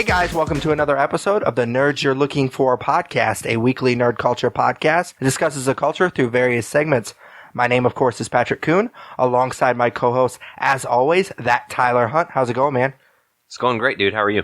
guys, welcome to another episode of the Nerds You're Looking For podcast, a weekly nerd culture podcast that discusses the culture through various segments. My name, of course, is Patrick Kuhn, alongside my co-host, as always, that Tyler Hunt. How's it going, man? It's going great, dude. How are you?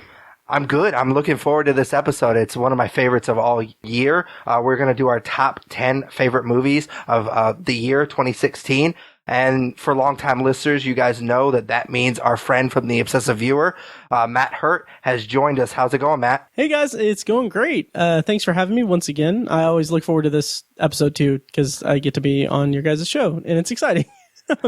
I'm good. I'm looking forward to this episode. It's one of my favorites of all year. We're going to do our top 10 favorite movies of the year 2016. And for longtime listeners, you guys know that means our friend from the Obsessive Viewer, Matt Hurt, has joined us. How's it going, Matt? Hey, guys. It's going great. Thanks for having me once again. I always look forward to this episode, too, because I get to be on your guys' show, and it's exciting.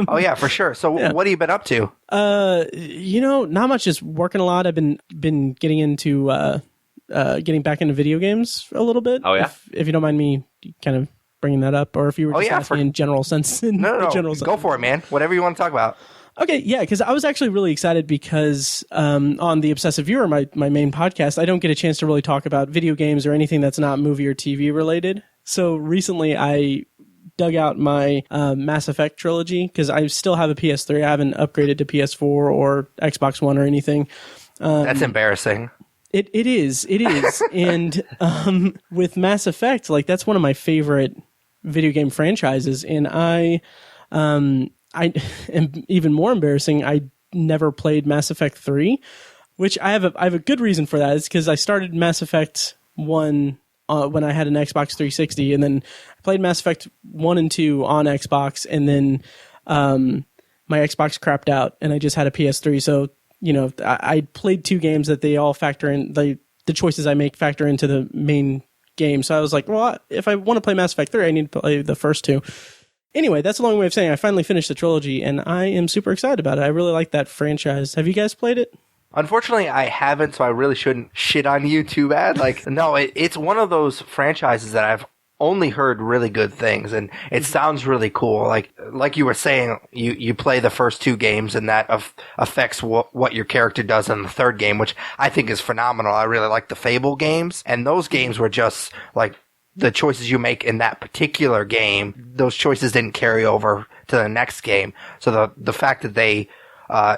Oh, yeah, for sure. So What have you been up to? Not much. Just working a lot. I've been getting into getting back into video games a little bit. Oh, yeah? If you don't mind me kind of bringing that up, or if you were just asking in general sense. No. General sense. Go for it, man. Whatever you want to talk about. Okay, yeah, because I was actually really excited because on the Obsessive Viewer, my main podcast, I don't get a chance to really talk about video games or anything that's not movie or TV related. So recently I dug out my Mass Effect trilogy because I still have a PS3. I haven't upgraded to PS4 or Xbox One or anything. That's embarrassing. It is. And with Mass Effect, like that's one of my favorite video game franchises, and I am even more embarrassing. I never played Mass Effect 3, which I have a good reason for that. It's because I started Mass Effect 1 when I had an Xbox 360, and then I played Mass Effect 1 and 2 on Xbox, and then my Xbox crapped out, and I just had a PS3. So I played two games that they all factor in. The choices I make factor into the main game. So I was like, well, if I want to play Mass Effect 3, I need to play the first two. Anyway, that's a long way of saying I finally finished the trilogy, and I am super excited about it. I really like that franchise. Have you guys played it? Unfortunately, I haven't, so I really shouldn't shit on you too bad. No, it's one of those franchises that I've only heard really good things, and it sounds really cool. Like you were saying, you play the first two games, and that affects what your character does in the third game, which I think is phenomenal. I really like the Fable games, and those games were just like the choices you make in that particular game. Those choices didn't carry over to the next game. So the fact that they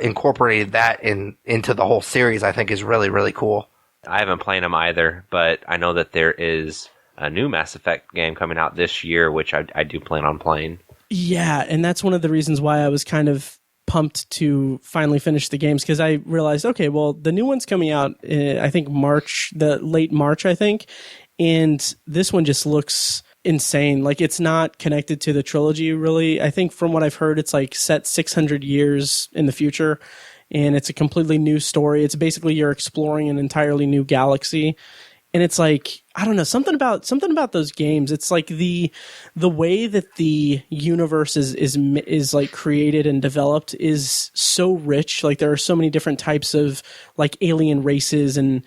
incorporated that into the whole series, I think, is really, really cool. I haven't played them either, but I know that there is a new Mass Effect game coming out this year, which I do plan on playing. Yeah, and that's one of the reasons why I was kind of pumped to finally finish the games, because I realized, okay, well, the new one's coming out, I think late March, I think, and this one just looks insane. Like, it's not connected to the trilogy, really. I think from what I've heard, it's like set 600 years in the future, and it's a completely new story. It's basically you're exploring an entirely new galaxy. And it's like, I don't know, something about those games. It's like the way that the universe is like created and developed is so rich. Like there are so many different types of like alien races, and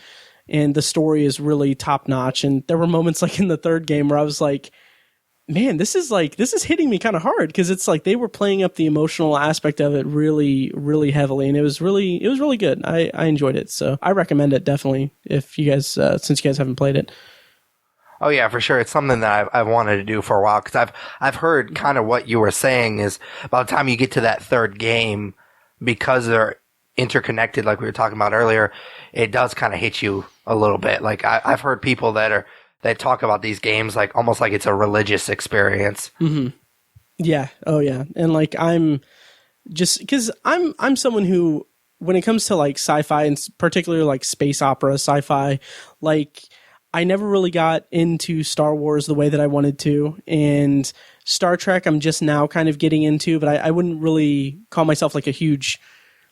the story is really top notch. And there were moments like in the third game where I was like, man, this is hitting me kind of hard, because it's like they were playing up the emotional aspect of it really, really heavily, and it was really good. I enjoyed it, so I recommend it definitely if you guys, since you guys haven't played it. Oh yeah, for sure. It's something that I've wanted to do for a while, because I've heard kind of what you were saying is by the time you get to that third game, because they're interconnected, like we were talking about earlier, it does kind of hit you a little bit. Like I've heard people that talk about these games like almost like it's a religious experience. Mm-hmm. Yeah. Oh yeah. And like I'm someone who, when it comes to like sci-fi, and particularly like space opera sci-fi, like I never really got into Star Wars the way that I wanted to, and Star Trek I'm just now kind of getting into, but I wouldn't really call myself like a huge,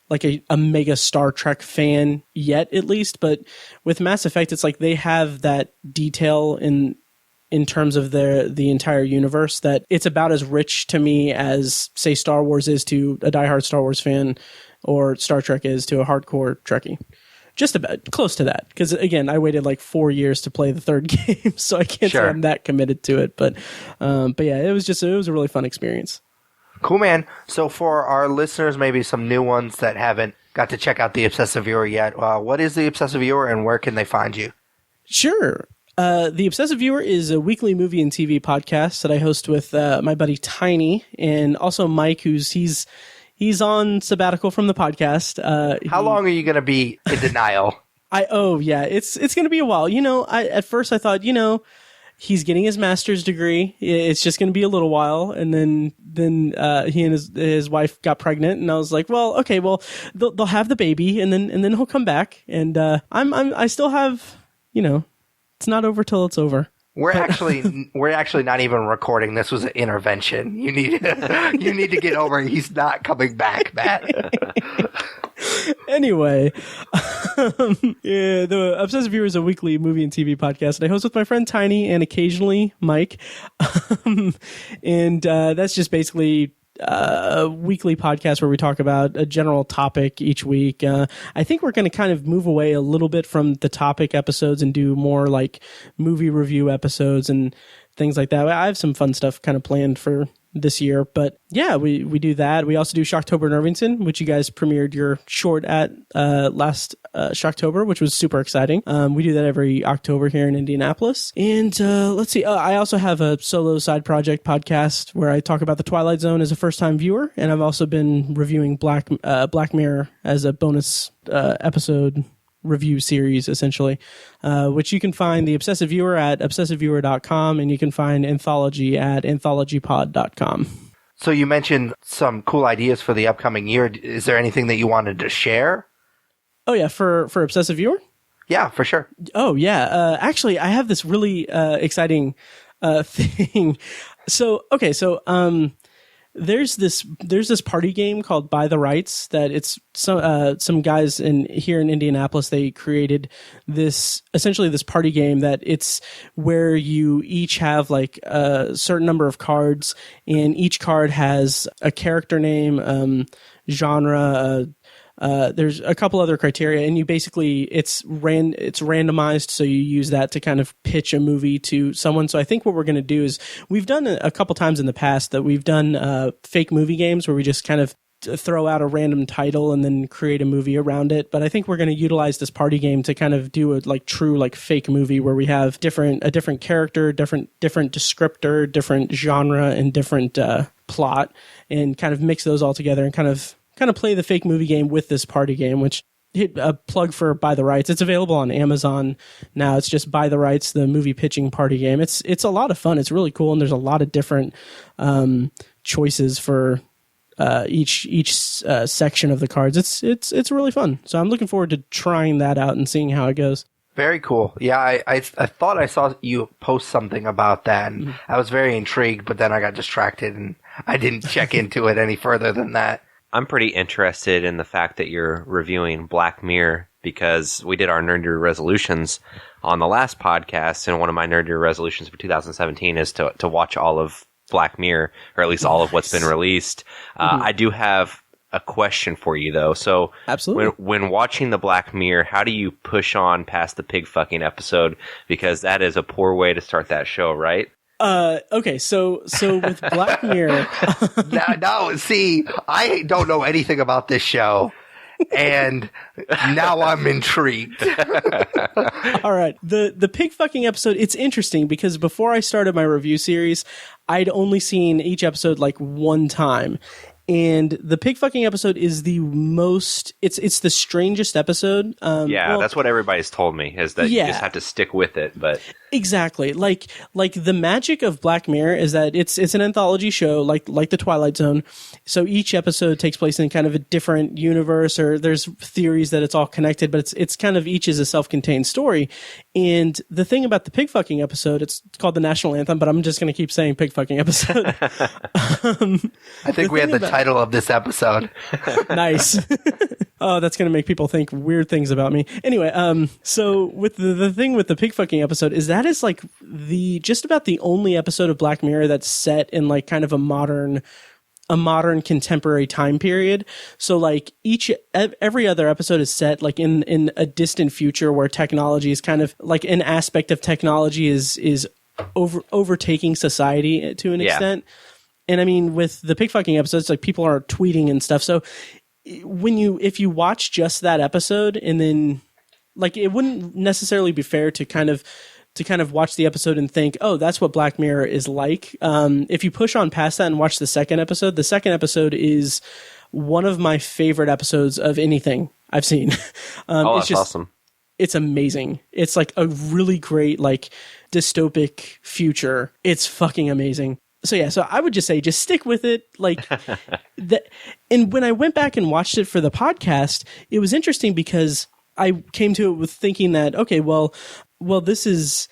like a mega Star Trek fan yet, at least. But with Mass Effect, it's like they have that detail in terms of the entire universe, that it's about as rich to me as, say, Star Wars is to a diehard Star Wars fan, or Star Trek is to a hardcore Trekkie. Just about close to that, because again, I waited like 4 years to play the third game, so I can't say I'm that committed to it. But yeah, it was a really fun experience. Cool, man. So for our listeners, maybe some new ones that haven't got to check out the Obsessive Viewer yet, what is the Obsessive Viewer, and where can they find you? Sure. The Obsessive Viewer is a weekly movie and TV podcast that I host with my buddy Tiny, and also Mike, he's on sabbatical from the podcast. How long are you going to be in denial? It's going to be a while. At first I thought, he's getting his master's degree. It's just going to be a little while. And then he and his wife got pregnant, and I was like, well, okay, well, they'll have the baby, and then he'll come back. And I still have, it's not over till it's over. We're actually not even recording. This was an intervention. You need to get over. He's not coming back, Matt. Anyway, the Obsessive Viewer is a weekly movie and TV podcast, and I host with my friend Tiny and occasionally Mike. And that's just basically a weekly podcast where we talk about a general topic each week. I think we're going to kind of move away a little bit from the topic episodes and do more like movie review episodes and things like that. I have some fun stuff kind of planned for this year, but yeah, we do that. We also do Shocktober in Irvington, which you guys premiered your short at last Shocktober, which was super exciting. We do that every October here in Indianapolis. And let's see, I also have a solo side project podcast where I talk about the Twilight Zone as a first-time viewer, and I've also been reviewing Black Mirror as a bonus episode review series, essentially, which you can find the Obsessive Viewer at obsessiveviewer.com, and you can find Anthology at anthologypod.com. So you mentioned some cool ideas for the upcoming year. Is there anything that you wanted to share? Oh yeah, for Obsessive Viewer? Yeah, for sure. Oh yeah, actually I have this really exciting thing. There's this party game called Buy the Rights that it's some guys here in Indianapolis. They created this party game that it's where you each have like a certain number of cards, and each card has a character name, genre, there's a couple other criteria, and you basically it's randomized, so you use that to kind of pitch a movie to someone. So I think what we're going to do is, we've done a couple times in the past that we've done fake movie games where we just kind of throw out a random title and then create a movie around it. But I think we're going to utilize this party game to kind of do a like true like fake movie where we have a different character, different descriptor, different genre, and different plot, and kind of mix those all together and kind of play the fake movie game with this party game, which hit a plug for Buy the Rights. It's available on Amazon now. It's just Buy the Rights, the movie pitching party game. It's a lot of fun. It's really cool, and there's a lot of different choices for each section of the cards. It's really fun. So I'm looking forward to trying that out and seeing how it goes. Very cool. Yeah, I thought I saw you post something about that, and I was very intrigued, but then I got distracted and I didn't check into it any further than that. I'm pretty interested in the fact that you're reviewing Black Mirror, because we did our nerdy resolutions on the last podcast, and one of my nerdy resolutions for 2017 is to watch all of Black Mirror, or at least all of what's been released. I do have a question for you, though. So, absolutely, when watching the Black Mirror, how do you push on past the pig fucking episode? Because that is a poor way to start that show, right? Okay, so with Black Mirror, no, see, I don't know anything about this show, and now I'm intrigued. All right, the pig fucking episode, it's interesting because before I started my review series, I'd only seen each episode like one time. And the pig fucking episode is the most, it's the strangest episode. That's what everybody's told me, is that you just have to stick with it. But exactly. Like the magic of Black Mirror is that it's an anthology show like the Twilight Zone. So each episode takes place in kind of a different universe, or there's theories that it's all connected, but it's kind of each is a self-contained story. And the thing about the pig fucking episode, it's called the national anthem, but I'm just going to keep saying pig fucking episode. I think we had the title of this episode. Nice. Oh, that's going to make people think weird things about me. Anyway, so with the thing with the pig fucking episode is that is like just about the only episode of Black Mirror that's set in like kind of a modern contemporary time period. So like every other episode is set like in a distant future where technology is kind of like an aspect of technology is overtaking society to an extent. And I mean, with the pig fucking episodes, like people are tweeting and stuff. So if you watch just that episode, and then like it wouldn't necessarily be fair to kind of watch the episode and think, oh, that's what Black Mirror is like. If you push on past that and watch the second episode is one of my favorite episodes of anything I've seen. That's awesome. it's amazing. It's like a really great, like, dystopic future. It's fucking amazing. So yeah, so I would just say, just stick with it. Like and when I went back and watched it for the podcast, it was interesting because I came to it with thinking that, okay, well, this is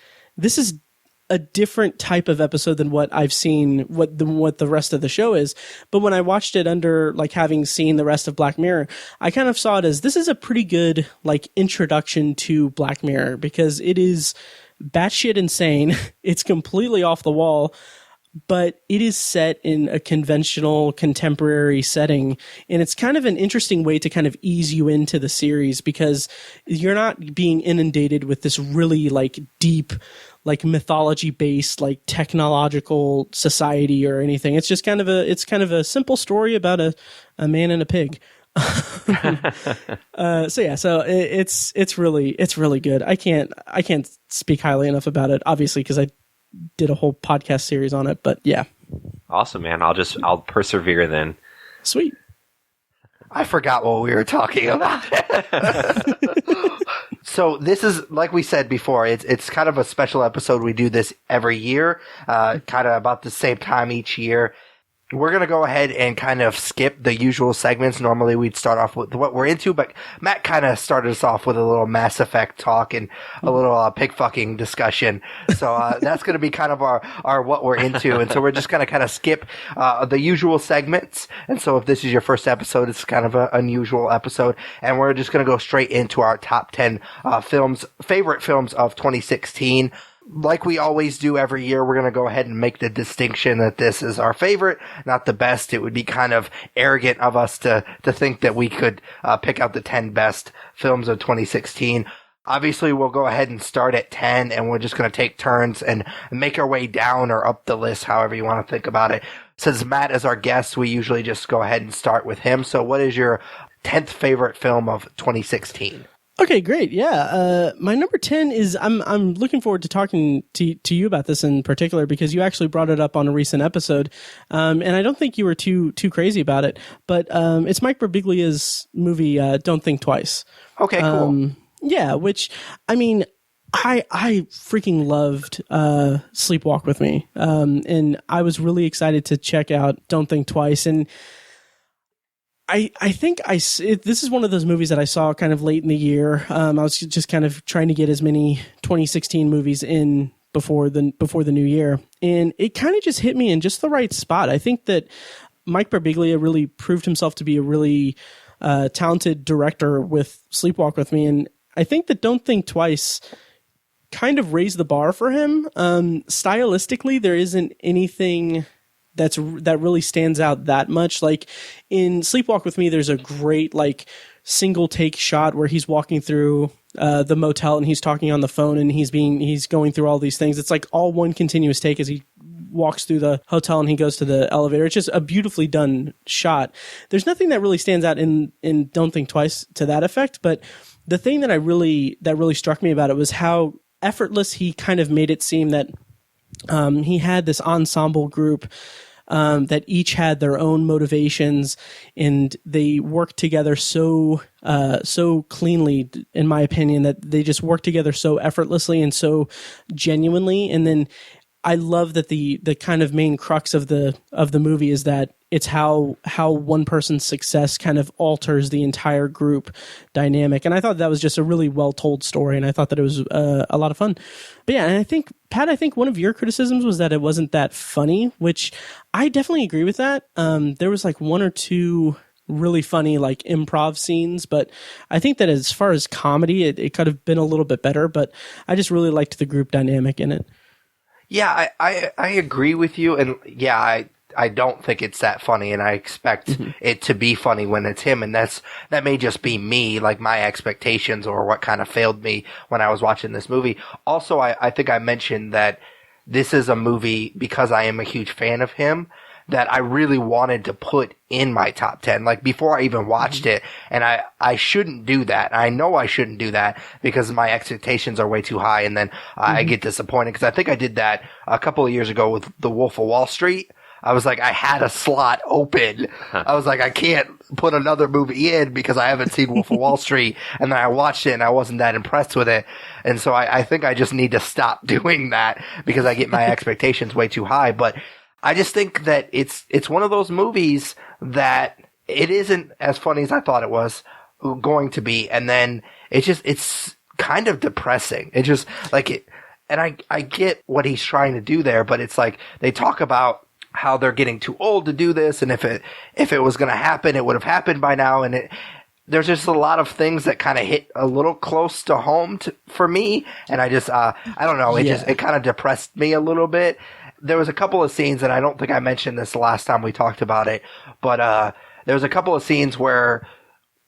a different type of episode than what I've seen, what the rest of the show is. But when I watched it under, like, having seen the rest of Black Mirror, I kind of saw it as, this is a pretty good, like, introduction to Black Mirror, because it is batshit insane. It's completely off the wall, but it is set in a conventional contemporary setting. And it's kind of an interesting way to kind of ease you into the series, because you're not being inundated with this really, like, deep, like, mythology based, like, technological society or anything. It's just kind of a simple story about a man and a pig. So it's really good. I can't speak highly enough about it, obviously, because I did a whole podcast series on it, but yeah. Awesome, man. I'll persevere then. Sweet. I forgot what we were talking about. So this is, like we said before, it's kind of a special episode. We do this every year, kind of about the same time each year. We're going to go ahead and kind of skip the usual segments. Normally we'd start off with what we're into, but Matt kind of started us off with a little Mass Effect talk and a little pig fucking discussion. So that's going to be kind of our what we're into. And so we're just going to kind of skip the usual segments. And so if this is your first episode, it's kind of an unusual episode. And we're just going to go straight into our top 10 favorite films of 2016. Like we always do every year, we're going to go ahead and make the distinction that this is our favorite, not the best. It would be kind of arrogant of us to think that we could pick out the 10 best films of 2016. Obviously, we'll go ahead and start at 10, and we're just going to take turns and make our way down or up the list, however you want to think about it. Since Matt is our guest, we usually just go ahead and start with him. So what is your 10th favorite film of 2016? Okay, great. Yeah. My number 10 is, I'm looking forward to talking to you about this in particular, because you actually brought it up on a recent episode. And I don't think you were too crazy about it, but it's Mike Birbiglia's movie, Don't Think Twice. Okay, cool. Yeah, which, I mean, I freaking loved Sleepwalk with Me. And I was really excited to check out Don't Think Twice. And I think this is one of those movies that I saw kind of late in the year. I was just kind of trying to get as many 2016 movies in before the new year, and it kind of just hit me in just the right spot. I think that Mike Birbiglia really proved himself to be a really talented director with Sleepwalk with Me, and I think that Don't Think Twice kind of raised the bar for him. Stylistically, there isn't anything that really stands out that much. Like in Sleepwalk with Me, there's a great, like, single take shot where he's walking through the motel and he's talking on the phone and he's going through all these things. It's like all one continuous take as he walks through the hotel and he goes to the elevator. It's just a beautifully done shot. There's nothing that really stands out in Don't Think Twice to that effect, but the thing that really struck me about it was how effortless he kind of made it seem that he had this ensemble group that each had their own motivations, and they worked together so cleanly, in my opinion, that they just worked together so effortlessly and so genuinely. And then I love that the kind of main crux of the movie is that it's how one person's success kind of alters the entire group dynamic. And I thought that was just a really well told story, and I thought that it was a lot of fun. But yeah, and I think, Pat, one of your criticisms was that it wasn't that funny, which I definitely agree with that. There was like one or two really funny, like, improv scenes, but I think that as far as comedy, it could have been a little bit better, but I just really liked the group dynamic in it. Yeah, I agree with you, and yeah, I don't think it's that funny, and I expect it to be funny when it's him, and that may just be me, like my expectations or what kind of failed me when I was watching this movie. Also, I think I mentioned that this is a movie, because I am a huge fan of him, that I really wanted to put in my top 10, like before I even watched it. And I shouldn't do that. I know I shouldn't do that because my expectations are way too high. And then I get disappointed, because I think I did that a couple of years ago with The Wolf of Wall Street. I was like, I had a slot open. I was like, I can't put another movie in because I haven't seen Wolf of Wall Street. And then I watched it and I wasn't that impressed with it. And so I think I just need to stop doing that because I get my expectations way too high. But I just think that it's one of those movies that it isn't as funny as I thought it was going to be. And then it's kind of depressing. It just like it. And I get what he's trying to do there, but it's like they talk about how they're getting too old to do this, and if it was going to happen, it would have happened by now. And there's just a lot of things that kind of hit a little close to home for me, and I just I don't know, it kind of depressed me a little bit. There was a couple of scenes, and I don't think I mentioned this the last time we talked about it, but there was a couple of scenes where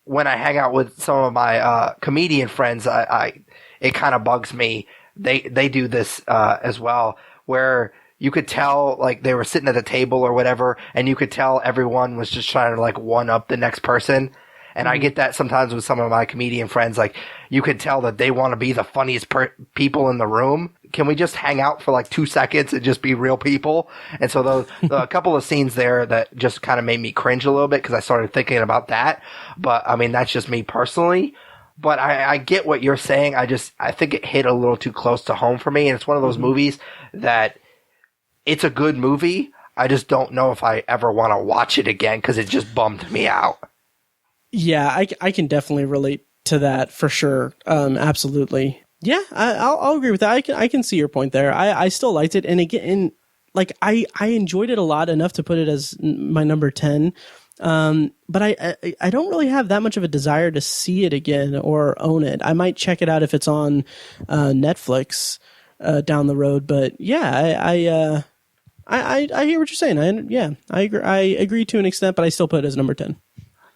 when I hang out with some of my comedian friends, it kind of bugs me. They do this as well, where you could tell like they were sitting at a table or whatever, and you could tell everyone was just trying to like one up the next person. And I get that sometimes with some of my comedian friends, like you could tell that they want to be the funniest people in the room. Can we just hang out for like 2 seconds and just be real people? And so a couple of scenes there that just kind of made me cringe a little bit because I started thinking about that. But I mean, that's just me personally. But I get what you're saying. I think it hit a little too close to home for me. And it's one of those movies that it's a good movie. I just don't know if I ever want to watch it again because it just bummed me out. Yeah, I can definitely relate to that for sure. Absolutely. Yeah, I'll agree with that. I can see your point there. I still liked it. And again, like I enjoyed it a lot enough to put it as my number 10. But I don't really have that much of a desire to see it again or own it. I might check it out if it's on Netflix down the road. But yeah, I hear what you're saying. I agree. I agree to an extent, but I still put it as number 10.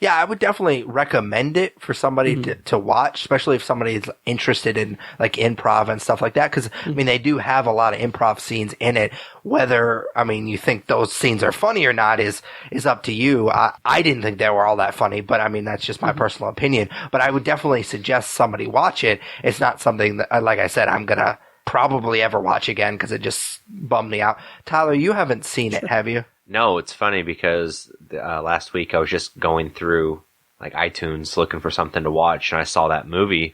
Yeah, I would definitely recommend it for somebody to watch, especially if somebody is interested in like improv and stuff like that. Cause I mean, they do have a lot of improv scenes in it. Whether, I mean, you think those scenes are funny or not is up to you. I didn't think they were all that funny, but I mean, that's just my personal opinion. But I would definitely suggest somebody watch it. It's not something that, like I said, I'm going to probably ever watch again because it just bummed me out. Tyler, you haven't seen it, have you? No, it's funny because last week I was just going through like iTunes looking for something to watch, and I saw that movie,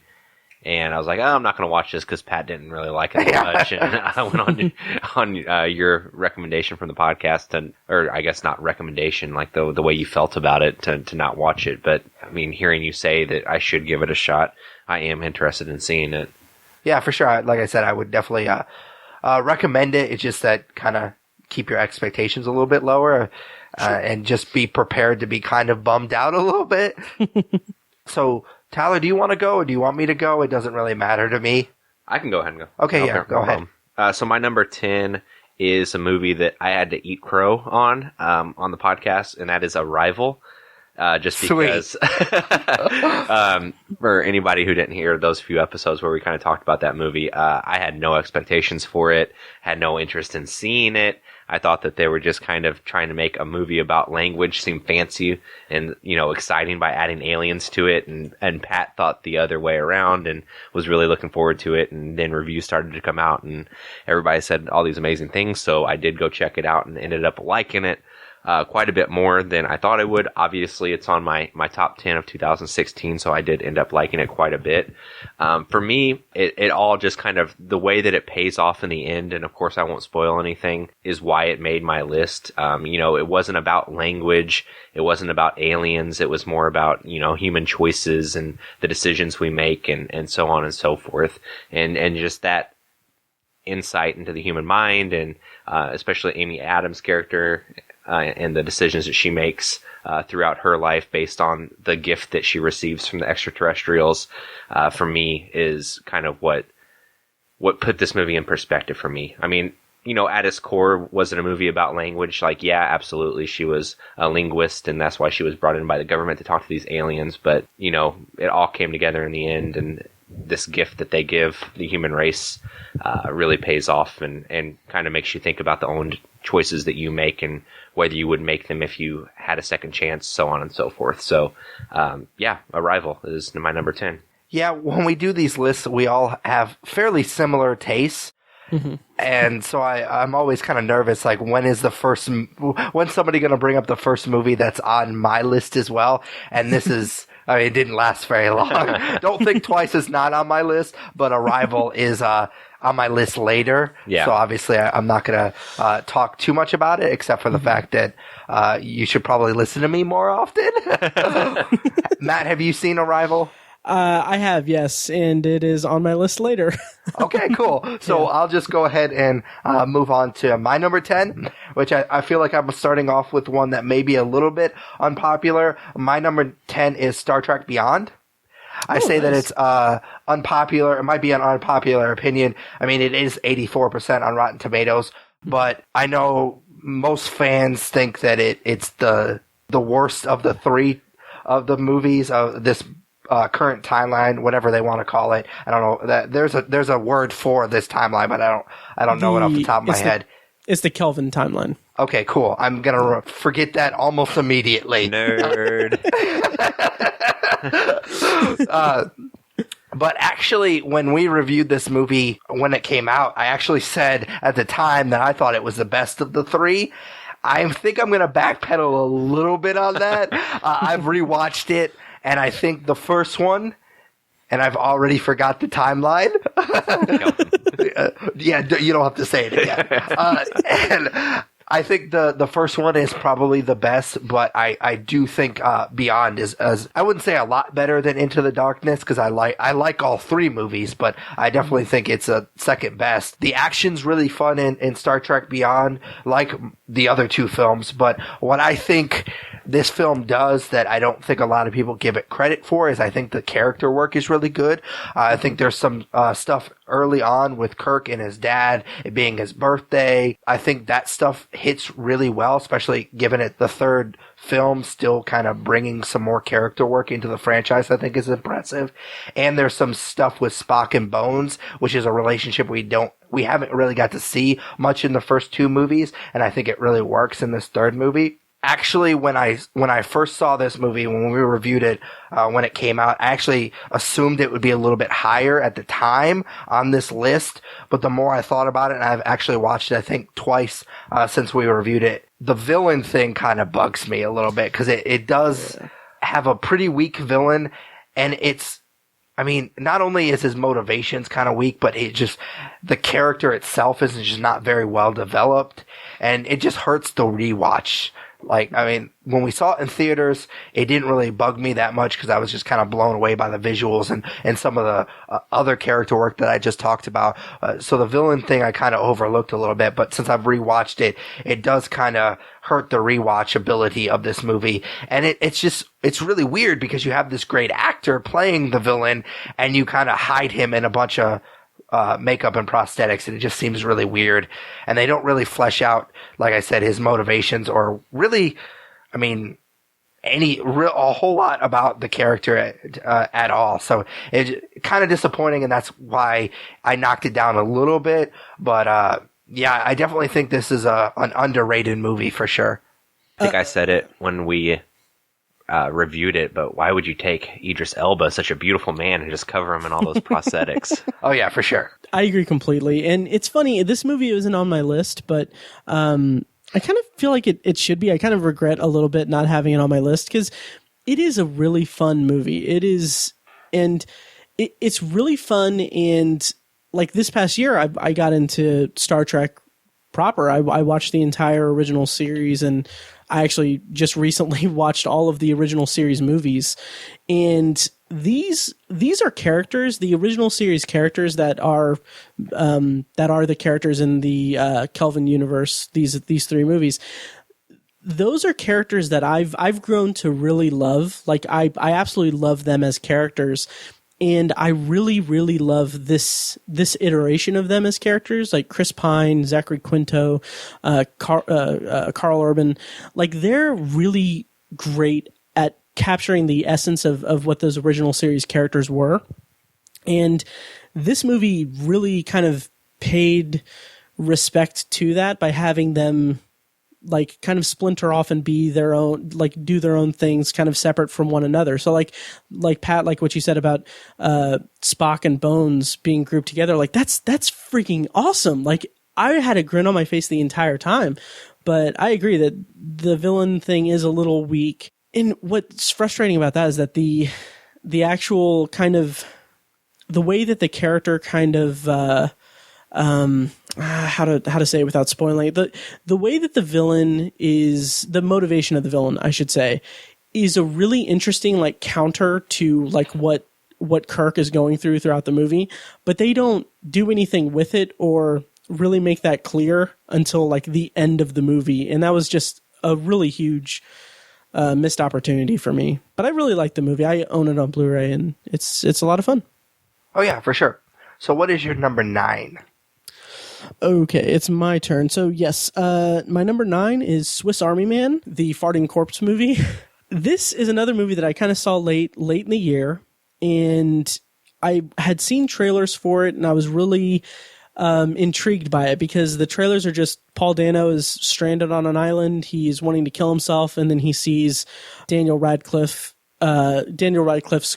and I was like, I'm not going to watch this because Pat didn't really like it that much, and I went on your recommendation from the podcast, or I guess not recommendation, like the way you felt about it to not watch it. But I mean, hearing you say that I should give it a shot, I am interested in seeing it. Yeah, for sure. Like I said, I would definitely recommend it. It's just that kind of keep your expectations a little bit lower and just be prepared to be kind of bummed out a little bit. So, Tyler, do you want to go or do you want me to go? It doesn't really matter to me. I can go ahead and go. Okay, yeah, go ahead. So my number 10 is a movie that I had to eat crow on the podcast, and that is Arrival. Just because for anybody who didn't hear those few episodes where we kind of talked about that movie, I had no expectations for it, had no interest in seeing it. I thought that they were just kind of trying to make a movie about language seem fancy and, you know, exciting by adding aliens to it. And Pat thought the other way around and was really looking forward to it. And then reviews started to come out and everybody said all these amazing things. So I did go check it out and ended up liking it quite a bit more than I thought I would. Obviously, it's on my top 10 of 2016, so I did end up liking it quite a bit. For me, it all just kind of, the way that it pays off in the end, and of course I won't spoil anything, is why it made my list. You know, it wasn't about language, it wasn't about aliens, it was more about, you know, human choices and the decisions we make and so on and so forth. And just that insight into the human mind, and especially Amy Adams' character, and the decisions that she makes throughout her life based on the gift that she receives from the extraterrestrials, for me, is kind of what put this movie in perspective for me. I mean, you know, at its core, was it a movie about language? Like, yeah, absolutely. She was a linguist, and that's why she was brought in by the government to talk to these aliens. But, you know, it all came together in the end, and this gift that they give the human race really pays off and kind of makes you think about the own choices that you make and whether you would make them if you had a second chance, so on and so forth. So, yeah, Arrival is my number 10. Yeah, when we do these lists, we all have fairly similar tastes. And so I'm always kind of nervous, like, when's somebody going to bring up the first movie that's on my list as well? And this is, I mean, it didn't last very long. Don't think Twice is not on my list, but Arrival is on my list later. Yeah. So obviously I'm not going to talk too much about it, except for the fact that you should probably listen to me more often. Matt, have you seen Arrival? I have, yes, and it is on my list later. Okay, cool. So I'll just go ahead and move on to my number 10, which I feel like I'm starting off with one that may be a little bit unpopular. My number 10 is Star Trek Beyond. I say that it's unpopular. It might be an unpopular opinion. I mean, it is 84% on Rotten Tomatoes, but I know most fans think that it's the worst of the three of the movies of this current timeline, whatever they want to call it. I don't know that there's a word for this timeline, but I don't know it off the top of my head. It's the Kelvin timeline. Okay, cool. I'm gonna forget that almost immediately. Nerd. But actually, when we reviewed this movie when it came out, I actually said at the time that I thought it was the best of the three. I think I'm gonna backpedal a little bit on that. I've rewatched it. And I think the first one, and I've already forgot the timeline. Yeah, you don't have to say it again. And I think the first one is probably the best, but I do think Beyond is, I wouldn't say a lot better than Into the Darkness, because I like all three movies, but I definitely think it's a second best. The action's really fun in Star Trek Beyond, like the other two films, but what I think this film does that I don't think a lot of people give it credit for is I think the character work is really good. I think there's some stuff early on with Kirk and his dad, it being his birthday. I think that stuff hits really well, especially given it the third film, still kind of bringing some more character work into the franchise, I think is impressive. And there's some stuff with Spock and Bones, which is a relationship we haven't really got to see much in the first two movies, and I think it really works in this third movie. Actually, when I first saw this movie, when we reviewed it, when it came out, I actually assumed it would be a little bit higher at the time on this list. But the more I thought about it, and I've actually watched it, I think twice since we reviewed it, the villain thing kind of bugs me a little bit, because it does have a pretty weak villain, and I mean, not only is his motivations kind of weak, but the character itself is just not very well developed, and it just hurts the rewatch. Like, I mean, when we saw it in theaters, it didn't really bug me that much because I was just kind of blown away by the visuals and some of the other character work that I just talked about. So the villain thing I kind of overlooked a little bit, but since I've rewatched it, it does kind of hurt the rewatchability of this movie. And it's really weird because you have this great actor playing the villain and you kind of hide him in a bunch of makeup and prosthetics, and it just seems really weird. And they don't really flesh out, like I said, his motivations or really, I mean, a whole lot about the character at all. So it's kind of disappointing, and that's why I knocked it down a little bit. But yeah, I definitely think this is an underrated movie for sure. I think I said it when we reviewed it, but why would you take Idris Elba, such a beautiful man, and just cover him in all those prosthetics? Oh yeah, for sure. I agree completely. And it's funny, this movie isn't on my list, but I kind of feel like it should be. I kind of regret a little bit not having it on my list because it is a really fun movie. It is, and it's really fun. And like this past year, I got into Star Trek proper. I watched the entire original series, and I actually just recently watched all of the original series movies. And these are characters, the original series characters that are the characters in the Kelvin universe. These three movies. Those are characters that I've grown to really love. Like I absolutely love them as characters. And I really, really love this iteration of them as characters, like Chris Pine, Zachary Quinto, Carl Urban. Like they're really great at capturing the essence of what those original series characters were. And this movie really kind of paid respect to that by having them like kind of splinter off and be their own, like do their own things kind of separate from one another. So like Pat, like what you said about Spock and Bones being grouped together, like that's freaking awesome. Like I had a grin on my face the entire time, but I agree that the villain thing is a little weak. And what's frustrating about that is that the actual kind of the way that the character kind of how to say it without spoiling it, the way that the villain is, the motivation of the villain, I should say, is a really interesting like counter to like what Kirk is going through throughout the movie, but they don't do anything with it or really make that clear until like the end of the movie, and that was just a really huge missed opportunity for me. But I really like the movie. I own it on Blu-ray, and it's a lot of fun. Oh yeah, for sure. So what is your number 9? Okay, it's my turn. So yes, my number 9 is Swiss Army Man, the farting corpse movie. This is another movie that I kind of saw late in the year, and I had seen trailers for it, and I was really intrigued by it because the trailers are just Paul Dano is stranded on an island. He's wanting to kill himself, and then he sees Daniel Radcliffe's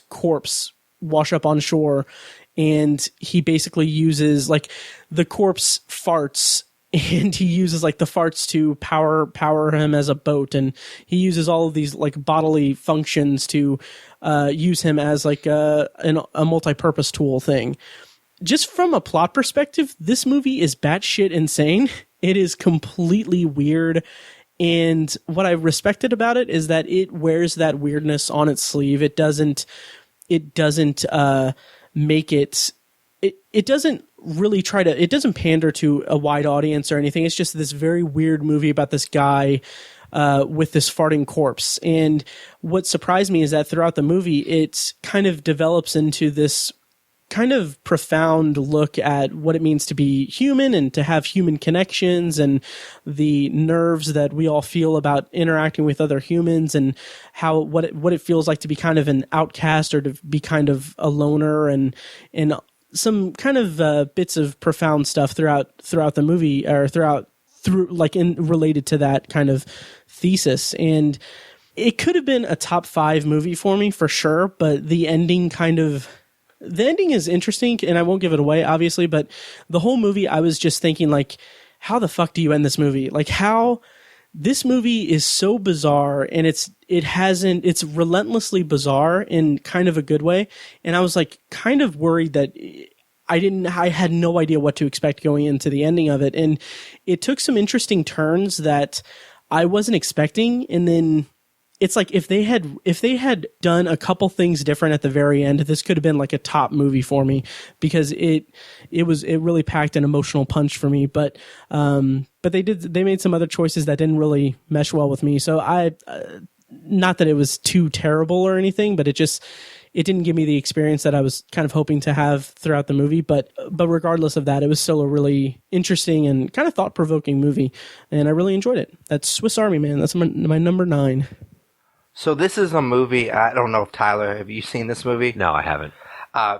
corpse wash up on shore, and he basically uses like the corpse farts, and he uses like the farts to power him as a boat, and he uses all of these like bodily functions to use him as like a multi-purpose tool thing. Just from a plot perspective, this movie is batshit insane. It is completely weird. And what I respected about it is that it wears that weirdness on its sleeve. It doesn't make it doesn't really try to, it doesn't pander to a wide audience or anything. It's just this very weird movie about this guy with this farting corpse. And what surprised me is that throughout the movie, it kind of develops into this kind of profound look at what it means to be human and to have human connections and the nerves that we all feel about interacting with other humans, and how what it feels like to be kind of an outcast or to be kind of a loner, and some kind of bits of profound stuff throughout the movie, or related to that kind of thesis. And it could have been a top 5 movie for me for sure, but the ending is interesting, and I won't give it away, obviously, but the whole movie, I was just thinking, like, how the fuck do you end this movie? Like, how this movie is so bizarre, and it's relentlessly bizarre in kind of a good way, and I was, like, kind of worried that I had no idea what to expect going into the ending of it, and it took some interesting turns that I wasn't expecting, and then it's like if they had done a couple things different at the very end, this could have been like a top movie for me, because it really packed an emotional punch for me. But they made some other choices that didn't really mesh well with me. So not that it was too terrible or anything, but it didn't give me the experience that I was kind of hoping to have throughout the movie. But regardless of that, it was still a really interesting and kind of thought-provoking movie, and I really enjoyed it. That's Swiss Army Man. That's my number 9. So this is a movie, I don't know if Tyler, have you seen this movie? No, I haven't.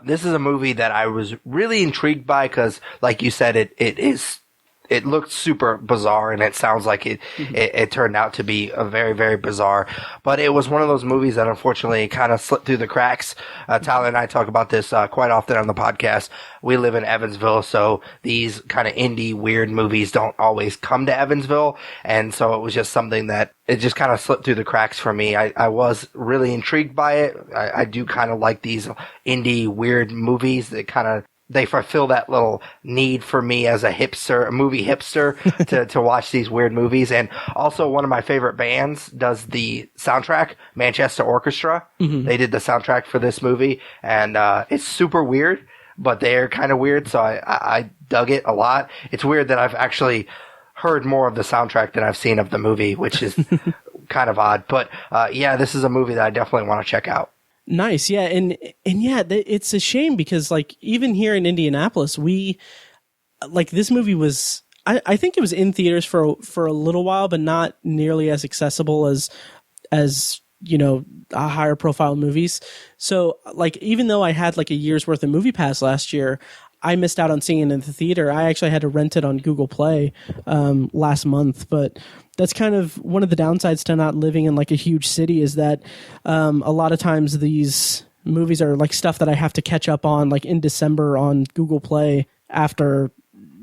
This is a movie that I was really intrigued by because, like you said, it looked super bizarre, and it sounds like it turned out to be a very, very bizarre. But it was one of those movies that unfortunately kind of slipped through the cracks. Tyler and I talk about this quite often on the podcast. We live in Evansville, so these kind of indie weird movies don't always come to Evansville, and so it was just something that it just kind of slipped through the cracks for me. I was really intrigued by it. I do kind of like these indie weird movies that they fulfill that little need for me as a movie hipster to watch these weird movies. And also one of my favorite bands does the soundtrack, Manchester Orchestra. Mm-hmm. They did the soundtrack for this movie, and it's super weird, but they're kind of weird, so I dug it a lot. It's weird that I've actually heard more of the soundtrack than I've seen of the movie, which is kind of odd. But yeah, this is a movie that I definitely want to check out. Nice. Yeah. And yeah, it's a shame because like even here in Indianapolis, this movie was, I think it was in theaters for a little while, but not nearly as accessible as, higher profile movies. So like, even though I had like a year's worth of Movie Pass last year, I missed out on seeing it in the theater. I actually had to rent it on Google Play last month, but that's kind of one of the downsides to not living in like a huge city is that a lot of times these movies are like stuff that I have to catch up on like in December on Google Play after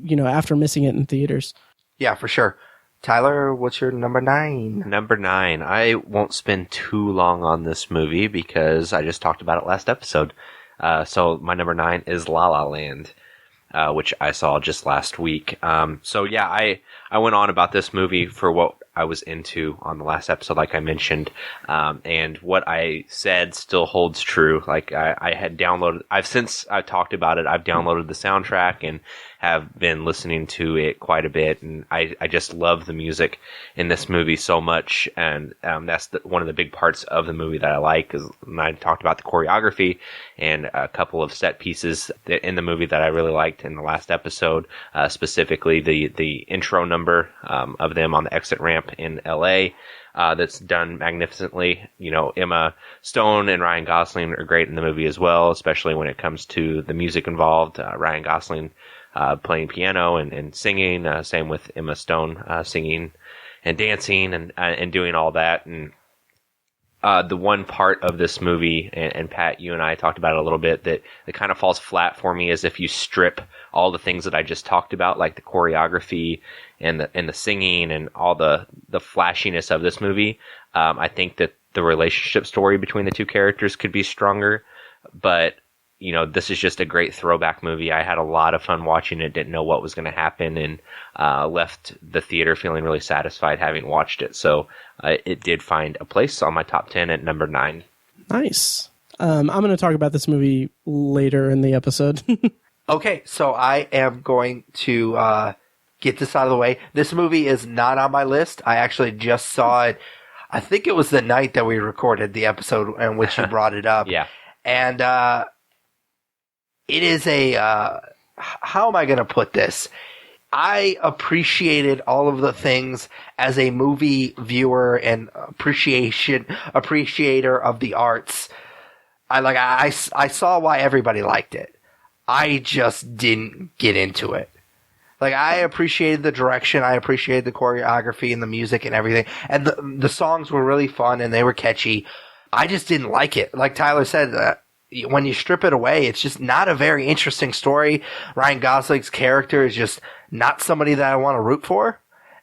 missing it in theaters. Yeah, for sure. Tyler, what's your number 9? Number 9. I won't spend too long on this movie because I just talked about it last episode. So my number 9 is La La Land, which I saw just last week. So yeah, I went on about this movie for what I was into on the last episode, like I mentioned. And what I said still holds true. Like I had downloaded, since I've talked about it, I've downloaded the soundtrack and have been listening to it quite a bit. And I just love the music in this movie so much. And that's one of the big parts of the movie that I like, is I talked about the choreography and a couple of set pieces in the movie that I really liked in the last episode, specifically the intro number of them on the exit ramp in LA. That's done magnificently. You know, Emma Stone and Ryan Gosling are great in the movie as well, especially when it comes to the music involved. Ryan Gosling playing piano and singing, same with Emma Stone singing and dancing and doing all that. And the one part of this movie, and Pat, you and I talked about it a little bit, that kind of falls flat for me is if you strip all the things that I just talked about, like the choreography and the singing and all the flashiness of this movie. I think that the relationship story between the two characters could be stronger, but you know, this is just a great throwback movie. I had a lot of fun watching it, didn't know what was going to happen, and left the theater feeling really satisfied having watched it. So it did find a place on my top 10 at number 9. Nice. I'm going to talk about this movie later in the episode. Okay, so I am going to get this out of the way. This movie is not on my list. I actually just saw it. I think it was the night that we recorded the episode in which you brought it up. Yeah. And it is how am I going to put this? I appreciated all of the things as a movie viewer and appreciator of the arts. I saw why everybody liked it. I just didn't get into it. Like, I appreciated the direction, I appreciated the choreography and the music and everything, and the songs were really fun and they were catchy. I just didn't like it. Like Tyler said, when you strip it away, it's just not a very interesting story. Ryan Gosling's character is just not somebody that I want to root for.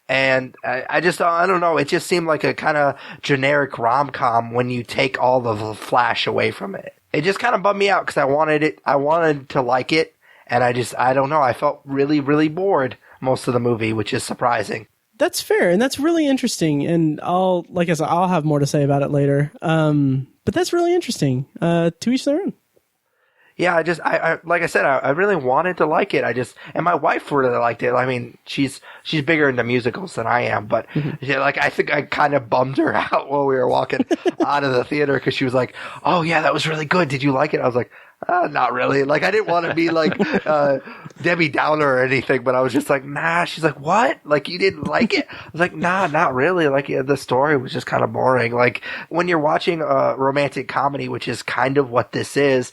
And I don't know, it just seemed like a kind of generic rom-com when you take all the flash away from it. It just kind of bummed me out because I wanted to like it, and I don't know, I felt really, really bored most of the movie, which is surprising. That's fair, and that's really interesting, and I'll have more to say about it later. But that's really interesting. To each their own. Yeah, I like I said, I really wanted to like it. And my wife really liked it. I mean, she's bigger into musicals than I am, but I think I kind of bummed her out while we were walking out of the theater because she was like, "Oh yeah, that was really good. Did you like it?" I was like, "Not really." Like, I didn't want to be like Debbie Downer or anything, but I was just like, "Nah." She's like, "What? Like, you didn't like it?" I was like, "Nah, not really. Like, the story was just kind of boring." Like, when you're watching a romantic comedy, which is kind of what this is.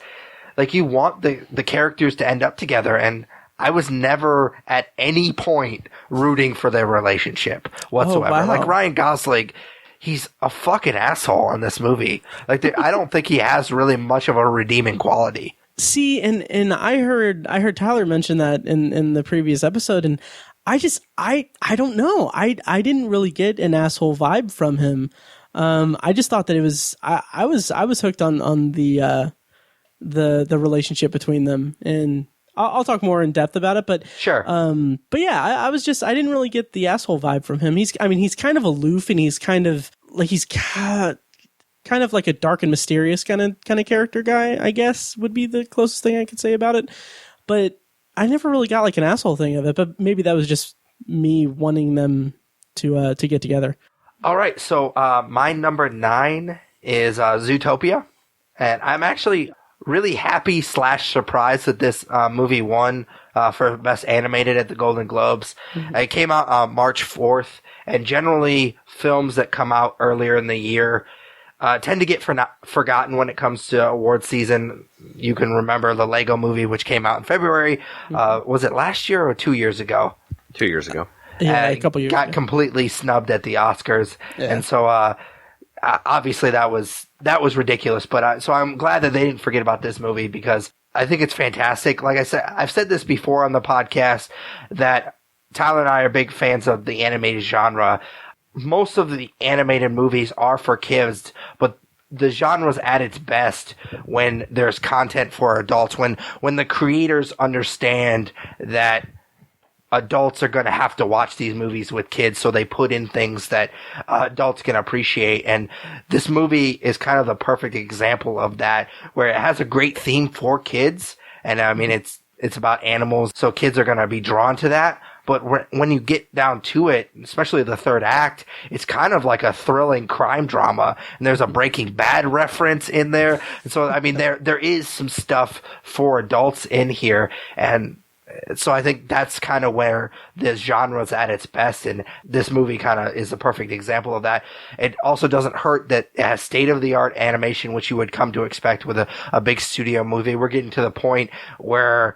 Like, you want the characters to end up together, and I was never at any point rooting for their relationship whatsoever. Oh, wow. Like, Ryan Gosling, he's a fucking asshole in this movie. Like, I don't think he has really much of a redeeming quality. See, and I heard Tyler mention that in the previous episode, and I don't know. I didn't really get an asshole vibe from him. I just thought that it was I was hooked on the relationship between them, and I'll talk more in depth about it, but sure. But yeah, I didn't really get the asshole vibe from him. He's kind of aloof, and he's kind of like a dark and mysterious kind of character guy, I guess would be the closest thing I could say about it. But I never really got like an asshole thing of it, but maybe that was just me wanting them to get together. All right. So, my number 9 is, Zootopia. And I'm actually really happy / surprised that this movie won for Best Animated at the Golden Globes. Mm-hmm. It came out March 4th, and generally films that come out earlier in the year tend to get forgotten when it comes to award season. You can remember the Lego Movie, which came out in February. Was it last year or 2 years ago? 2 years ago. Yeah, a couple years. Got completely snubbed at the Oscars, and so obviously that was ridiculous. But so I'm glad that they didn't forget about this movie because I think it's fantastic. Like I said, I've said this before on the podcast that Tyler and I are big fans of the animated genre. Most of the animated movies are for kids, but the genre's at its best when there's content for adults, when the creators understand that adults are going to have to watch these movies with kids, so they put in things that adults can appreciate. And this movie is kind of the perfect example of that, where it has a great theme for kids. And I mean, it's about animals, so kids are going to be drawn to that. But when you get down to it, especially the third act, it's kind of like a thrilling crime drama. And there's a Breaking Bad reference in there. And so, I mean, there is some stuff for adults in here. And so I think that's kind of where this genre is at its best, and this movie kind of is a perfect example of that. It also doesn't hurt that it has state-of-the-art animation, which you would come to expect with a big studio movie. We're getting to the point where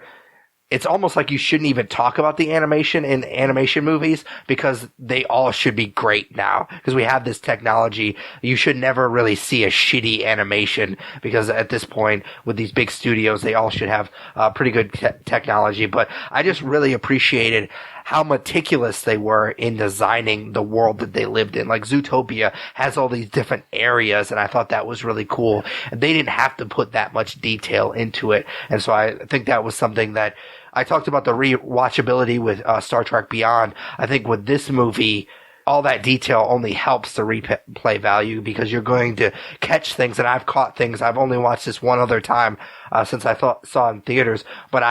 it's almost like you shouldn't even talk about the animation in animation movies because they all should be great now. Because we have this technology, you should never really see a shitty animation because at this point with these big studios, they all should have pretty good technology. But I just really appreciated how meticulous they were in designing the world that they lived in. Like Zootopia has all these different areas, and I thought that was really cool. And they didn't have to put that much detail into it. And so I think that was something that I talked about the rewatchability with Star Trek Beyond. I think with this movie, all that detail only helps the replay value because you're going to catch things, and I've caught things. I've only watched this one other time since I saw it in theaters, but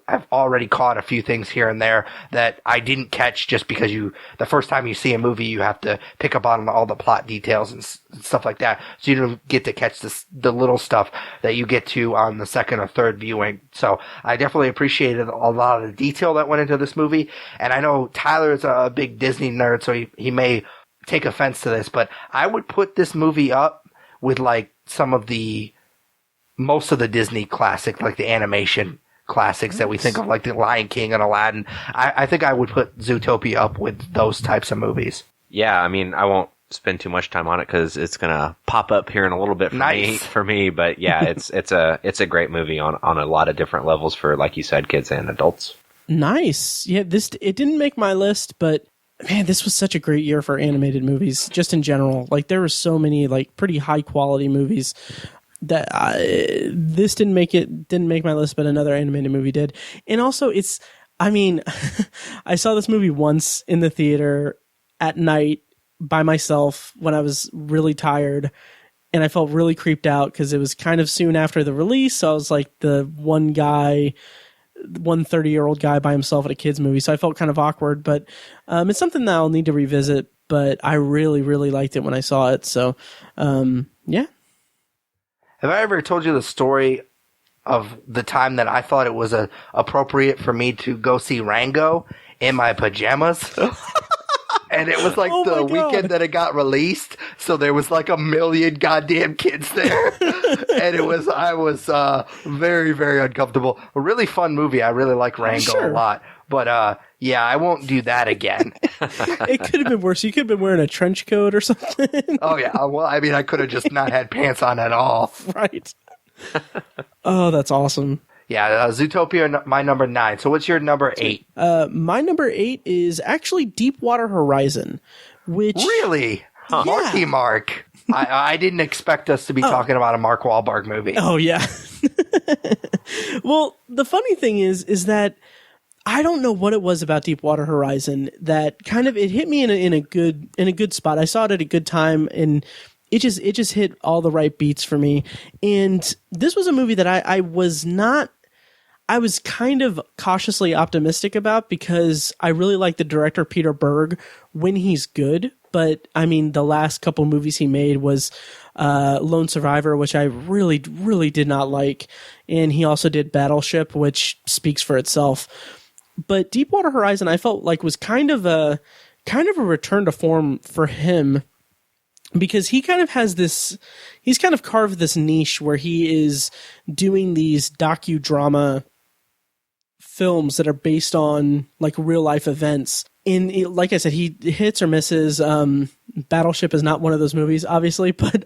I've already caught a few things here and there that I didn't catch just because the first time you see a movie, you have to pick up on all the plot details and stuff like that. So you don't get to catch the little stuff that you get to on the second or third viewing. So I definitely appreciated a lot of the detail that went into this movie. And I know Tyler's a big Disney nerd, so he may take offense to this, but I would put this movie up with like most of the Disney classic, like the animation classics that we think of, like The Lion King and Aladdin. I think I would put Zootopia up with those types of movies. Yeah, I mean, I won't spend too much time on it because it's gonna pop up here in a little bit for me. But yeah, it's a great movie on a lot of different levels for, like you said, kids and adults. Nice. Yeah, it didn't make my list, but man, this was such a great year for animated movies, just in general. Like there were so many like pretty high quality movies that this didn't make my list, but another animated movie did. And also I saw this movie once in the theater at night by myself when I was really tired, and I felt really creeped out because it was kind of soon after the release. So I was like the one 30-year-old guy by himself at a kid's movie. So I felt kind of awkward, but it's something that I'll need to revisit, but I really, really liked it when I saw it. So, yeah. Have I ever told you the story of the time that I thought it was appropriate for me to go see Rango in my pajamas? And it was like the weekend that it got released, so there was like 1 million goddamn kids there. And I was very, very uncomfortable. A really fun movie. I really like Rango a lot. But yeah, I won't do that again. It could have been worse. You could have been wearing a trench coat or something. Oh, yeah. Well, I mean, I could have just not had pants on at all. Right. Oh, that's awesome. Yeah, Zootopia, my number 9. So what's your number 8? My number 8 is actually Deepwater Horizon, which... Really? Huh. Yeah. Marky Mark. I didn't expect us to be talking about a Mark Wahlberg movie. Oh, yeah. Well, the funny thing is that I don't know what it was about Deepwater Horizon that kind of it hit me in a good spot. I saw it at a good time, and it just hit all the right beats for me. And this was a movie that I was kind of cautiously optimistic about because I really like the director Peter Berg when he's good. But I mean, the last couple movies he made was Lone Survivor, which I really, really did not like, and he also did Battleship, which speaks for itself. But Deepwater Horizon, I felt like was kind of a return to form for him because he kind of has this, he's kind of carved this niche where he is doing these docudrama films that are based on like real life events. And like I said, he hits or misses. Battleship is not one of those movies, obviously, but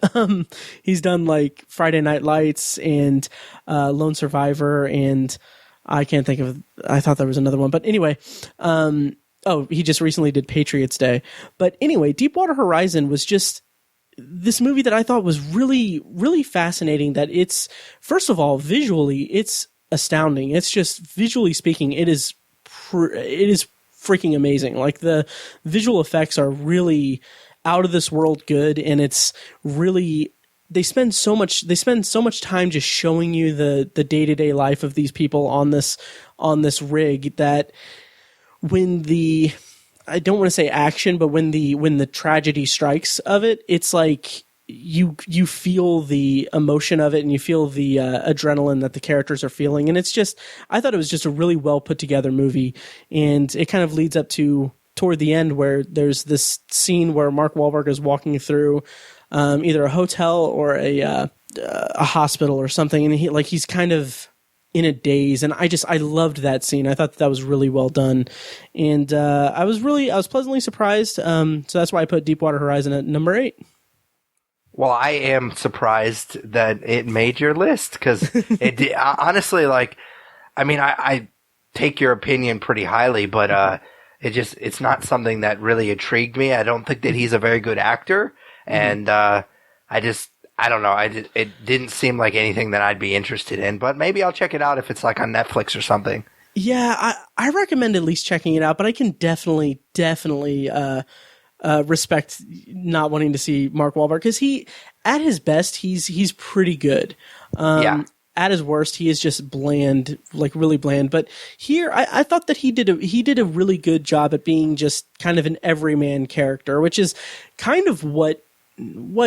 he's done like Friday Night Lights and Lone Survivor, and I can't think of, I thought there was another one, but anyway, he just recently did Patriots Day. But anyway, Deepwater Horizon was just this movie that I thought was really, really fascinating. That it's, first of all, visually, it's astounding. It's just, visually speaking, it is freaking amazing. Like, the visual effects are really out of this world good, and it's really, they spend so much time just showing you the day-to-day life of these people on this rig, that when the, I don't want to say action, but when the tragedy strikes of it, it's like you feel the emotion of it, and you feel the adrenaline that the characters are feeling. And it's just, I thought it was just a really well put together movie. And it kind of leads up to toward the end, where there's this scene where Mark Wahlberg is walking through either a hotel or a hospital or something, and he's kind of in a daze, and I loved that scene. I thought that was really well done, and I was pleasantly surprised. So that's why I put Deepwater Horizon at number 8. Well, I am surprised that it made your list, because it honestly, like, I mean, I take your opinion pretty highly, but it's not something that really intrigued me. I don't think that he's a very good actor, and I don't know. It didn't seem like anything that I'd be interested in, but maybe I'll check it out if it's like on Netflix or something. Yeah, I recommend at least checking it out, but I can definitely respect not wanting to see Mark Wahlberg, because he, at his best, he's pretty good. Yeah. At his worst, he is just bland, like really bland. But here, I thought that he did a really good job at being just kind of an everyman character, which is kind of what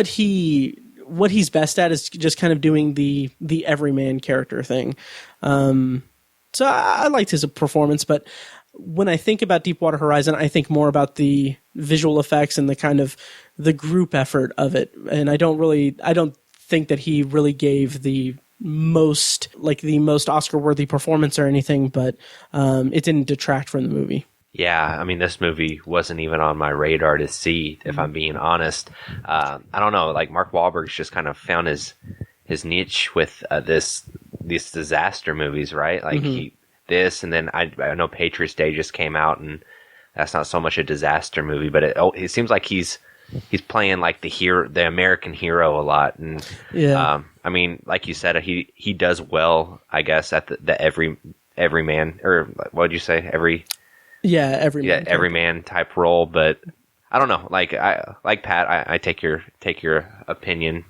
he's best at, is just kind of doing the everyman character thing. So I liked his performance, but when I think about Deepwater Horizon, I think more about the visual effects and the kind of the group effort of it. And I don't think that he really gave the most Oscar-worthy performance or anything, but it didn't detract from the movie. Yeah, I mean, this movie wasn't even on my radar to see, if I'm being honest. I don't know, like, Mark Wahlberg's just kind of found his niche with these disaster movies, right? Like, this, and then I know Patriots Day just came out, and that's not so much a disaster movie, but it seems like he's playing like the American hero a lot. And yeah. I mean, like you said, he does well, I guess, at the everyman, or what would you say, everyman type role. But I don't know, like Pat, I take your opinion.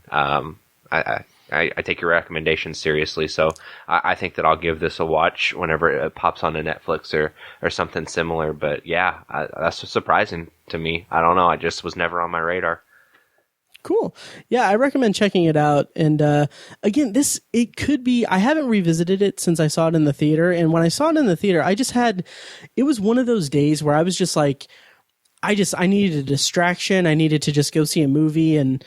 I take your recommendations seriously, so I think that I'll give this a watch whenever it pops onto Netflix or something similar. But yeah, that's surprising to me. I don't know. I just was never on my radar. Cool. Yeah, I recommend checking it out. And again, it could be, I haven't revisited it since I saw it in the theater. And when I saw it in the theater, it was one of those days where I was just like, I needed a distraction. I needed to just go see a movie, and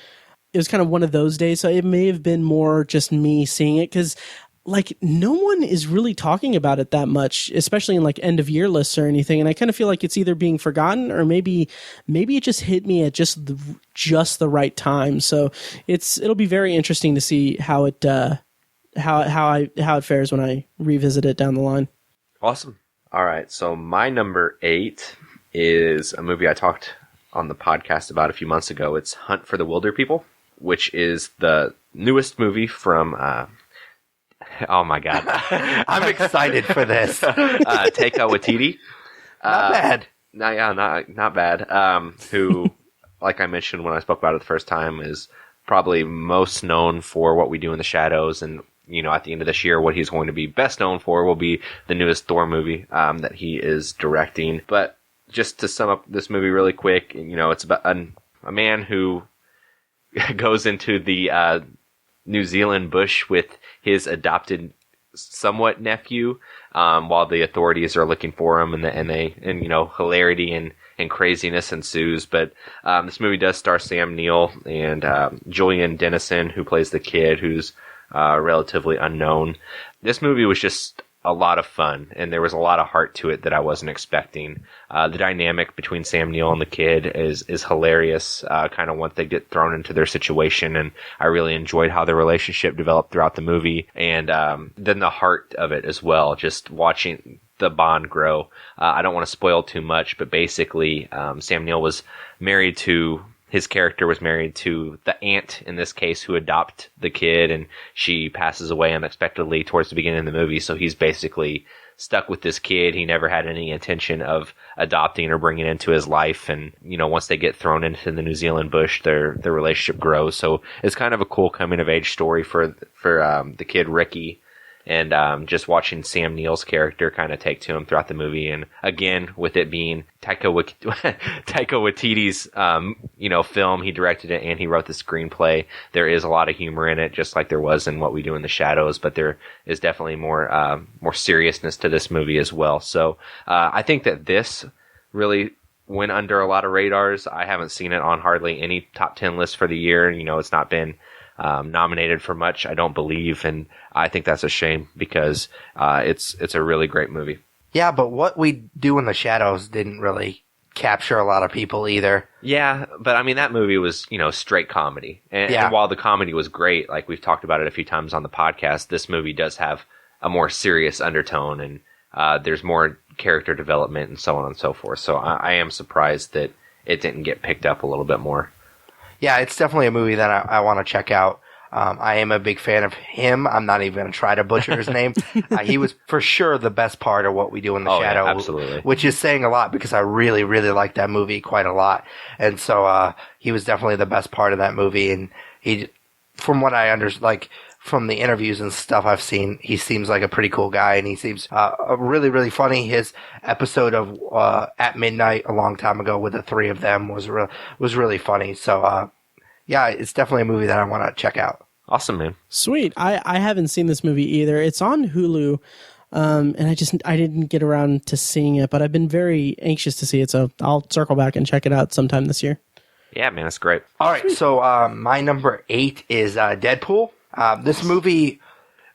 it was kind of one of those days. So it may have been more just me seeing it, because like no one is really talking about it that much, especially in like end of year lists or anything. And I kind of feel like it's either being forgotten, or maybe it just hit me at just the right time. So it'll be very interesting to see how it fares when I revisit it down the line. Awesome. All right. So my number 8 is a movie I talked on the podcast about a few months ago. It's Hunt for the Wilder People, which is the newest movie from oh my god, I'm excited for this. Taika Waititi. Not bad. Not bad. Who, like I mentioned when I spoke about it the first time, is probably most known for What We Do in the Shadows, and at the end of this year, what he's going to be best known for will be the newest Thor movie that he is directing. But just to sum up this movie really quick, it's about a man who goes into the New Zealand bush with his adopted somewhat nephew, while the authorities are looking for him, and hilarity and craziness ensues. But this movie does star Sam Neill and Julian Dennison, who plays the kid, who's relatively unknown. This movie was just a lot of fun, and there was a lot of heart to it that I wasn't expecting. The dynamic between Sam Neill and the kid is hilarious, kind of once they get thrown into their situation, and I really enjoyed how their relationship developed throughout the movie, and then the heart of it as well, just watching the bond grow. I don't want to spoil too much, but basically Sam Neill was married to... His character was married to the aunt, in this case, who adopted the kid, and she passes away unexpectedly towards the beginning of the movie, so he's basically stuck with this kid. He never had any intention of adopting or bringing into his life, and, you know, once they get thrown into the New Zealand bush, their relationship grows, so it's kind of a cool coming-of-age story for the kid, Ricky. And just watching Sam Neill's character kind of take to him throughout the movie, and again, with it being Taika Waititi's film, he directed it and he wrote the screenplay. There is a lot of humor in it, just like there was in What We Do in the Shadows, but there is definitely more seriousness to this movie as well. So I think that this really went under a lot of radars. I haven't seen it on hardly any top 10 lists for the year. You know, it's not been nominated for much, I don't believe, and I think that's a shame because it's a really great movie. Yeah, but What We Do in the Shadows didn't really capture a lot of people either. Yeah, but I mean, that movie was, you know, straight comedy. And while the comedy was great, like we've talked about it a few times on the podcast, this movie does have a more serious undertone, and there's more character development and so on and so forth. So I am surprised that it didn't get picked up a little bit more. Yeah, it's definitely a movie that I want to check out. I am a big fan of him. I'm not even going to try to butcher his name. He was for sure the best part of What We Do in the Shadow. Yeah, absolutely. Which is saying a lot because I really, really like that movie quite a lot. And so he was definitely the best part of that movie. And he, from what I understand, like from the interviews and stuff I've seen, he seems like a pretty cool guy, and he seems really, really funny. His episode of At Midnight a long time ago with the three of them was really funny. So yeah, it's definitely a movie that I want to check out. Awesome, man. Sweet. I haven't seen this movie either. It's on Hulu, and I didn't get around to seeing it, but I've been very anxious to see it, so I'll circle back and check it out sometime this year. Yeah, man, it's great. All right, so my number 8 is Deadpool. This movie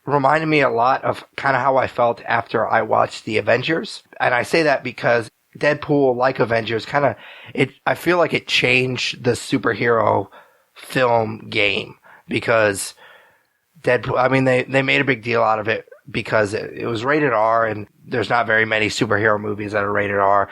reminded me a lot of kind of how I felt after I watched The Avengers. And I say that because Deadpool, like Avengers, I feel like it changed the superhero film game, because Deadpool, I mean, they made a big deal out of it because it was rated R, and there's not very many superhero movies that are rated R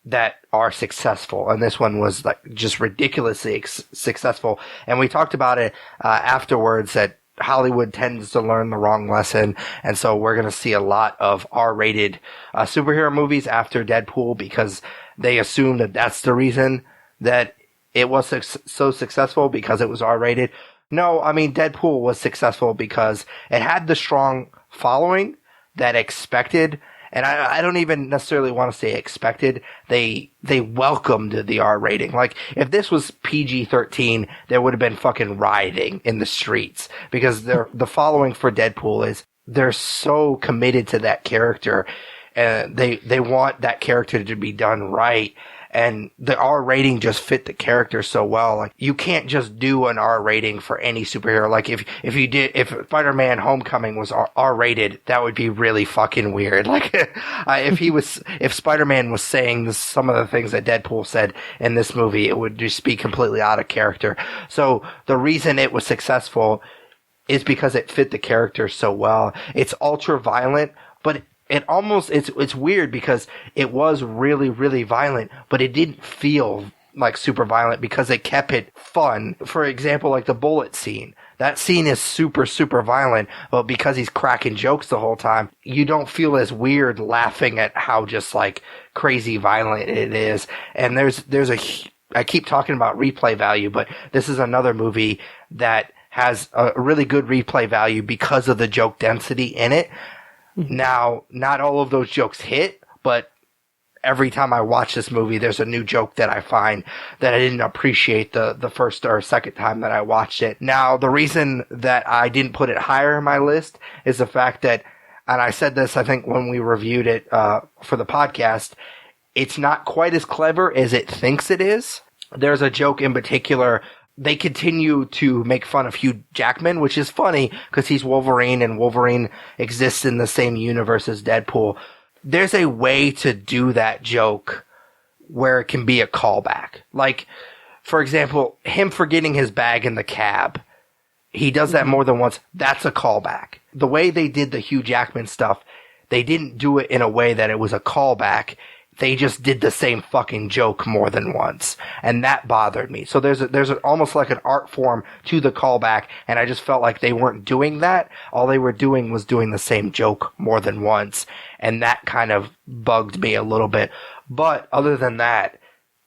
that are successful, and this one was like just ridiculously successful. And we talked about it afterwards, that Hollywood tends to learn the wrong lesson, and so we're going to see a lot of R-rated superhero movies after Deadpool, because they assume that that's the reason that it was so successful, because it was R-rated. No, I mean, Deadpool was successful because it had the strong following that expected. And I don't even necessarily want to say expected. They welcomed the R rating. Like, if this was PG-13, there would have been fucking rioting in the streets, because the following for Deadpool is they're so committed to that character, and they want that character to be done right. And the R rating just fit the character so well. Like, you can't just do an R rating for any superhero. Like, if Spider-Man Homecoming was R rated, that would be really fucking weird. Like, if Spider-Man was saying some of the things that Deadpool said in this movie, it would just be completely out of character. So the reason it was successful is because it fit the character so well. It's ultra violent, but it's weird because it was really, really violent, but it didn't feel like super violent because it kept it fun. For example, like the bullet scene. That scene is super, super violent, but because he's cracking jokes the whole time, you don't feel as weird laughing at how just like crazy violent it is. And I keep talking about replay value, but this is another movie that has a really good replay value because of the joke density in it. Now, not all of those jokes hit, but every time I watch this movie, there's a new joke that I find that I didn't appreciate the first or second time that I watched it. Now, the reason that I didn't put it higher in my list is the fact that, and I said this, I think, when we reviewed it for the podcast, it's not quite as clever as it thinks it is. There's a joke in particular. They continue to make fun of Hugh Jackman, which is funny because he's Wolverine and Wolverine exists in the same universe as Deadpool. There's a way to do that joke where it can be a callback. Like, for example, him forgetting his bag in the cab. He does that more than once. That's a callback. The way they did the Hugh Jackman stuff, they didn't do it in a way that it was a callback. They just did the same fucking joke more than once. And that bothered me. So there's almost like an art form to the callback, and I just felt like they weren't doing that. All they were doing was doing the same joke more than once. And that kind of bugged me a little bit. But other than that,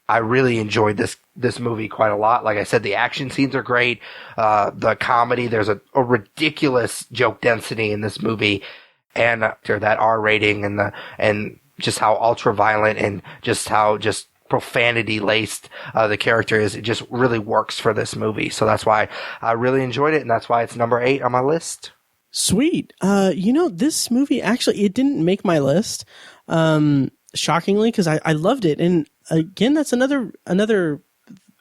I really enjoyed this movie quite a lot. Like I said, the action scenes are great. The comedy, there's a ridiculous joke density in this movie. And that R rating and just how ultra violent and just how just profanity laced the character is. It just really works for this movie. So that's why I really enjoyed it. And that's why it's number 8 on my list. Sweet. This movie actually, it didn't make my list. Shockingly, because I loved it. And again, that's another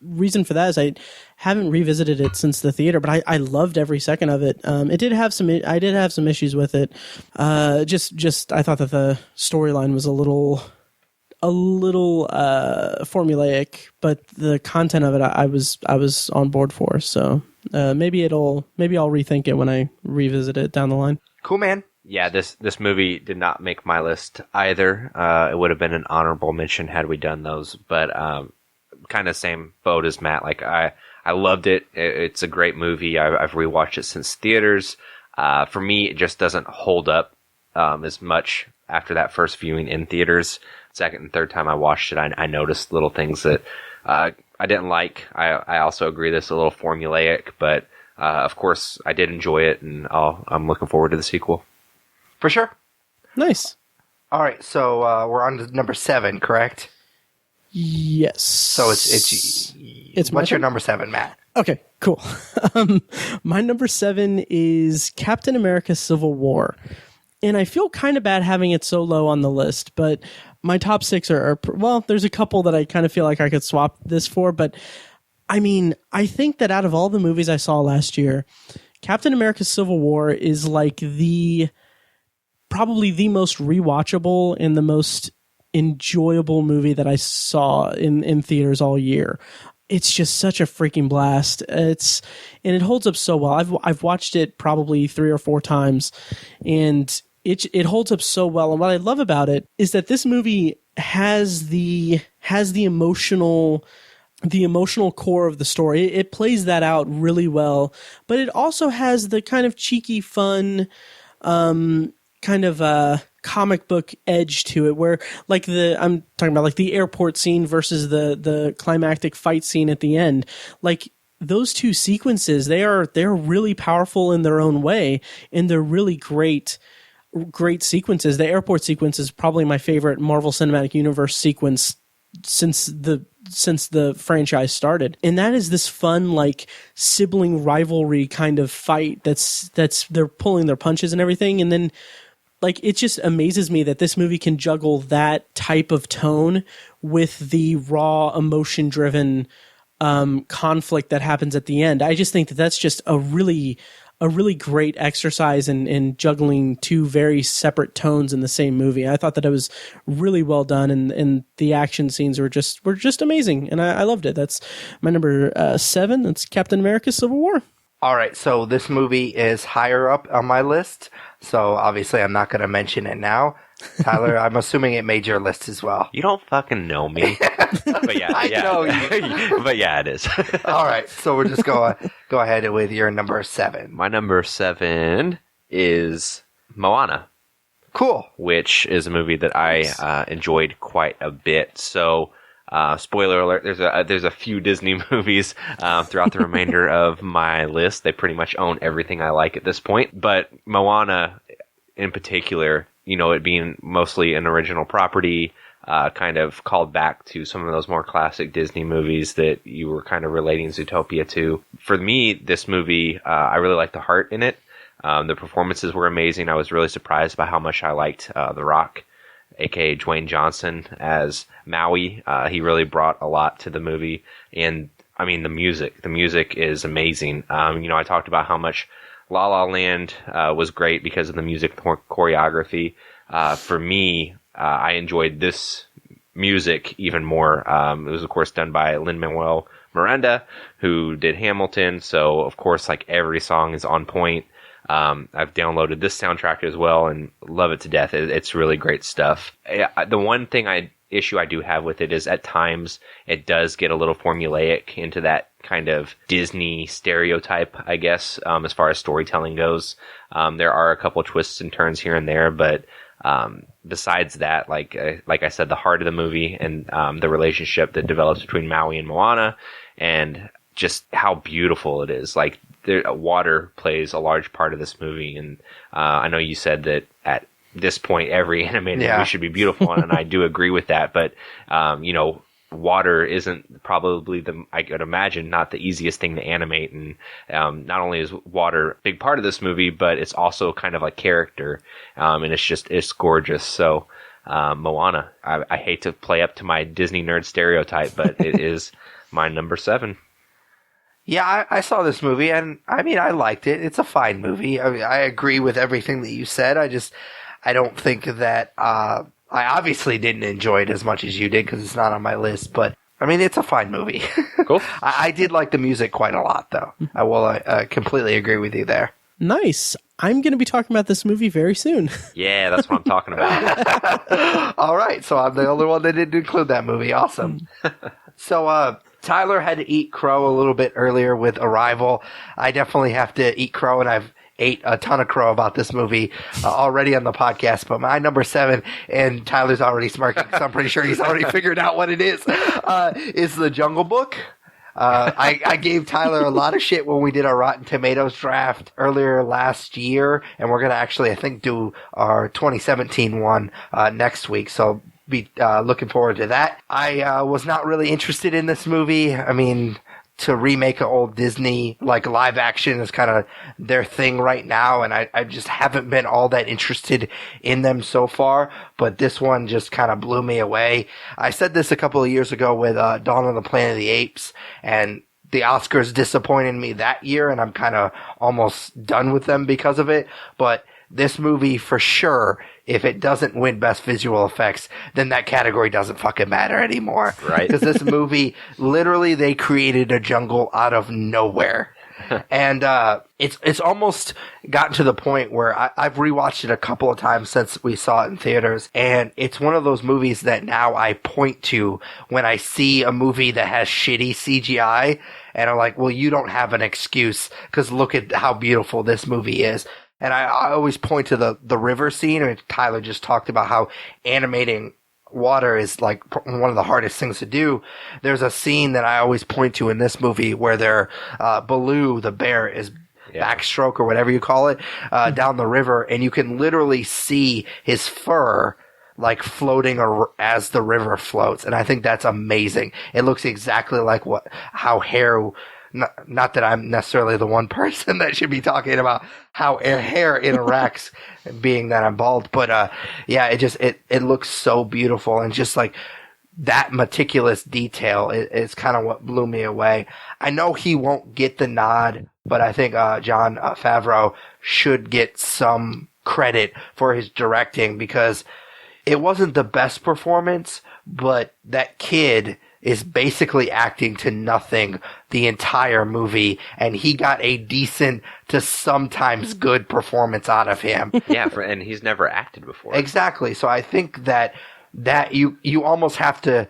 reason for that is I haven't revisited it since the theater, but I loved every second of it. I did have some issues with it. Just I thought that the storyline was a little formulaic, but the content of it I was on board for. So maybe I'll rethink it when I revisit it down the line. Cool, man. Yeah, this movie did not make my list either. It would have been an honorable mention had we done those, but kind of same boat as Matt. Like I loved it. It's a great movie. I've rewatched it since theaters. For me, it just doesn't hold up as much after that first viewing in theaters. Second and third time I watched it, I noticed little things that I didn't like. I also agree that it's a little formulaic, but of course I did enjoy it, and I'm looking forward to the sequel. For sure. Nice. All right, so we're on to number 7, correct? Yes. So it's what's your number 7, Matt? Okay, cool. My number 7 is Captain America: Civil War. And I feel kind of bad having it so low on the list, but my top 6 are well, there's a couple that I kind of feel like I could swap this for, but I mean, I think that out of all the movies I saw last year, Captain America: Civil War is like probably the most rewatchable and the most enjoyable movie that I saw in theaters all year. It's just such a freaking blast. And it holds up so well. I've watched it probably 3 or 4 times, and it holds up so well. And what I love about it is that this movie has the emotional core of the story. It plays that out really well, but it also has the kind of cheeky, fun, kind of comic book edge to it, where like I'm talking about like the airport scene versus the climactic fight scene at the end. Like those two sequences, they're really powerful in their own way, and they're really great sequences. The airport sequence is probably my favorite Marvel Cinematic Universe sequence since the franchise started. And that is this fun, like, sibling rivalry kind of fight that's they're pulling their punches and everything. And then, like, it just amazes me that this movie can juggle that type of tone with the raw, emotion-driven conflict that happens at the end. I just think that that's just a really great exercise in juggling two very separate tones in the same movie. I thought that it was really well done, and the action scenes were just amazing, and I loved it. That's my number 7. That's Captain America: Civil War. All right, so this movie is higher up on my list, so obviously I'm not going to mention it now. Tyler, I'm assuming it made your list as well. You don't fucking know me. But yeah, I know you. But yeah, it is. All right, so we're just go ahead with your number 7. My number 7 is Moana. Cool. Which is a movie that I enjoyed quite a bit. So, spoiler alert, there's a few Disney movies throughout the remainder of my list. They pretty much own everything I like at this point. But Moana, in particular, you know, it being mostly an original property, kind of called back to some of those more classic Disney movies that you were kind of relating Zootopia to. For me, this movie, I really liked the heart in it. The performances were amazing. I was really surprised by how much I liked The Rock aka Dwayne Johnson, as Maui. He really brought a lot to the movie. And I mean, the music is amazing. I talked about how much La La Land was great because of the music choreography. For me, I enjoyed this music even more. It was, of course, done by Lin-Manuel Miranda, who did Hamilton. So, of course, like, every song is on point. I've downloaded this soundtrack as well and love it to death. It's really great stuff. The one issue I do have with it is at times it does get a little formulaic into that kind of Disney stereotype, I guess, as far as storytelling goes. There are a couple twists and turns here and there, but besides that, like I said, the heart of the movie and the relationship that develops between Maui and Moana, and just how beautiful it is. Like, water plays a large part of this movie, and I know you said that at this point every animated movie should be beautiful, and I do agree with that. But water isn't probably I could imagine, not the easiest thing to animate, and not only is water a big part of this movie, but it's also kind of like character, and it's gorgeous. So Moana, I hate to play up to my Disney nerd stereotype, but it is my number 7. Yeah, I saw this movie, and I mean, I liked it. It's a fine movie. I mean, I agree with everything that you said. I don't think that, I obviously didn't enjoy it as much as you did because it's not on my list, but I mean, it's a fine movie. Cool. I did like the music quite a lot, though. I will completely agree with you there. Nice. I'm going to be talking about this movie very soon. Yeah, that's what I'm talking about. All right, so I'm the only one that didn't include that movie. Awesome. So, Tyler had to eat crow a little bit earlier with Arrival. I definitely have to eat crow, and I've ate a ton of crow about this movie already on the podcast. But my number 7, and Tyler's already smirking because I'm pretty sure he's already figured out what it is The Jungle Book. I gave Tyler a lot of shit when we did our Rotten Tomatoes draft earlier last year, and we're going to actually, I think, do our 2017 one next week. So be looking forward to that. I was not really interested in this movie. I mean, to remake an old Disney, like, live action is kind of their thing right now, and I just haven't been all that interested in them so far, but this one just kind of blew me away. I said this a couple of years ago with Dawn of the Planet of the Apes, and the Oscars disappointed me that year, and I'm kind of almost done with them because of it, but this movie, for sure, if it doesn't win Best Visual Effects, then that category doesn't fucking matter anymore. Right. Because this movie, literally, they created a jungle out of nowhere. And it's almost gotten to the point where I've rewatched it a couple of times since we saw it in theaters, and it's one of those movies that now I point to when I see a movie that has shitty CGI, and I'm like, well, you don't have an excuse, because look at how beautiful this movie is. And I always point to the river scene, and Tyler just talked about how animating water is like one of the hardest things to do. There's a scene that I always point to in this movie where Baloo, the bear, is backstroke or whatever you call it, down the river, and you can literally see his fur like floating as the river floats. And I think that's amazing. It looks exactly like how hair, not that I'm necessarily the one person that should be talking about how hair interacts, being that I'm bald, but it looks so beautiful, and just like that meticulous detail is kind of what blew me away. I know he won't get the nod, but I think Jon Favreau should get some credit for his directing, because it wasn't the best performance, but that kid is basically acting to nothing the entire movie, and he got a decent to sometimes good performance out of him. Yeah, and he's never acted before. Exactly. So I think that you almost have to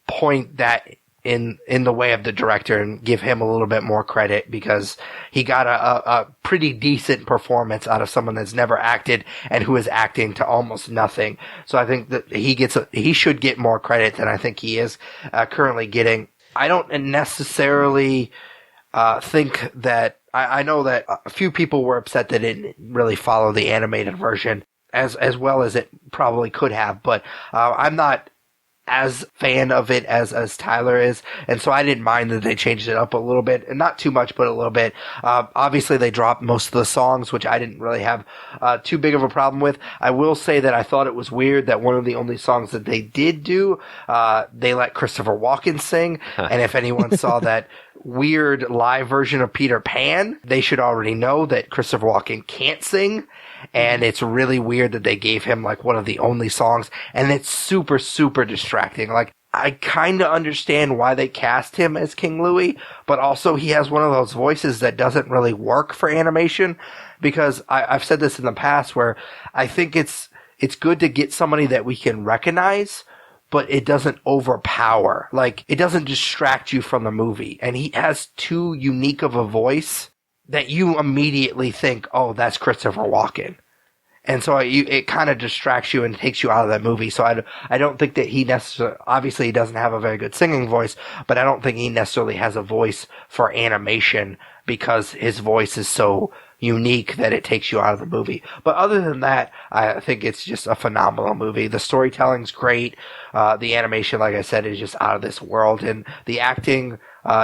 point that in the way of the director and give him a little bit more credit, because he got a pretty decent performance out of someone that's never acted and who is acting to almost nothing. So I think that he should get more credit than I think he is currently getting. I don't necessarily think that I know that a few people were upset that it didn't really follow the animated version as well as it probably could have, but I'm not as fan of it as Tyler is, and so I didn't mind that they changed it up a little bit, and not too much, but a little bit. Obviously, they dropped most of the songs, which I didn't really have too big of a problem with. I will say that I thought it was weird that one of the only songs that they did do, they let Christopher Walken sing, and if anyone saw that weird live version of Peter Pan, they should already know that Christopher Walken can't sing. And it's really weird that they gave him like one of the only songs, and it's super, super distracting. Like, I kind of understand why they cast him as King Louie, but also he has one of those voices that doesn't really work for animation, because I've said this in the past where I think it's good to get somebody that we can recognize, but it doesn't overpower. Like, it doesn't distract you from the movie. And he has too unique of a voice that you immediately think, oh, that's Christopher Walken. And so it kind of distracts you and takes you out of that movie. So I don't think that he necessarily, obviously he doesn't have a very good singing voice, but I don't think he necessarily has a voice for animation because his voice is so unique that it takes you out of the movie. But other than that, I think it's just a phenomenal movie. The storytelling's great. The animation, like I said, is just out of this world. And the acting,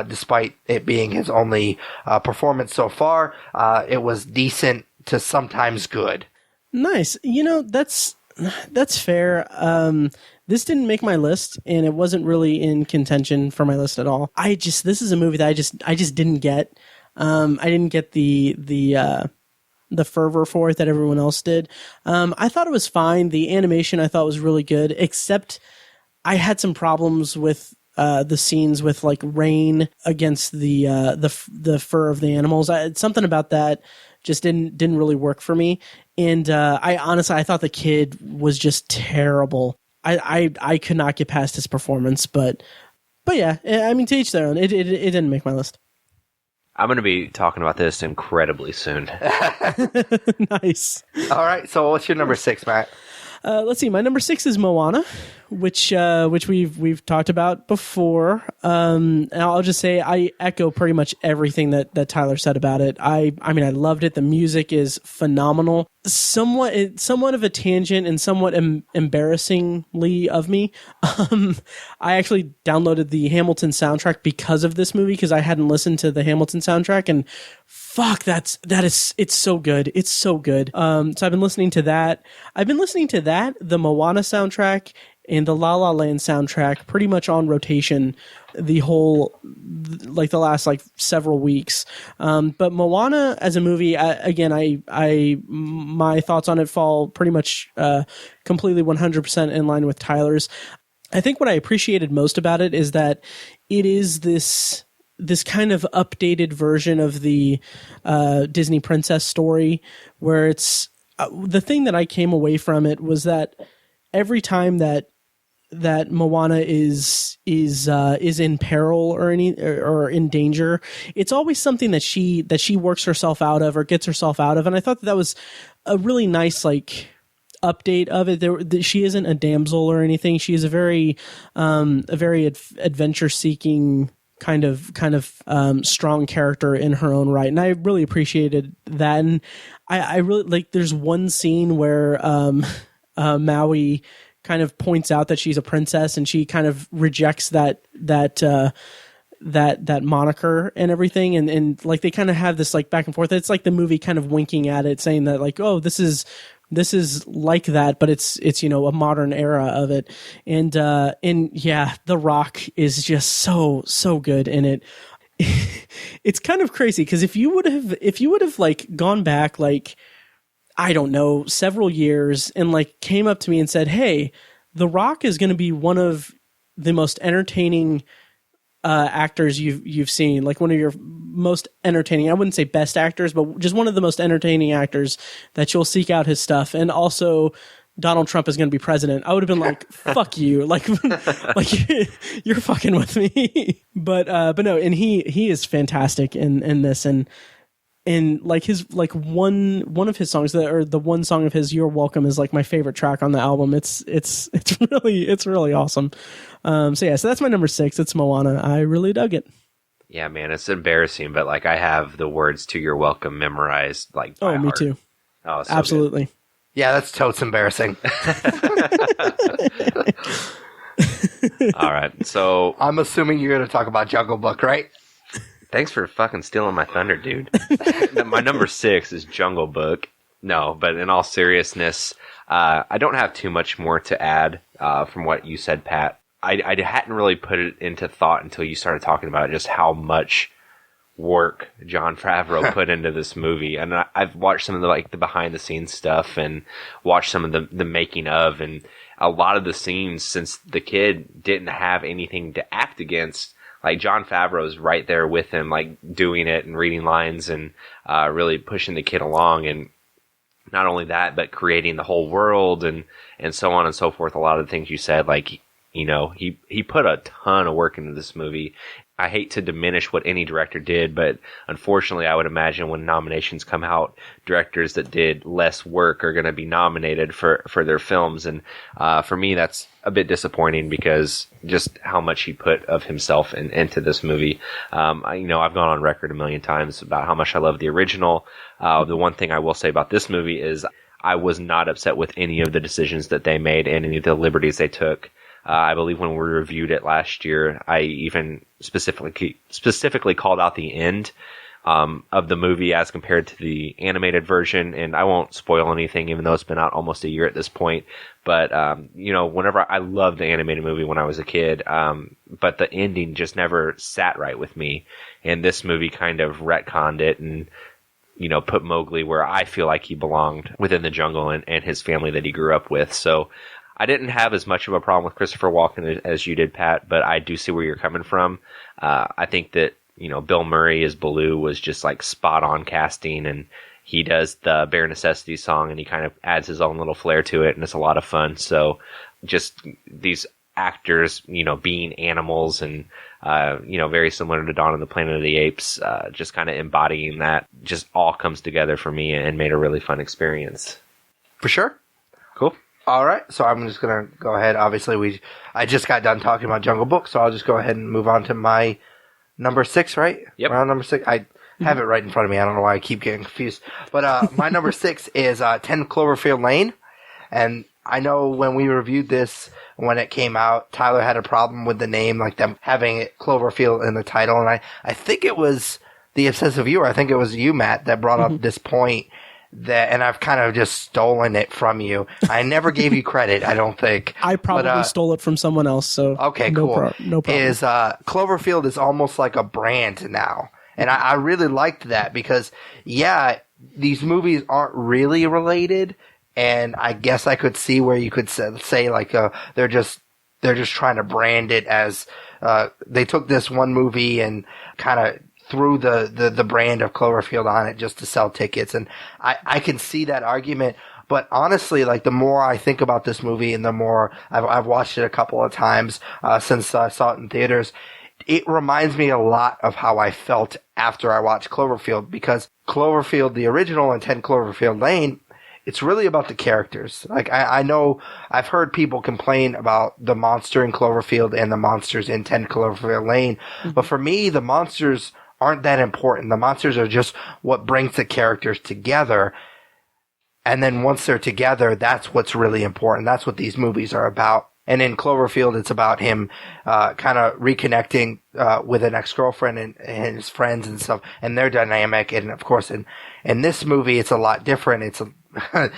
despite it being his only performance so far, it was decent to sometimes good. Nice. That's fair. This didn't make my list, and it wasn't really in contention for my list at all. This is a movie that I just didn't get. I didn't get the fervor for it that everyone else did. I thought it was fine. The animation I thought was really good, except I had some problems with the scenes with like rain against the fur of the animals. Something about that just didn't really work for me. And I thought the kid was just terrible. I could not get past his performance, but yeah, I mean, to each their own. It didn't make my list. I'm going to be talking about this incredibly soon. Nice. All right. So what's your number 6, Matt? Let's see. My number 6 is Moana, which we've talked about before. And I'll just say I echo pretty much everything that Tyler said about it. I mean, I loved it. The music is phenomenal. Somewhat of a tangent and somewhat embarrassingly of me. I actually downloaded the Hamilton soundtrack because of this movie, because I hadn't listened to the Hamilton soundtrack, and fuck, it's so good. It's so good. So I've been listening to that. I've been listening to that, the Moana soundtrack, and the La La Land soundtrack pretty much on rotation the last several weeks. But Moana as a movie, my thoughts on it fall pretty much completely 100% in line with Tyler's. I think what I appreciated most about it is that it is this kind of updated version of the Disney princess story, where it's the thing that I came away from it was that every time that Moana is in peril or in danger, it's always something that she works herself out of or gets herself out of, and I thought that was a really nice update of it. She isn't a damsel or anything. She is a very adventure seeking kind of strong character in her own right, and I really appreciated that. And I really there's one scene where Maui kind of points out that she's a princess, and she kind of rejects that moniker and everything, and they kind of have this back and forth. It's like the movie kind of winking at it, saying that oh, this is like that, but it's a modern era of it. And yeah, The Rock is just so good in it. It's kind of crazy, because if you would have gone back I don't know, several years, and came up to me and said, hey, The Rock is going to be one of the most entertaining actors you've seen, one of your most entertaining, I wouldn't say best actors, but just one of the most entertaining actors, that you'll seek out his stuff. And also Donald Trump is going to be president, I would have been like, fuck you. You're fucking with me. But no, and he is fantastic in this. And his one of his songs, or the one song of his, "You're Welcome," is my favorite track on the album. It's really awesome. So that's my number 6. It's Moana. I really dug it. Yeah, man, it's embarrassing, but I have the words to "You're Welcome" memorized by heart. Me too. Oh, so absolutely. Good. Yeah, that's totes embarrassing. All right. So I'm assuming you're going to talk about Jungle Book, right? thanks for fucking stealing my thunder, dude. My number 6 is Jungle Book. No, but in all seriousness, I don't have too much more to add from what you said, Pat. I hadn't really put it into thought until you started talking about just how much work Jon Favreau put into this movie. And I've watched some of the behind the scenes stuff and watched some of the making of, and a lot of the scenes, since the kid didn't have anything to act against, like Jon Favreau's right there with him, like doing it and reading lines and really pushing the kid along. And not only that, but creating the whole world and so on and so forth. A lot of the things you said, like, he put a ton of work into this movie. I hate to diminish what any director did, but unfortunately, I would imagine when nominations come out, directors that did less work are going to be nominated for their films. And for me, that's a bit disappointing because just how much he put of himself into this movie. I've gone on record a million times about how much I love the original. The one thing I will say about this movie is I was not upset with any of the decisions that they made and any of the liberties they took. I believe when we reviewed it last year, I even specifically called out the end of the movie as compared to the animated version. And I won't spoil anything, even though it's been out almost a year at this point. But, whenever I loved the animated movie when I was a kid, but the ending just never sat right with me. And this movie kind of retconned it and, put Mowgli where I feel like he belonged within the jungle and his family that he grew up with. So I didn't have as much of a problem with Christopher Walken as you did, Pat, but I do see where you're coming from. I think that, Bill Murray as Baloo was just like spot on casting, and he does the Bare Necessities song and he kind of adds his own little flair to it, and it's a lot of fun. So just these actors, being animals and, very similar to Dawn of the Planet of the Apes, just kind of embodying that just all comes together for me and made a really fun experience. For sure. Cool. All right, so I'm just going to go ahead. Obviously, I just got done talking about Jungle Book, so I'll just go ahead and move on to my number 6, right? Yep. Around number 6. I have it right in front of me. I don't know why I keep getting confused. But my number 6 is 10 Cloverfield Lane. And I know when we reviewed this, when it came out, Tyler had a problem with the name, like them having it Cloverfield in the title. And I think it was the Obsessive Viewer. I think it was you, Matt, that brought up this point. And I've kind of just stolen it from you. I never gave you credit, I don't think. I probably stole it from someone else. So okay, no cool. No problem. Cloverfield is almost like a brand now, and I really liked that because these movies aren't really related, and I guess I could see where you could say like they're just trying to brand it as they took this one movie and kind of threw the brand of Cloverfield on it just to sell tickets. And I can see that argument. But honestly, like the more I think about this movie and the more I've watched it a couple of times since I saw it in theaters, it reminds me a lot of how I felt after I watched Cloverfield, because Cloverfield, the original, and 10 Cloverfield Lane, it's really about the characters. Like, I know I've heard people complain about the monster in Cloverfield and the monsters in 10 Cloverfield Lane. Mm-hmm. But for me, the monsters aren't that important. The monsters are just what brings the characters together. And then once they're together, that's what's really important. That's what these movies are about. And in Cloverfield, it's about him kind of reconnecting with an ex-girlfriend and his friends and stuff, and their dynamic. And of course, in this movie, it's a lot different. It's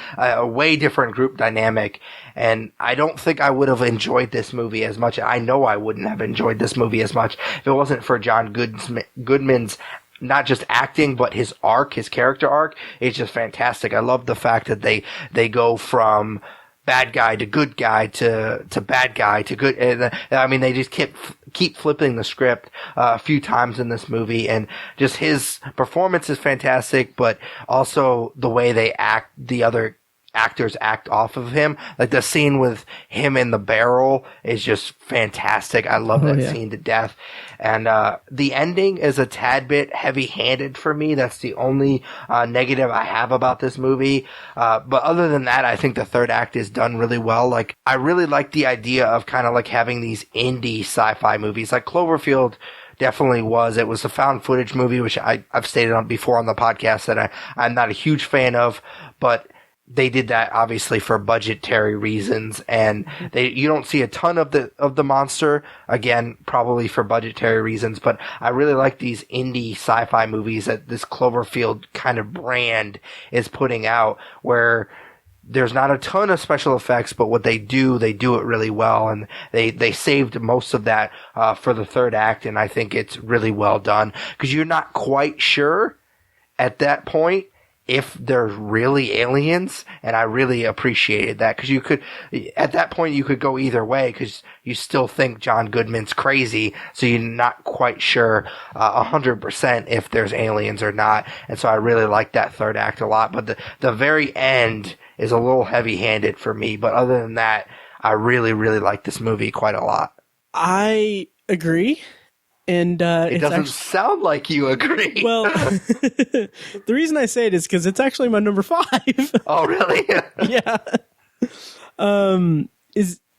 a way different group dynamic. And I don't think I would have enjoyed this movie as much. I know I wouldn't have enjoyed this movie as much if it wasn't for John Goodman's not just acting, but his arc, his character arc. It's just fantastic. I love the fact that they go from bad guy to good guy to bad guy to good. And, I mean, they just keep flipping the script a few times in this movie, and just his performance is fantastic, but also the way they act, the other actors act off of him. Like the scene with him in the barrel is just fantastic. I love that scene to death. And the ending is a tad bit heavy-handed for me. That's the only negative I have about this movie. But other than that, I think the third act is done really well. Like, I really like the idea of kind of like having these indie sci-fi movies. Like Cloverfield definitely was. It was a found footage movie, which I've stated on before on the podcast that I'm not a huge fan of, but they did that obviously for budgetary reasons, and you don't see a ton of the monster, again, probably for budgetary reasons, but I really like these indie sci-fi movies that this Cloverfield kind of brand is putting out, where there's not a ton of special effects, but what they do it really well, and they saved most of that for the third act, and I think it's really well done, because you're not quite sure at that point if they're really aliens, and I really appreciated that, because at that point you could go either way, because you still think John Goodman's crazy, so you're not quite sure 100% if there's aliens or not, and so I really like that third act a lot, but the very end is a little heavy-handed for me, but other than that, I really, really like this movie quite a lot. I agree. And it doesn't sound like you agree. Well, the reason I say it is because it's actually my number 5. Oh, really? Yeah.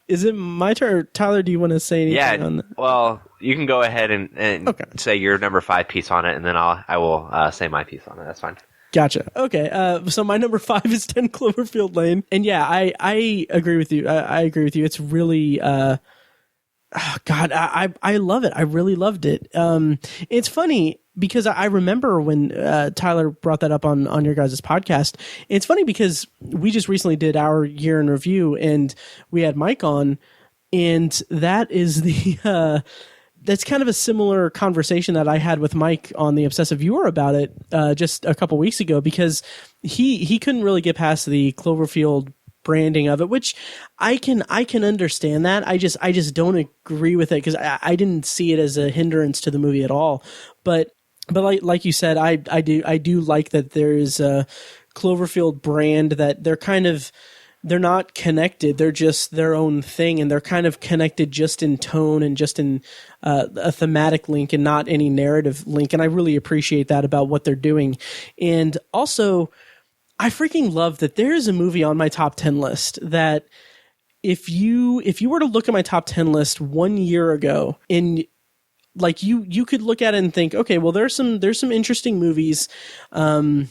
Is it my turn? Tyler, do you want to say anything on that? Well, you can go ahead and say your number 5 piece on it, and then I will say my piece on it. That's fine. Gotcha. Okay. So my number 5 is 10 Cloverfield Lane. And yeah, I agree with you. I agree with you. It's really, God, I love it. I really loved it. It's funny because I remember when Tyler brought that up on your guys' podcast. It's funny because we just recently did our year in review, and we had Mike on, and that is that's kind of a similar conversation that I had with Mike on the Obsessive Viewer about it just a couple weeks ago, because he couldn't really get past the Cloverfield branding of it, which I can understand that. I just don't agree with it, because I didn't see it as a hindrance to the movie at all. But like you said, I do like that there is a Cloverfield brand, that they're not connected. They're just their own thing, and they're kind of connected just in tone and just in a thematic link and not any narrative link. And I really appreciate that about what they're doing. And also, I freaking love that there is a movie on my top 10 list that if you were to look at my top 10 list 1 year ago, and like you could look at it and think, okay, well, there's some interesting movies, and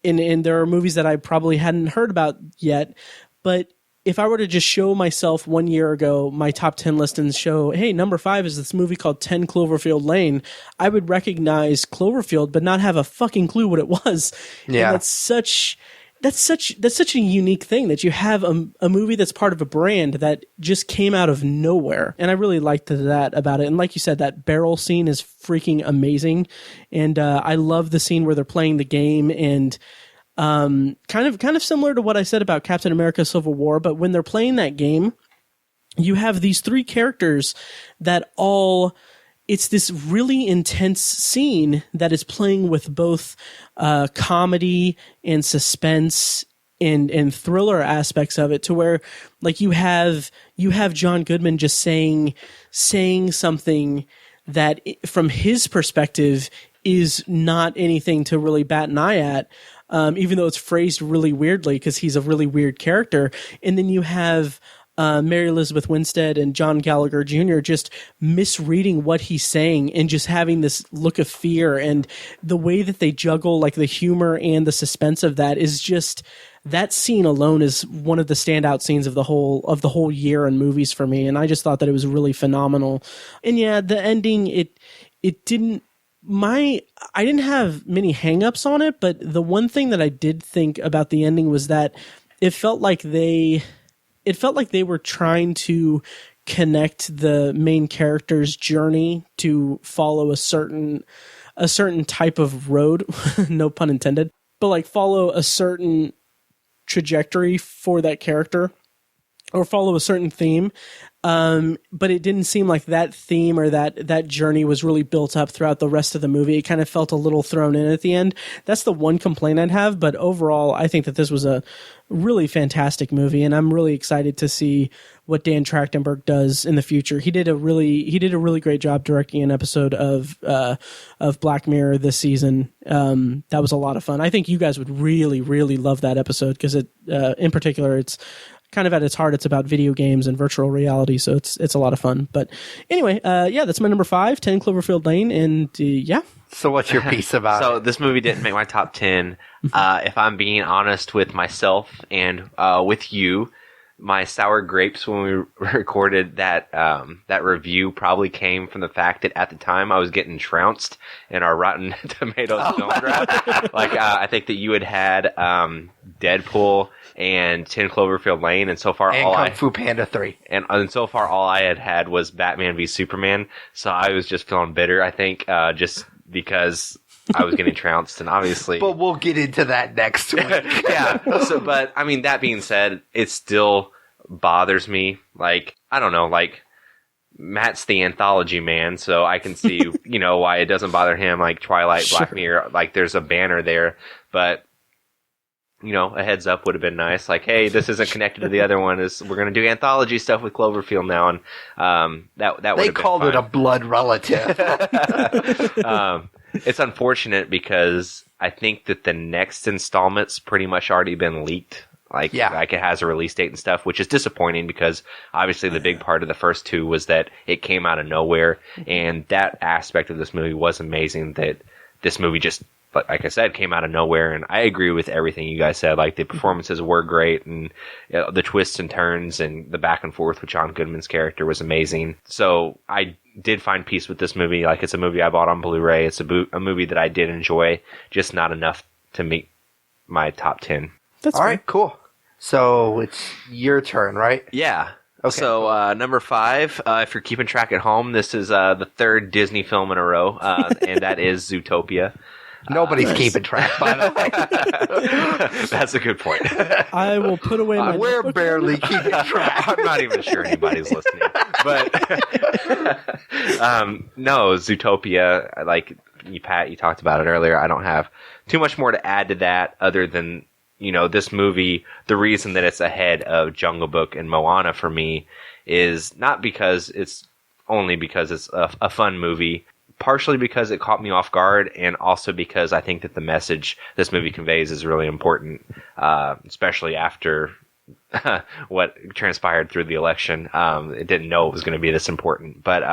there are movies that I probably hadn't heard about yet, but if I were to just show myself 1 year ago my top 10 list and show, hey, number 5 is this movie called 10 Cloverfield Lane, I would recognize Cloverfield but not have a fucking clue what it was. Yeah. And that's such a unique thing, that you have a movie that's part of a brand that just came out of nowhere. And I really liked that about it. And like you said, that barrel scene is freaking amazing. And I love the scene where they're playing the game, and kind of similar to what I said about Captain America Civil War, but when they're playing that game, you have these 3 characters that it's this really intense scene that is playing with both comedy and suspense and thriller aspects of it, to where like you have John Goodman just saying something that from his perspective is not anything to really bat an eye at. Even though it's phrased really weirdly, because he's a really weird character. And then you have Mary Elizabeth Winstead and John Gallagher Jr. just misreading what he's saying and just having this look of fear. And the way that they juggle like the humor and the suspense of that is just, that scene alone is one of the standout scenes of the whole year in movies for me. And I just thought that it was really phenomenal. And yeah, the ending, I didn't have many hangups on it, but the one thing that I did think about the ending was that it felt like they were trying to connect the main character's journey to follow a certain type of road, no pun intended, but like follow a certain trajectory for that character, or follow a certain theme. But it didn't seem like that theme or that journey was really built up throughout the rest of the movie. It kind of felt a little thrown in at the end. That's the one complaint I'd have. But overall, I think that this was a really fantastic movie, and I'm really excited to see what Dan Trachtenberg does in the future. He did a really great job directing an episode of Black Mirror this season. That was a lot of fun. I think you guys would really, really love that episode, because in particular, it's kind of at its heart, it's about video games and virtual reality, so it's a lot of fun. But anyway, that's my number 5, 10 Cloverfield Lane, and yeah. So what's your piece about So it? this movie didn't make my top 10. If I'm being honest with myself and with you, my sour grapes when we recorded that that review probably came from the fact that at the time I was getting trounced in our Rotten Tomatoes film draft. I think that you had Deadpool and 10 Cloverfield Lane, and so far And Kung Fu Panda 3. And so far all I had was Batman v Superman. So I was just feeling bitter, I think, just because I was getting trounced, and obviously. But we'll get into that next week. Yeah. But I mean, that being said, it still bothers me. Like, I don't know, like, Matt's the anthology man, so I can see, why it doesn't bother him. Like Twilight, Black Mirror, like there's a banner there, but a heads up would have been nice. Like, hey, this isn't connected to the other one. We're going to do anthology stuff with Cloverfield now, and that would have been They called it a blood relative. It's unfortunate because I think that the next installment's pretty much already been leaked. Like it has a release date and stuff, which is disappointing because obviously the big part of the first two was that it came out of nowhere, and that aspect of this movie was amazing. That this movie just, like I said, came out of nowhere, and I agree with everything you guys said. Like, the performances were great, and the twists and turns and the back and forth with John Goodman's character was amazing. So I did find peace with this movie. Like, it's a movie I bought on Blu-ray. It's a movie that I did enjoy, just not enough to meet my top 10. That's all right, cool. So it's your turn, right? Yeah. Okay. So number 5, if you're keeping track at home, this is the third Disney film in a row, and that is Zootopia. Nobody's keeping track, by the way. That's a good point. I will put away my We're notebook. barely keeping track. I'm not even sure anybody's listening. But no, Zootopia, like Pat, you talked about it earlier. I don't have too much more to add to that other than, this movie, the reason that it's ahead of Jungle Book and Moana for me is not because it's a fun movie, partially because it caught me off guard, and also because I think that the message this movie conveys is really important, especially after what transpired through the election. It didn't know it was going to be this important, but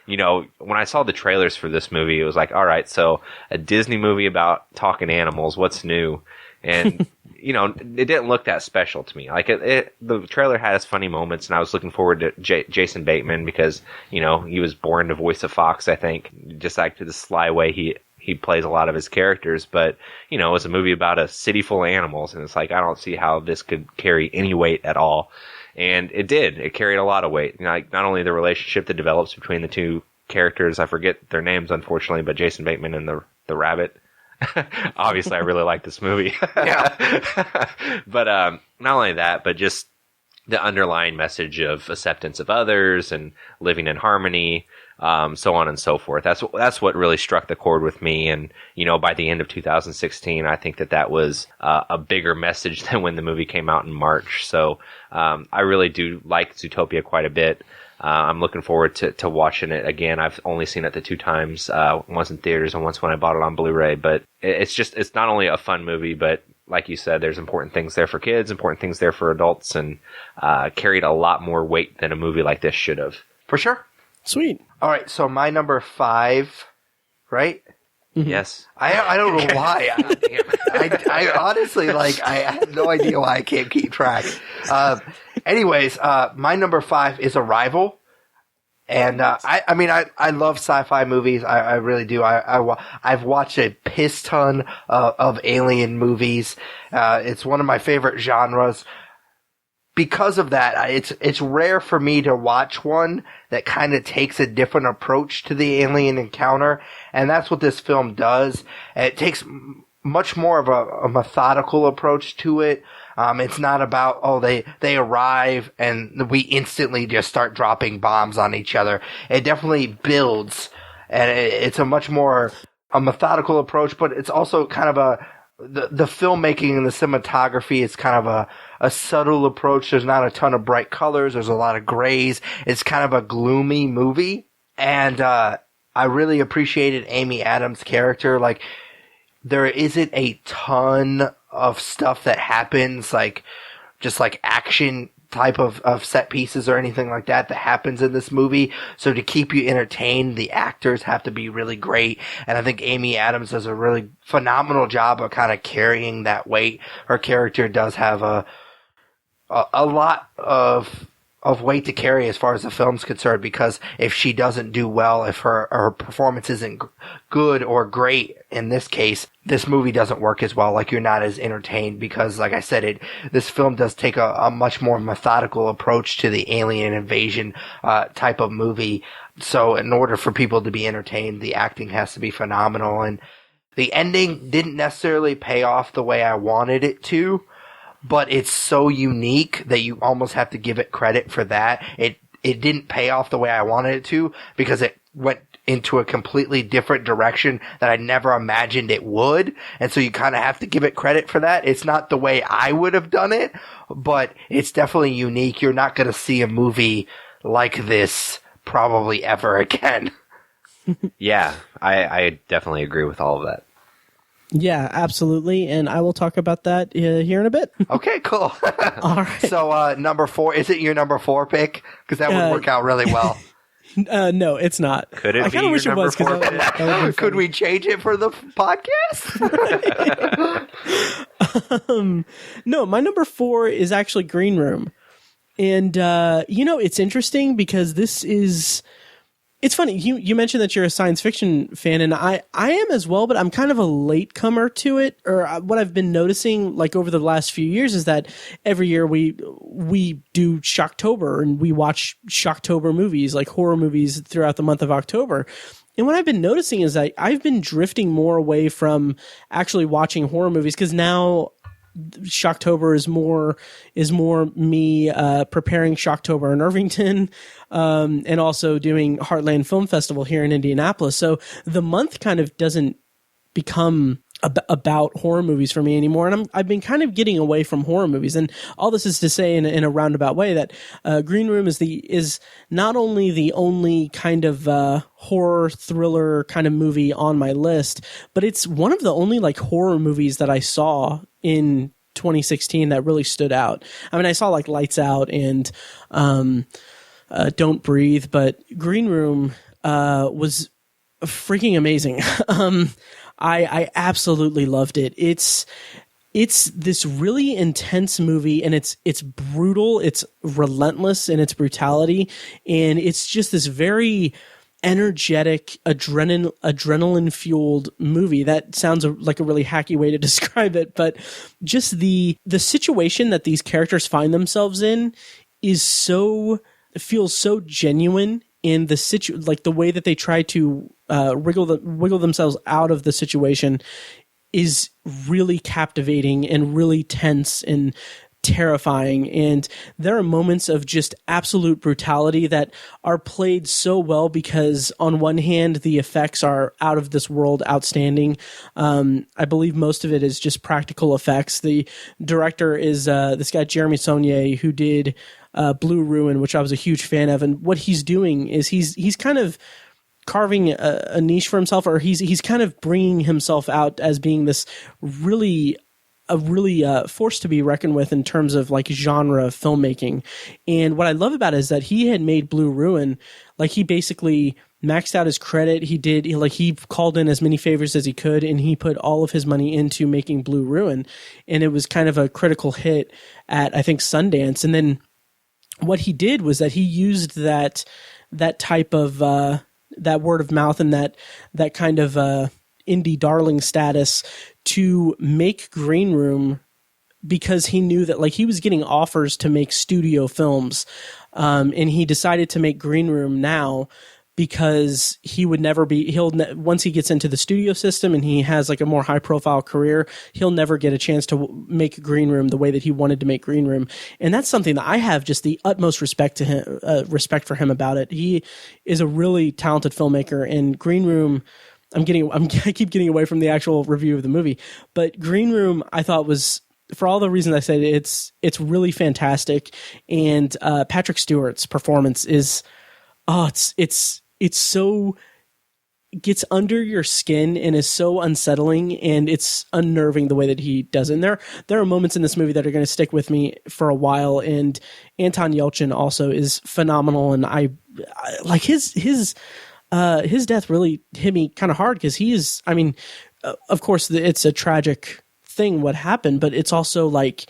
when I saw the trailers for this movie, it was like, all right, so a Disney movie about talking animals, what's new? And, it didn't look that special to me. Like, the trailer has funny moments, and I was looking forward to Jason Bateman because, he was born to voice a fox, I think, just like the sly way he plays a lot of his characters. But, it's a movie about a city full of animals, and it's like, I don't see how this could carry any weight at all. And it did. It carried a lot of weight. Like, not only the relationship that develops between the two characters, I forget their names, unfortunately, but Jason Bateman and the rabbit. Obviously, I really like this movie. Yeah. But not only that, but just the underlying message of acceptance of others and living in harmony, so on and so forth. That's what really struck the chord with me. And, by the end of 2016, I think that was a bigger message than when the movie came out in March. So I really do like Zootopia quite a bit. I'm looking forward to watching it again. I've only seen it the 2 times, once in theaters and once when I bought it on Blu-ray. But it's not only a fun movie, but like you said, there's important things there for kids, important things there for adults, and carried a lot more weight than a movie like this should have. For sure. Sweet. All right, so my number 5, right? Mm-hmm. Yes. I don't know why. I honestly, I have no idea why I can't keep track. Anyways, my number 5 is Arrival. And I love sci-fi movies. I really do. I've watched a piss ton of alien movies. It's one of my favorite genres. Because of that, it's rare for me to watch one that kind of takes a different approach to the alien encounter, and that's what this film does. It takes much more of a methodical approach to it. It's not about, they arrive and we instantly just start dropping bombs on each other. It definitely builds, and it's a much more a methodical approach, but it's also kind of the filmmaking and the cinematography is kind of a subtle approach. There's not a ton of bright colors. There's a lot of grays. It's kind of a gloomy movie. And I really appreciated Amy Adams' character. Like, there isn't a ton of stuff that happens, like, just like action type of set pieces or anything like that happens in this movie. So to keep you entertained, the actors have to be really great. And I think Amy Adams does a really phenomenal job of kind of carrying that weight. Her character does have a lot of weight to carry as far as the film's concerned, because if she doesn't do well, if her performance isn't good or great in this case, this movie doesn't work as well. Like, you're not as entertained, because like I said, this film does take a much more methodical approach to the alien invasion type of movie. So in order for people to be entertained, the acting has to be phenomenal, and the ending didn't necessarily pay off the way I wanted it to. But it's so unique that you almost have to give it credit for that. It didn't pay off the way I wanted it to, because it went into a completely different direction that I never imagined it would. And so you kind of have to give it credit for that. It's not the way I would have done it, but it's definitely unique. You're not going to see a movie like this probably ever again. Yeah, I definitely agree with all of that. Yeah, absolutely. And I will talk about that here in a bit. Okay, cool. All right. So, number 4, is it your number 4 pick? Because that would work out really well. No, it's not. Could it I be kind of wish it was, because that would be funny. Could we change it for the podcast? No, my number 4 is actually Green Room. And, it's interesting because this is... It's funny, you mentioned that you're a science fiction fan, and I am as well, but I'm kind of a latecomer to it. Or what I've been noticing, like, over the last few years, is that every year we do Shocktober, and we watch Shocktober movies, like horror movies, throughout the month of October. And what I've been noticing is that I've been drifting more away from actually watching horror movies, because now Shocktober is more me preparing Shocktober in Irvington, and also doing Heartland Film Festival here in Indianapolis. So the month kind of doesn't become about horror movies for me anymore, and I've been kind of getting away from horror movies. And all this is to say, in a roundabout way, that Green Room is not only the only kind of horror thriller kind of movie on my list, but it's one of the only like horror movies that I saw in 2016 that really stood out. I mean, I saw like Lights Out and Don't Breathe, but Green Room was freaking amazing. I absolutely loved it. It's this really intense movie, and it's brutal, it's relentless in its brutality, and it's just this very energetic, adrenaline fueled movie. That sounds like a really hacky way to describe it, but just the situation that these characters find themselves in feels so genuine, in the like the way that they try to wiggle themselves out of the situation is really captivating and really tense and terrifying. And there are moments of just absolute brutality that are played so well, because on one hand, the effects are out of this world outstanding. I believe most of it is just practical effects. The director is this guy, Jeremy Saulnier, who did Blue Ruin, which I was a huge fan of. And what he's doing is he's kind of carving a niche for himself, or he's kind of bringing himself out as being this really force to be reckoned with in terms of like genre filmmaking. And what I love about it is that he had made Blue Ruin, like he basically maxed out his credit. He called in as many favors as he could, and he put all of his money into making Blue Ruin. And it was kind of a critical hit at, I think, Sundance. And then what he did was that he used that type of that word of mouth and that kind of indie darling status to make Green Room, because he knew that like he was getting offers to make studio films, and he decided to make Green Room now because once he gets into the studio system and he has like a more high profile career, he'll never get a chance to make Green Room the way that he wanted to make Green Room. And that's something that I have just the utmost respect for him about it. He is a really talented filmmaker, and Green Room, I keep getting away from the actual review of the movie, but Green Room I thought was, for all the reasons I said, it's really fantastic. And Patrick Stewart's performance is, it's gets under your skin and is so unsettling, and it's unnerving the way that he does it. And there are moments in this movie that are going to stick with me for a while, and Anton Yelchin also is phenomenal, and I like his death really hit me kind of hard, because he is, I mean, of course it's a tragic thing what happened, but it's also like,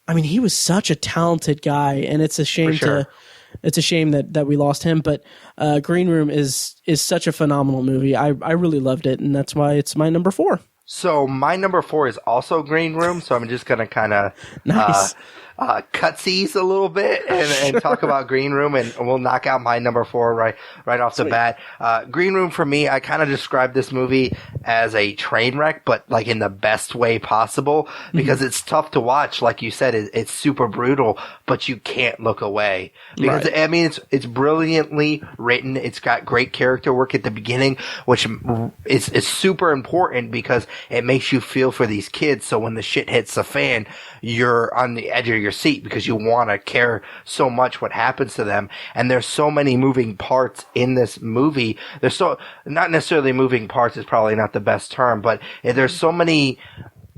I mean, he was such a talented guy, and it's a shame it's a shame that we lost him. But Green Room is such a phenomenal movie. I really loved it, and that's why it's my number 4. So my number 4 is also Green Room. So I'm just gonna kind of Nice. cutsies a little bit and talk about Green Room, and we'll knock out my number 4 right off the bat. Green Room, for me, I kind of describe this movie as a train wreck, but like in the best way possible, because it's tough to watch. Like you said, it's super brutal, but you can't look away, because I mean, it's brilliantly written. It's got great character work at the beginning, which is super important because it makes you feel for these kids. So when the shit hits the fan, you're on the edge of your seat because you want to care so much what happens to them. And there's so many moving parts in this movie. There's so, not necessarily moving parts is probably not the best term, but there's so many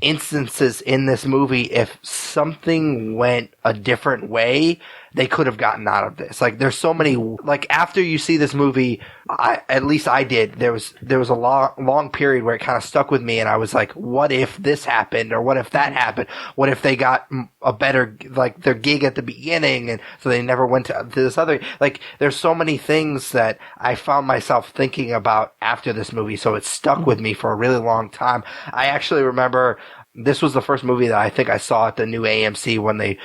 instances in this movie. If something went a different way, they could have gotten out of this. Like, there's so many, like, after you see this movie, at least I did, there was a long period where it kind of stuck with me, and I was like, what if this happened, or what if that happened? What if they got a better, like, their gig at the beginning, and so they never went to this other, like, there's so many things that I found myself thinking about after this movie, so it stuck with me for a really long time. I actually remember this was the first movie that I think I saw at the new AMC when they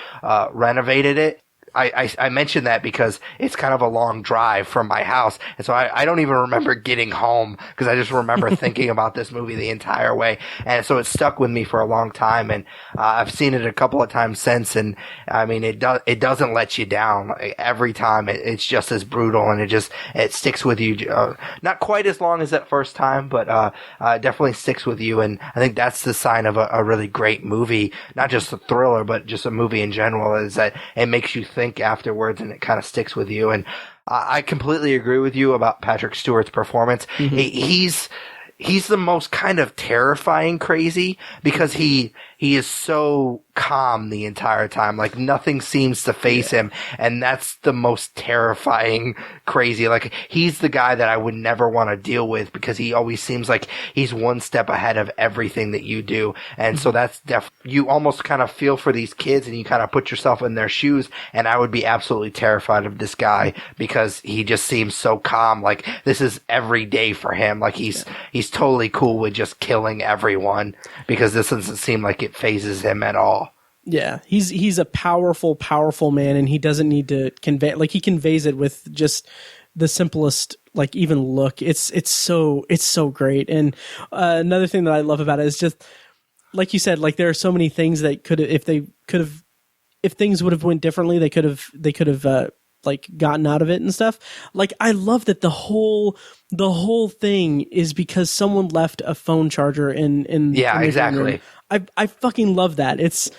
renovated it. I mentioned that because it's kind of a long drive from my house, and so I don't even remember getting home, because I just remember thinking about this movie the entire way, and so it stuck with me for a long time. And I've seen it a couple of times since, and I mean, it doesn't let you down. Like, every time it's just as brutal, and it sticks with you. Not quite as long as that first time, but definitely sticks with you. And I think that's the sign of a really great movie, not just a thriller, but just a movie in general, is that it makes you think afterwards, and it kind of sticks with you. And I completely agree with you about Patrick Stewart's performance. He's the most kind of terrifying crazy, because he is so calm the entire time. Like, nothing seems to faze him, and that's the most terrifying crazy. Like, he's the guy that I would never want to deal with, because he always seems like he's one step ahead of everything that you do. And so that's you almost kind of feel for these kids, and you kind of put yourself in their shoes, and I would be absolutely terrified of this guy, because he just seems so calm. Like, this is every day for him. Like, he's totally cool with just killing everyone, because this doesn't seem like it phases him at all. Yeah, he's a powerful man, and he doesn't need to convey, like, he conveys it with just the simplest, like, even look. It's so great. And another thing that I love about it is just, like you said, like, there are so many things that if things would have went differently, they could have like gotten out of it and stuff. Like, I love that the whole thing is because someone left a phone charger in Yeah, the exactly. room. I fucking love that. It's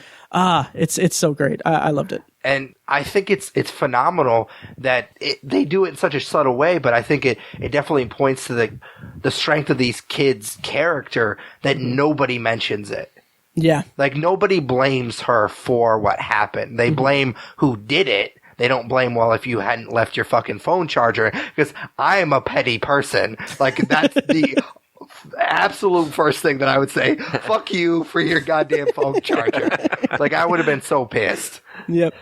so great. I loved it. And I think it's phenomenal that they do it in such a subtle way, but I think it definitely points to the strength of these kids' character, that nobody mentions it. Yeah. Like, nobody blames her for what happened. They blame who did it. They don't blame, well, if you hadn't left your fucking phone charger, because I'm a petty person. Like, that's the absolute first thing that I would say. Fuck you for your goddamn phone charger. Like, I would have been so pissed. Yep.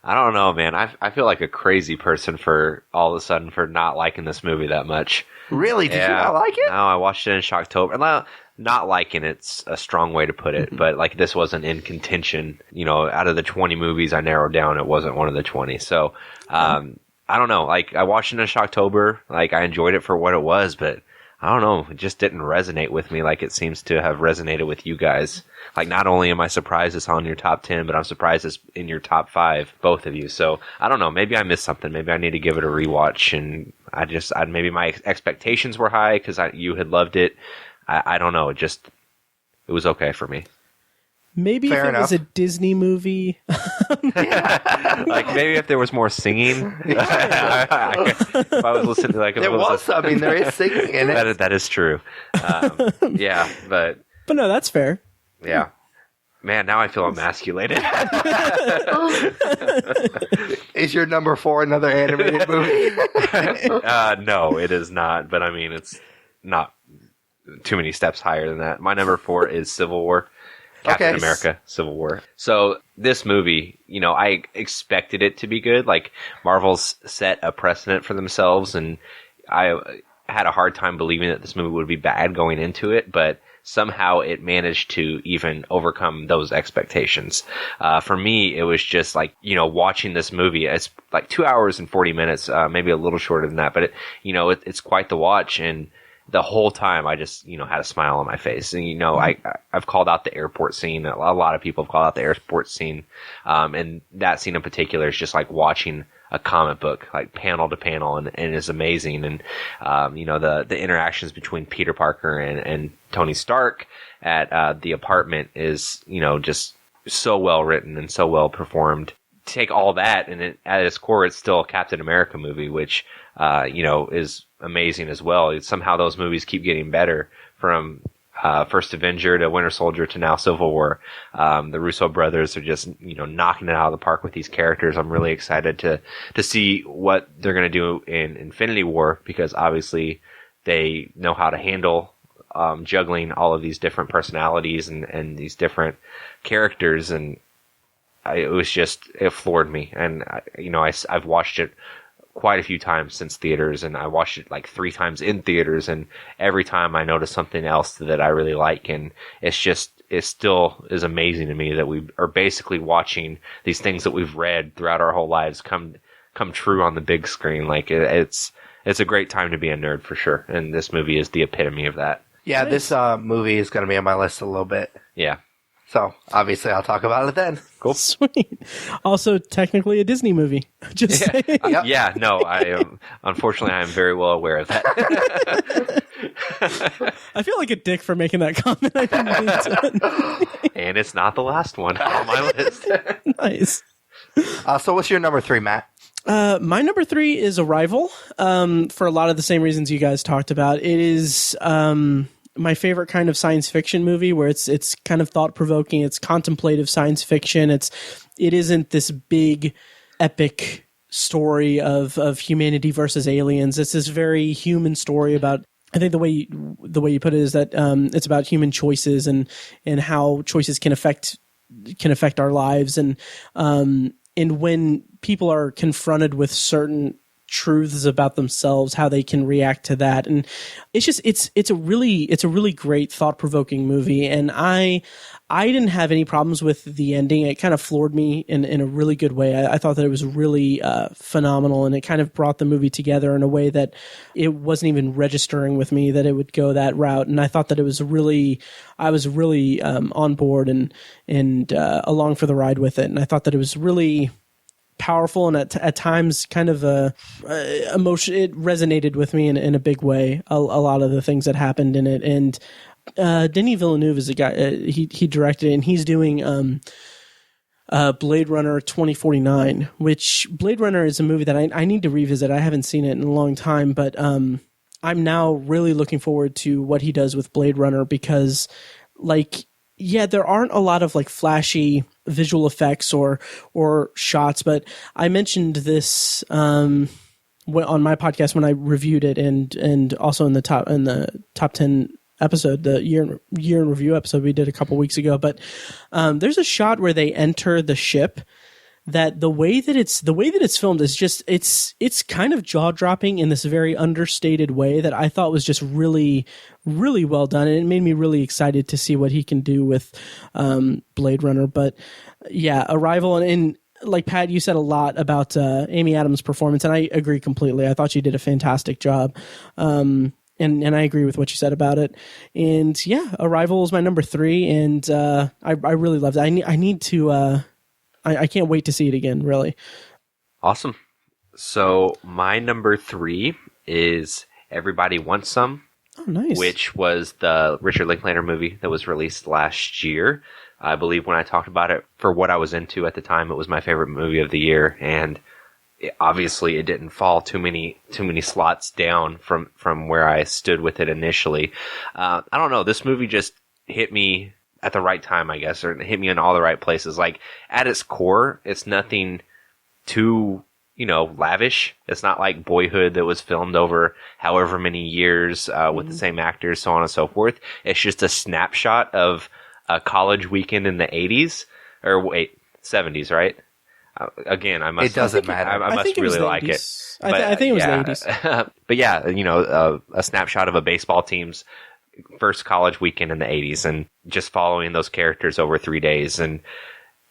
I don't know, man. I feel like a crazy person for all of a sudden for not liking this movie that much. Really? Did you not like it? No, I watched it in Shocktober. Not liking it's a strong way to put it, but like, this wasn't in contention. You know, out of the 20 movies I narrowed down, it wasn't one of the 20. So, I don't know. Like, I watched it in Shocktober. Like, I enjoyed it for what it was, but I don't know. It just didn't resonate with me like it seems to have resonated with you guys. Like, not only am I surprised it's on your top 10, but I'm surprised it's in your top 5, both of you. So, I don't know. Maybe I missed something. Maybe I need to give it a rewatch. And maybe my expectations were high because you had loved it. I don't know. It was okay for me. Maybe Fair if it was enough. a Disney movie. Like maybe if there was more singing. If I was listening, like if There it was. I mean, there is singing in it. that is true. Yeah, but No, that's fair. yeah. Man, now I feel emasculated. Is your number 4 another animated movie? No, it is not. But I mean, it's not too many steps higher than that. My number 4 is Civil War. Captain America, Civil War. So this movie, I expected it to be good. Like Marvel's set a precedent for themselves, and I had a hard time believing that this movie would be bad going into it, but somehow it managed to even overcome those expectations. For me, it was just like, watching this movie. It's like 2 hours and 40 minutes, maybe a little shorter than that, but it's quite the watch. And the whole time I just, had a smile on my face. And, I've called out the airport scene. A lot of people have called out the airport scene. And that scene in particular is just like watching a comic book, like panel to panel, and is amazing. And, the interactions between Peter Parker and Tony Stark at the apartment is, just so well written and so well performed. Take all that, and at its core, it's still a Captain America movie, which, is amazing as well. Somehow those movies keep getting better, from First Avenger to Winter Soldier to now Civil War. The Russo brothers are just, knocking it out of the park with these characters. I'm really excited to see what they're going to do in Infinity War, because obviously they know how to handle juggling all of these different personalities and these different characters. And it floored me. And, I've watched it quite a few times since theaters, and I watched it like 3 times in theaters, and every time I notice something else that I really like, and it still is amazing to me that we are basically watching these things that we've read throughout our whole lives come true on the big screen. Like it's a great time to be a nerd for sure, and this movie is the epitome of that. Yeah, this movie is going to be on my list a little bit. Yeah. So, obviously, I'll talk about it then. Cool. Sweet. Also, technically a Disney movie. Just saying. Yep. Yeah, no, I am. Unfortunately, I am very well aware of that. I feel like a dick for making that comment. I didn't mean to. And it's not the last one on my list. Nice. So, what's your number 3, Matt? My number 3 is Arrival, for a lot of the same reasons you guys talked about. It is my favorite kind of science fiction movie, where it's kind of thought-provoking, it's contemplative science fiction. It isn't this big epic story of humanity versus aliens. It's this very human story about, I think the way you put it is that it's about human choices and how choices can affect our lives, and when people are confronted with certain truths about themselves, how they can react to that. And it's a really great thought-provoking movie. And I didn't have any problems with the ending. It kind of floored me in a really good way. I thought that it was really phenomenal, and it kind of brought the movie together in a way that it wasn't even registering with me that it would go that route. And I thought that I was really on board and along for the ride with it. And I thought that it was really powerful, and at times kind of emotion. It resonated with me in a big way. A lot of the things that happened in it, and Denis Villeneuve is a guy. He directed it, and he's doing Blade Runner 2049, which Blade Runner is a movie that I need to revisit. I haven't seen it in a long time, but I'm now really looking forward to what he does with Blade Runner, because there aren't a lot of like flashy visual effects or shots, but I mentioned this on my podcast when I reviewed it, and also in the top 10 episode, the year in review episode we did a couple weeks ago. But there's a shot where they enter the ship that the way that it's filmed is just it's kind of jaw-dropping in this very understated way that I thought was just really, really well done, and it made me really excited to see what he can do with Blade Runner. But yeah, Arrival, and like Pat, you said a lot about Amy Adams' performance, and I agree completely. I thought she did a fantastic job. And I agree with what you said about it. And yeah, Arrival is my number 3, and I really loved it. I need to. I can't wait to see it again, really. Awesome. So my number 3 is Everybody Wants Some. Oh, nice. Which was the Richard Linklater movie that was released last year. I believe when I talked about it, for what I was into at the time, it was my favorite movie of the year, and obviously it didn't fall too many slots down from where I stood with it initially. I don't know. This movie just hit me at the right time, I guess, or hit me in all the right places. Like, at its core, it's nothing too, lavish. It's not like Boyhood that was filmed over however many years with the same actors, so on and so forth. It's just a snapshot of a college weekend in the 80s, or wait, 70s, right? Again, I must. It doesn't matter. I must really like it. I think it was the 80s. But yeah, a snapshot of a baseball team's first college weekend in the 80s, and just following those characters over 3 days. And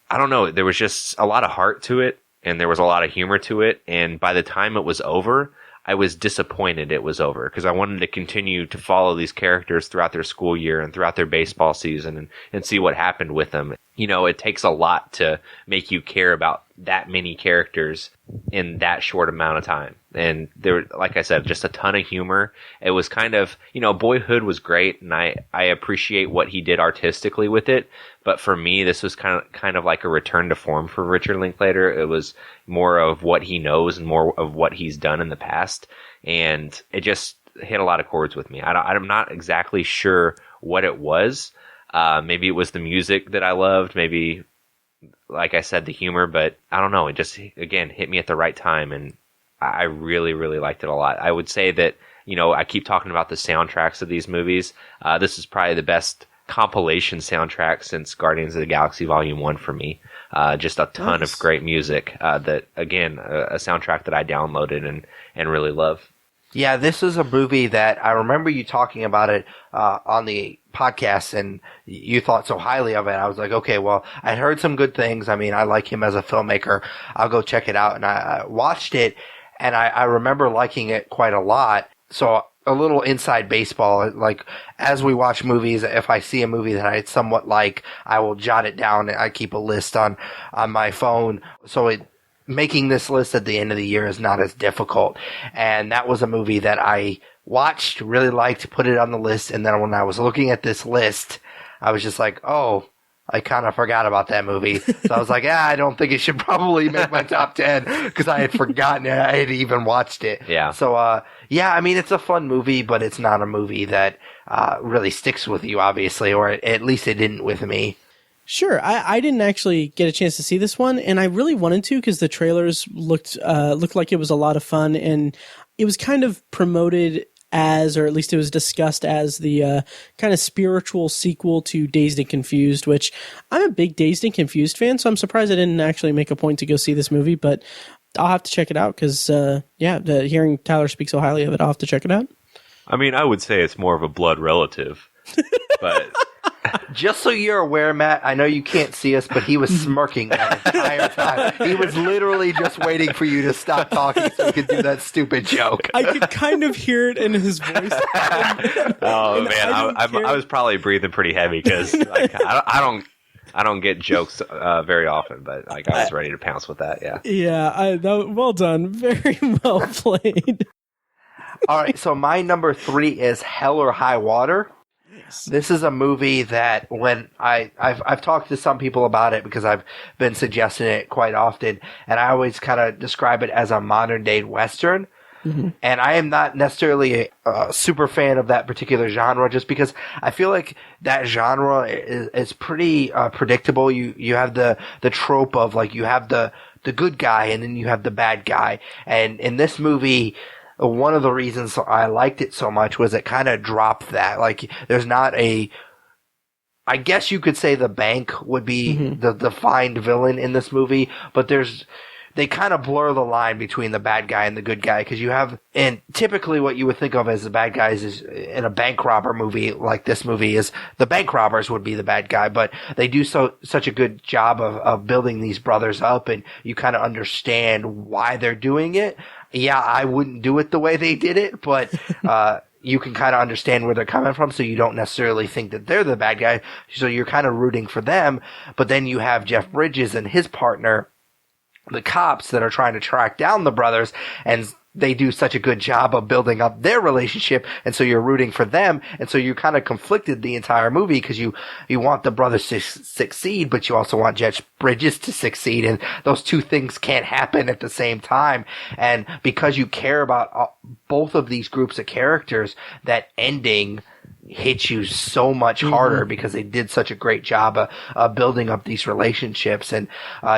I don't know, there was just a lot of heart to it, and there was a lot of humor to it. And by the time it was over, I was disappointed it was over, because I wanted to continue to follow these characters throughout their school year and throughout their baseball season and see what happened with them. It takes a lot to make you care about that many characters in that short amount of time. And there, like I said, just a ton of humor. It was kind of, Boyhood was great, and I appreciate what he did artistically with it. But for me, this was kind of like a return to form for Richard Linklater. It was more of what he knows and more of what he's done in the past. And it just hit a lot of chords with me. I'm not exactly sure what it was. Maybe it was the music that I loved. Maybe, like I said, the humor, but I don't know. It just, again, hit me at the right time, and I really, really liked it a lot. I would say that, I keep talking about the soundtracks of these movies. This is probably the best compilation soundtrack since Guardians of the Galaxy Volume 1 for me. Just a ton of great music that, again, a soundtrack that I downloaded and really love. Yeah, this is a movie that I remember you talking about it on the podcast, and you thought so highly of it. I was like, okay, well, I heard some good things. I mean, I like him as a filmmaker. I'll go check it out. And I watched it, and I remember liking it quite a lot. So a little inside baseball, like, as we watch movies, if I see a movie that I somewhat like, I will jot it down. I keep a list on my phone. So making this list at the end of the year is not as difficult. And that was a movie that I watched, really liked, put it on the list. And then when I was looking at this list, I was just like, oh, I kind of forgot about that movie. So I was like, I don't think it should probably make my top 10, because I had forgotten I had even watched it. Yeah. So, I mean, it's a fun movie, but it's not a movie that really sticks with you, obviously, or at least it didn't with me. Sure. I didn't actually get a chance to see this one, and I really wanted to, because the trailers looked like it was a lot of fun, and it was kind of promoted as, or at least it was discussed as, the kind of spiritual sequel to Dazed and Confused, which I'm a big Dazed and Confused fan, so I'm surprised I didn't actually make a point to go see this movie, but I'll have to check it out, because, hearing Tyler speak so highly of it, I'll have to check it out. I mean, I would say it's more of a blood relative, but... Just so you're aware, Matt, I know you can't see us, but he was smirking that entire time. He was literally just waiting for you to stop talking so he could do that stupid joke. I could kind of hear it in his voice. I was probably breathing pretty heavy, because I don't get jokes very often, but I was ready to pounce with that. Yeah. Yeah. Well done. Very well played. All right. So my number 3 is Hell or High Water. This is a movie that when I've talked to some people about it, because I've been suggesting it quite often, and I always kind of describe it as a modern day Western. Mm-hmm. And I am not necessarily a super fan of that particular genre, just because I feel like that genre is pretty predictable. You have the trope of, like, you have the good guy and then you have the bad guy. And in this movie, one of the reasons I liked it so much was it kind of dropped that. Like, there's not I guess you could say the bank would be the defined villain in this movie, but they kind of blur the line between the bad guy and the good guy, because you have, and typically what you would think of as the bad guys is, in a bank robber movie like this movie, is the bank robbers would be the bad guy, but they do such a good job of building these brothers up, and you kind of understand why they're doing it. Yeah, I wouldn't do it the way they did it, but you can kind of understand where they're coming from, so you don't necessarily think that they're the bad guy, so you're kind of rooting for them. But then you have Jeff Bridges and his partner, the cops, that are trying to track down the brothers, and they do such a good job of building up their relationship, and so you're rooting for them, and so you're kind of conflicted the entire movie because you want the brothers to succeed, but you also want Jeff Bridges to succeed, and those two things can't happen at the same time. And because you care about both of these groups of characters, that ending hits you so much harder because they did such a great job of building up these relationships. And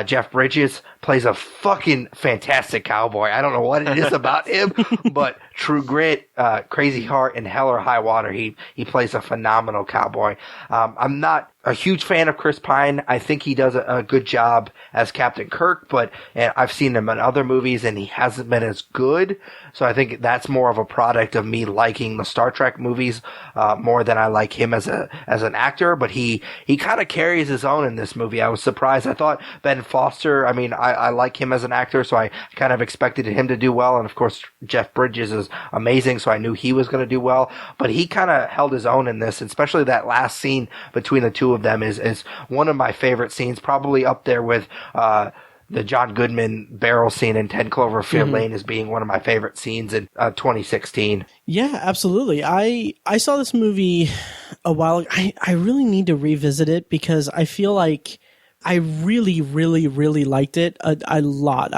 Jeff Bridges plays a fucking fantastic cowboy. I don't know what it is about him, but True Grit, Crazy Heart, and Hell or High Water, he plays a phenomenal cowboy. I'm not a huge fan of Chris Pine. I think he does a good job as Captain Kirk, but I've seen him in other movies and he hasn't been as good. So I think that's more of a product of me liking the Star Trek movies more than I like him as an actor. But he kind of carries his own in this movie. I was surprised. I thought Ben Foster, I mean, I like him as an actor, so I kind of expected him to do well. And of course, Jeff Bridges is amazing, so I knew he was going to do well. But he kind of held his own in this, and especially that last scene between the two of them is one of my favorite scenes, probably up there with the John Goodman barrel scene in 10 Cloverfield Lane as being one of my favorite scenes in 2016. Yeah, absolutely. I saw this movie a while ago. I really need to revisit it because I feel like I really, really, really liked it a lot.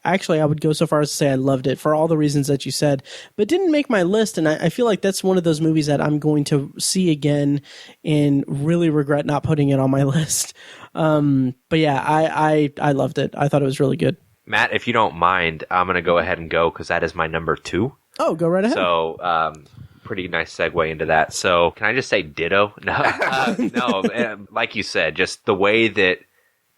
Actually, I would go so far as to say I loved it for all the reasons that you said, but didn't make my list. And I feel like that's one of those movies that I'm going to see again and really regret not putting it on my list. But yeah, I loved it. I thought it was really good. Matt, if you don't mind, I'm going to go ahead and go because that is my number 2. Oh, go right ahead. So, pretty nice segue into that. So, can I just say ditto? No, no. Like you said, just the way that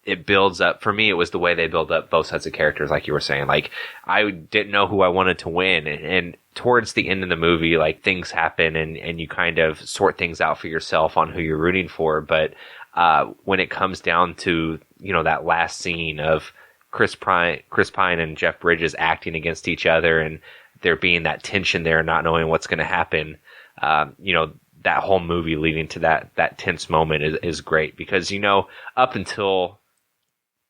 it builds up. For me, it was the way they build up both sets of characters, like you were saying. Like, I didn't know who I wanted to win, and towards the end of the movie, like, things happen, and you kind of sort things out for yourself on who you're rooting for. But when it comes down to, you know, that last scene of Chris Pine and Jeff Bridges acting against each other, and there being that tension there, not knowing what's going to happen, you know, that whole movie leading to that tense moment is great because, you know, up until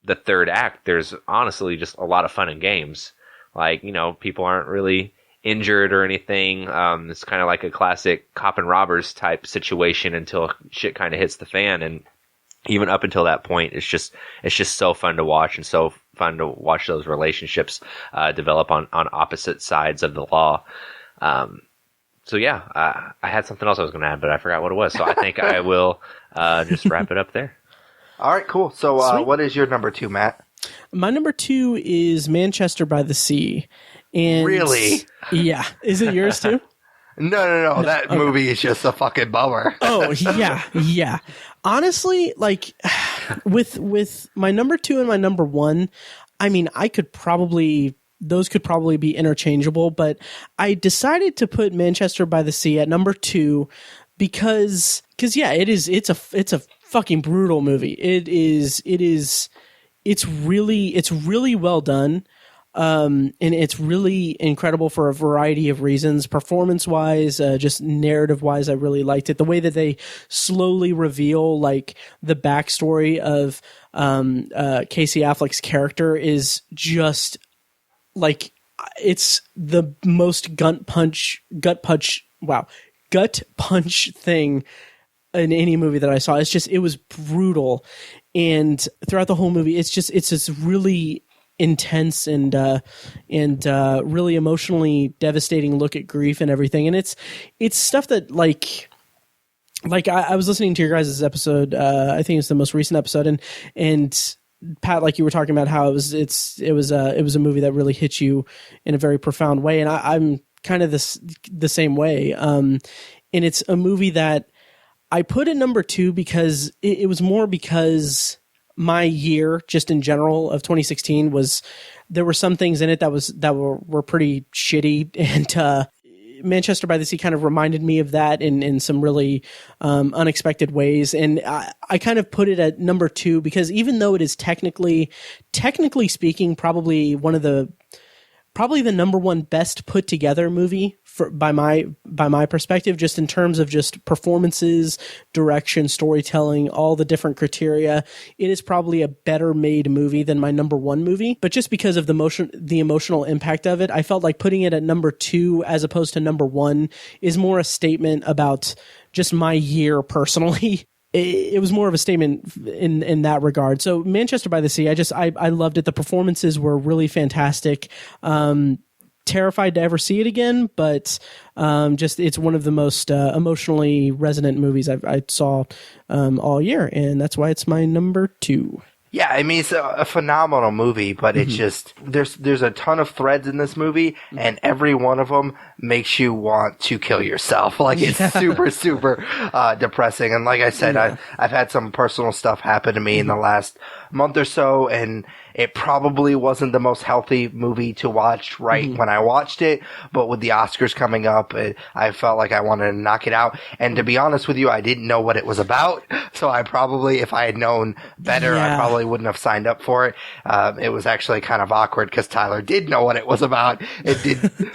the third act, there's honestly just a lot of fun and games. Like, you know, people aren't really injured or anything. It's kind of like a classic cop and robbers type situation until shit kind of hits the fan. And even up until that point, it's just so fun to watch, and so fun to watch those relationships develop on opposite sides of the law. So yeah, I had something else I was going to add, but I forgot what it was. So I think I will just wrap it up there. All right, cool. So what is your number 2, Matt? My number 2 is Manchester by the Sea. And really? Yeah. Is it yours too? No. That movie is just a fucking bummer. Oh, yeah. Honestly, like, with my number 2 and my number 1, I mean, those could probably be interchangeable, but I decided to put Manchester by the Sea at number 2 because yeah, it's a fucking brutal movie. It's really well done. And it's really incredible for a variety of reasons. Performance-wise, just narrative-wise, I really liked it. The way that they slowly reveal, like, the backstory of Casey Affleck's character is just, like, it's the most gut punch thing in any movie that I saw. It was brutal. And throughout the whole movie, it's this really intense and really emotionally devastating look at grief and everything. And it's stuff that like I was listening to your guys' episode. I think it's the most recent episode, and Pat, like you were talking about how it was a movie that really hit you in a very profound way. And I'm kind of the same way. And it's a movie that I put at number 2 because it was more because my year, just in general, of 2016 there were some things in it that were pretty shitty, and Manchester by the Sea kind of reminded me of that in some really unexpected ways. And I kind of put it at number 2 because even though it is technically speaking, probably probably the number one best put together movie by my perspective, just in terms of just performances, direction, storytelling, all the different criteria. It is probably a better made movie than my number one movie, but just because of the emotional impact of it, I felt like putting it at number 2 as opposed to number 1 is more a statement about just my year personally. It was more of a statement in that regard. So Manchester by the Sea, I loved it. The performances were really fantastic. Terrified to ever see it again, but just it's one of the most emotionally resonant movies I saw all year, and that's why it's my number 2. Yeah, I mean, it's a phenomenal movie, but it's just, there's a ton of threads in this movie, and every one of them makes you want to kill yourself. Like, it's super, super depressing. And like I said, I've had some personal stuff happen to me in the last month or so, and it probably wasn't the most healthy movie to watch when I watched it, but with the Oscars coming up, I felt like I wanted to knock it out. And to be honest with you, I didn't know what it was about, so I probably, if I had known better, I probably wouldn't have signed up for it. It was actually kind of awkward because Tyler did know what it was about. It did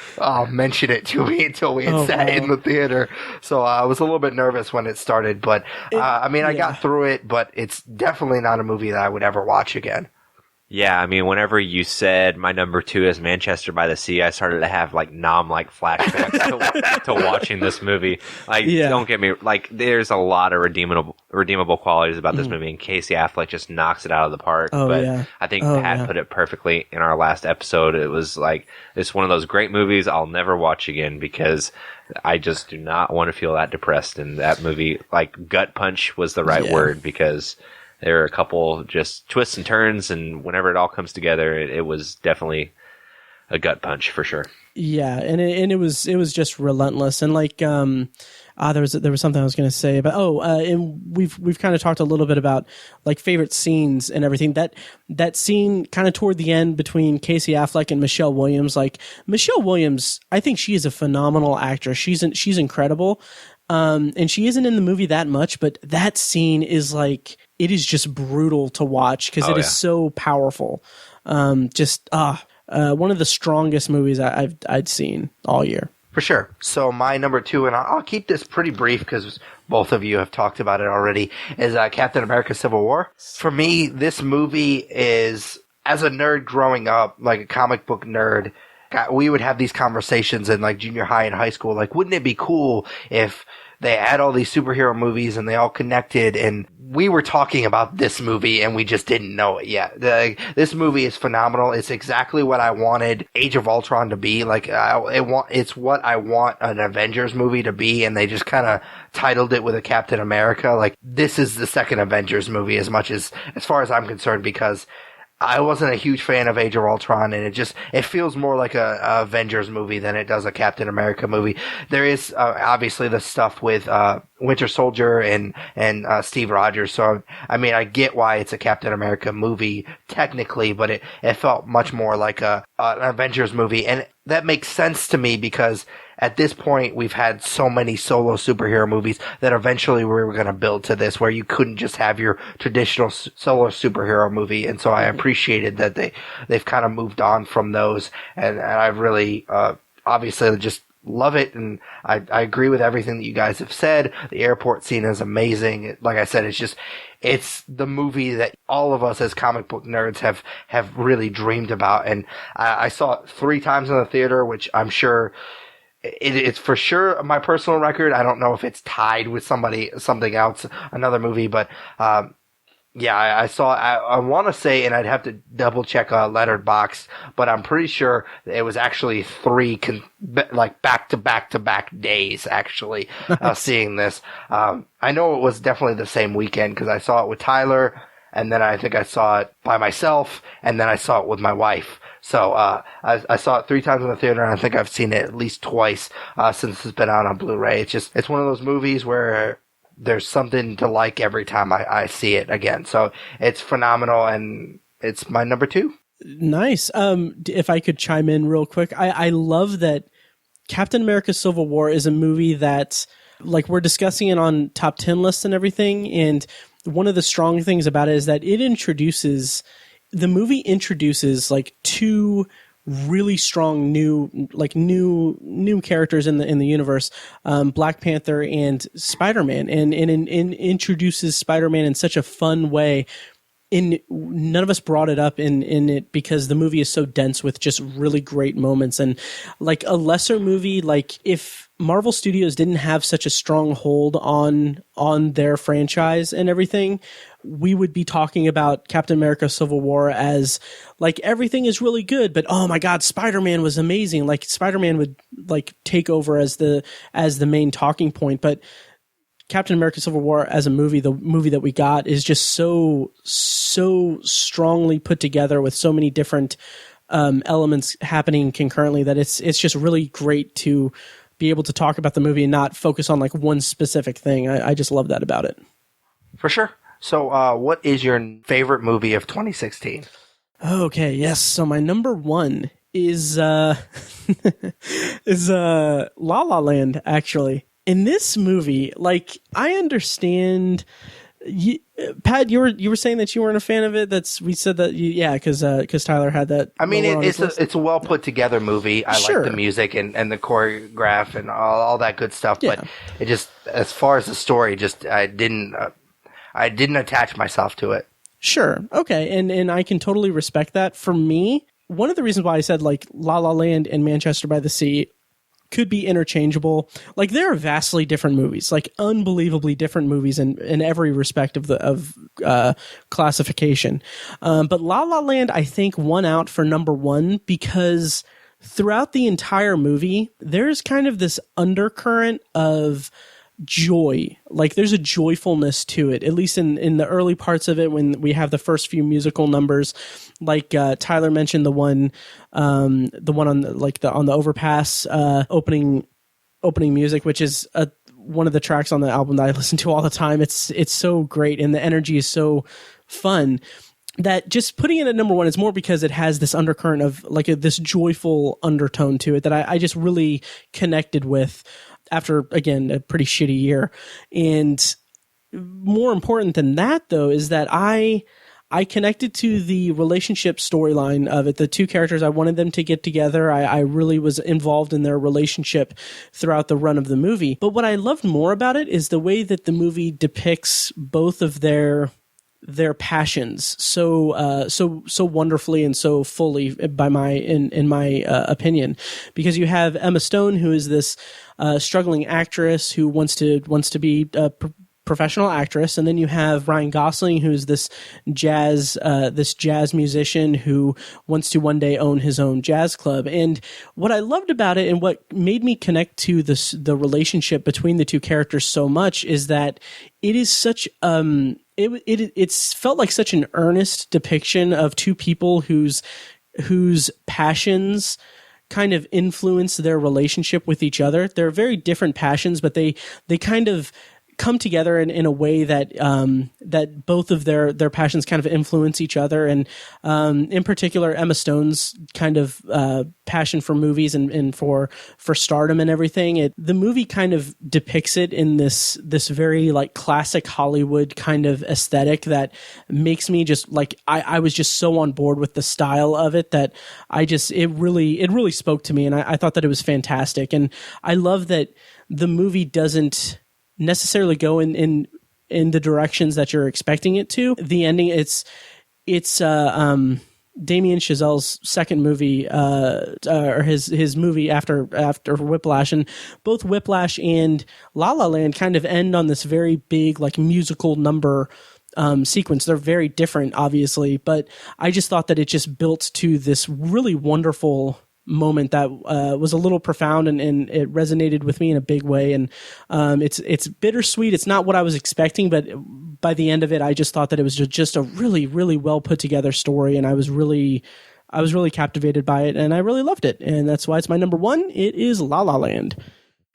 mention it to me until we had sat in the theater, so I was a little bit nervous when it started, but I mean, I got through it, but it's definitely not a movie that I would ever watch again. Yeah, I mean, whenever you said my number 2 is Manchester by the Sea, I started to have like Nom-like flashbacks to watching this movie. Like, don't get me, like, there's a lot of redeemable qualities about this movie, and Casey Affleck just knocks it out of the park. I think Pat put it perfectly in our last episode. It was like, it's one of those great movies I'll never watch again because I just do not want to feel that depressed in that movie. Like, gut punch was the right word, because there are a couple just twists and turns, and whenever it all comes together, it was definitely a gut punch for sure. Yeah, and it was just relentless. And like there was something I was going to say about and we've kind of talked a little bit about like favorite scenes and everything. That scene kind of toward the end between Casey Affleck and Michelle Williams. Like, Michelle Williams, I think she is a phenomenal actress. She's incredible. And she isn't in the movie that much, but that scene is like, it is just brutal to watch because it is so powerful. One of the strongest movies I'd seen all year. For sure. So my number 2, and I'll keep this pretty brief because both of you have talked about it already, is Captain America Civil War. For me, this movie is, as a nerd growing up, like a comic book nerd, we would have these conversations in like junior high and high school. Like, wouldn't it be cool if they had all these superhero movies and they all connected, and we were talking about this movie and we just didn't know it yet. This movie is phenomenal. It's exactly what I wanted Age of Ultron to be. Like, it's what I want an Avengers movie to be, and they just kind of titled it with a Captain America. Like, this is the second Avengers movie as far as I'm concerned, because I wasn't a huge fan of Age of Ultron, and it feels more like a Avengers movie than it does a Captain America movie. There is obviously the stuff with Winter Soldier and Steve Rogers, so I mean, I get why it's a Captain America movie technically, but it felt much more like an Avengers movie, and that makes sense to me because at this point, we've had so many solo superhero movies that eventually we were going to build to this, where you couldn't just have your traditional solo superhero movie. And so I appreciated that they've kind of moved on from those. And I really, obviously just love it. And I agree with everything that you guys have said. The airport scene is amazing. Like I said, it's the movie that all of us as comic book nerds have really dreamed about. And I saw it 3 times in the theater, which I'm sure it's for sure my personal record. I don't know if it's tied with something else, another movie, but I saw. I want to say, and I'd have to double check Letterboxd, but I'm pretty sure it was actually 3 like back to back days. Actually, seeing this, I know it was definitely the same weekend because I saw it with Tyler, and then I think I saw it by myself, and then I saw it with my wife. So I saw it 3 times in the theater, and I think I've seen it at least twice since it's been out on Blu-ray. It's one of those movies where there's something to like every time I see it again. So it's phenomenal, and it's my number 2. Nice. If I could chime in real quick, I love that Captain America Civil War is a movie that, like, we're discussing it on top 10 lists and everything, and one of the strong things about it is that the movie introduces like 2 really strong new characters in the universe, Black Panther and Spider-Man, and introduces Spider-Man in such a fun way. None of us brought it up in it because the movie is so dense with just really great moments. And like a lesser movie, like if Marvel Studios didn't have such a strong hold on their franchise and everything, we would be talking about Captain America Civil War as like everything is really good, but oh my God, Spider-Man was amazing. Like Spider-Man would like take over as the main talking point. But Captain America Civil War as a movie, the movie that we got, is just so strongly put together with so many different elements happening concurrently that it's just really great to be able to talk about the movie and not focus on like one specific thing. I just love that about it. For sure. So what is your favorite movie of 2016? Okay, yes. So my number one is La La Land, actually. In this movie, like, I understand, Pat, you were saying that you weren't a fan of it. We said that, because Tyler had that. I mean, it's a well put together movie. I like the music and the choreograph and all that good stuff. Yeah. But it just, as far as the story, just I didn't attach myself to it. Sure, okay, and I can totally respect that. For me, one of the reasons why I said like La La Land and Manchester by the Sea could be interchangeable. Like, there are vastly different movies, like unbelievably different movies in every respect of classification. But La La Land, I think, won out for number one because throughout the entire movie, there's kind of this undercurrent of joy. Like, there's a joyfulness to it, at least in the early parts of it when we have the first few musical numbers. Like Tyler mentioned the one on the overpass opening music, which is one of the tracks on the album that I listen to all the time. It's so great, and the energy is so fun that just putting it at number one is more because it has this undercurrent of like this joyful undertone to it that I just really connected with after, again, a pretty shitty year. And more important than that, though, is that I connected to the relationship storyline of it. The two characters, I wanted them to get together. I really was involved in their relationship throughout the run of the movie. But what I loved more about it is the way that the movie depicts both of their passions so wonderfully and so fully in my opinion, because you have Emma Stone, who is this struggling actress who wants to be a professional actress, and then you have Ryan Gosling, who's this jazz musician who wants to one day own his own jazz club. And what I loved about it and what made me connect to the relationship between the two characters so much is that it is such it's felt like such an earnest depiction of two people whose passions kind of influence their relationship with each other. They're very different passions, but they kind of come together in a way that that both of their passions kind of influence each other. And in particular, Emma Stone's kind of passion for movies and for stardom and everything. The movie kind of depicts it in this very like classic Hollywood kind of aesthetic that makes me just like I was just so on board with the style of it that it really spoke to me, and I thought that it was fantastic. And I love that the movie doesn't necessarily go in the directions that you're expecting it to. The ending, it's Damien Chazelle's second movie, or his movie after Whiplash, and both Whiplash and La La Land kind of end on this very big like musical number sequence. They're very different, obviously, but I just thought that it just built to this really wonderful moment that was a little profound, and it resonated with me in a big way. And it's bittersweet. It's not what I was expecting, but by the end of it, I just thought that it was just a really, really well put together story, and I was really captivated by it, and I really loved it, and that's why it's my number one. It is La La Land.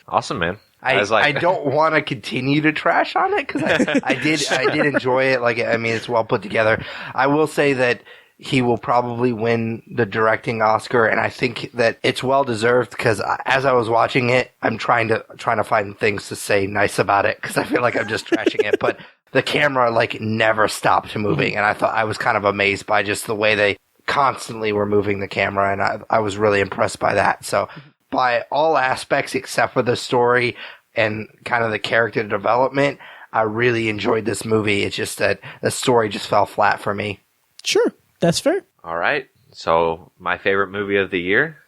Awesome, man. I don't want to continue to trash on it because I did enjoy it. Like, I mean, it's well put together. I will say that he will probably win the directing Oscar, and I think that it's well deserved because as I was watching it, I'm trying to find things to say nice about it because I feel like I'm just trashing it. But the camera like never stopped moving, and I thought I was kind of amazed by just the way they constantly were moving the camera, and I was really impressed by that. So by all aspects except for the story and kind of the character development, I really enjoyed this movie. It's just that the story just fell flat for me. Sure, that's fair. All right. So my favorite movie of the year.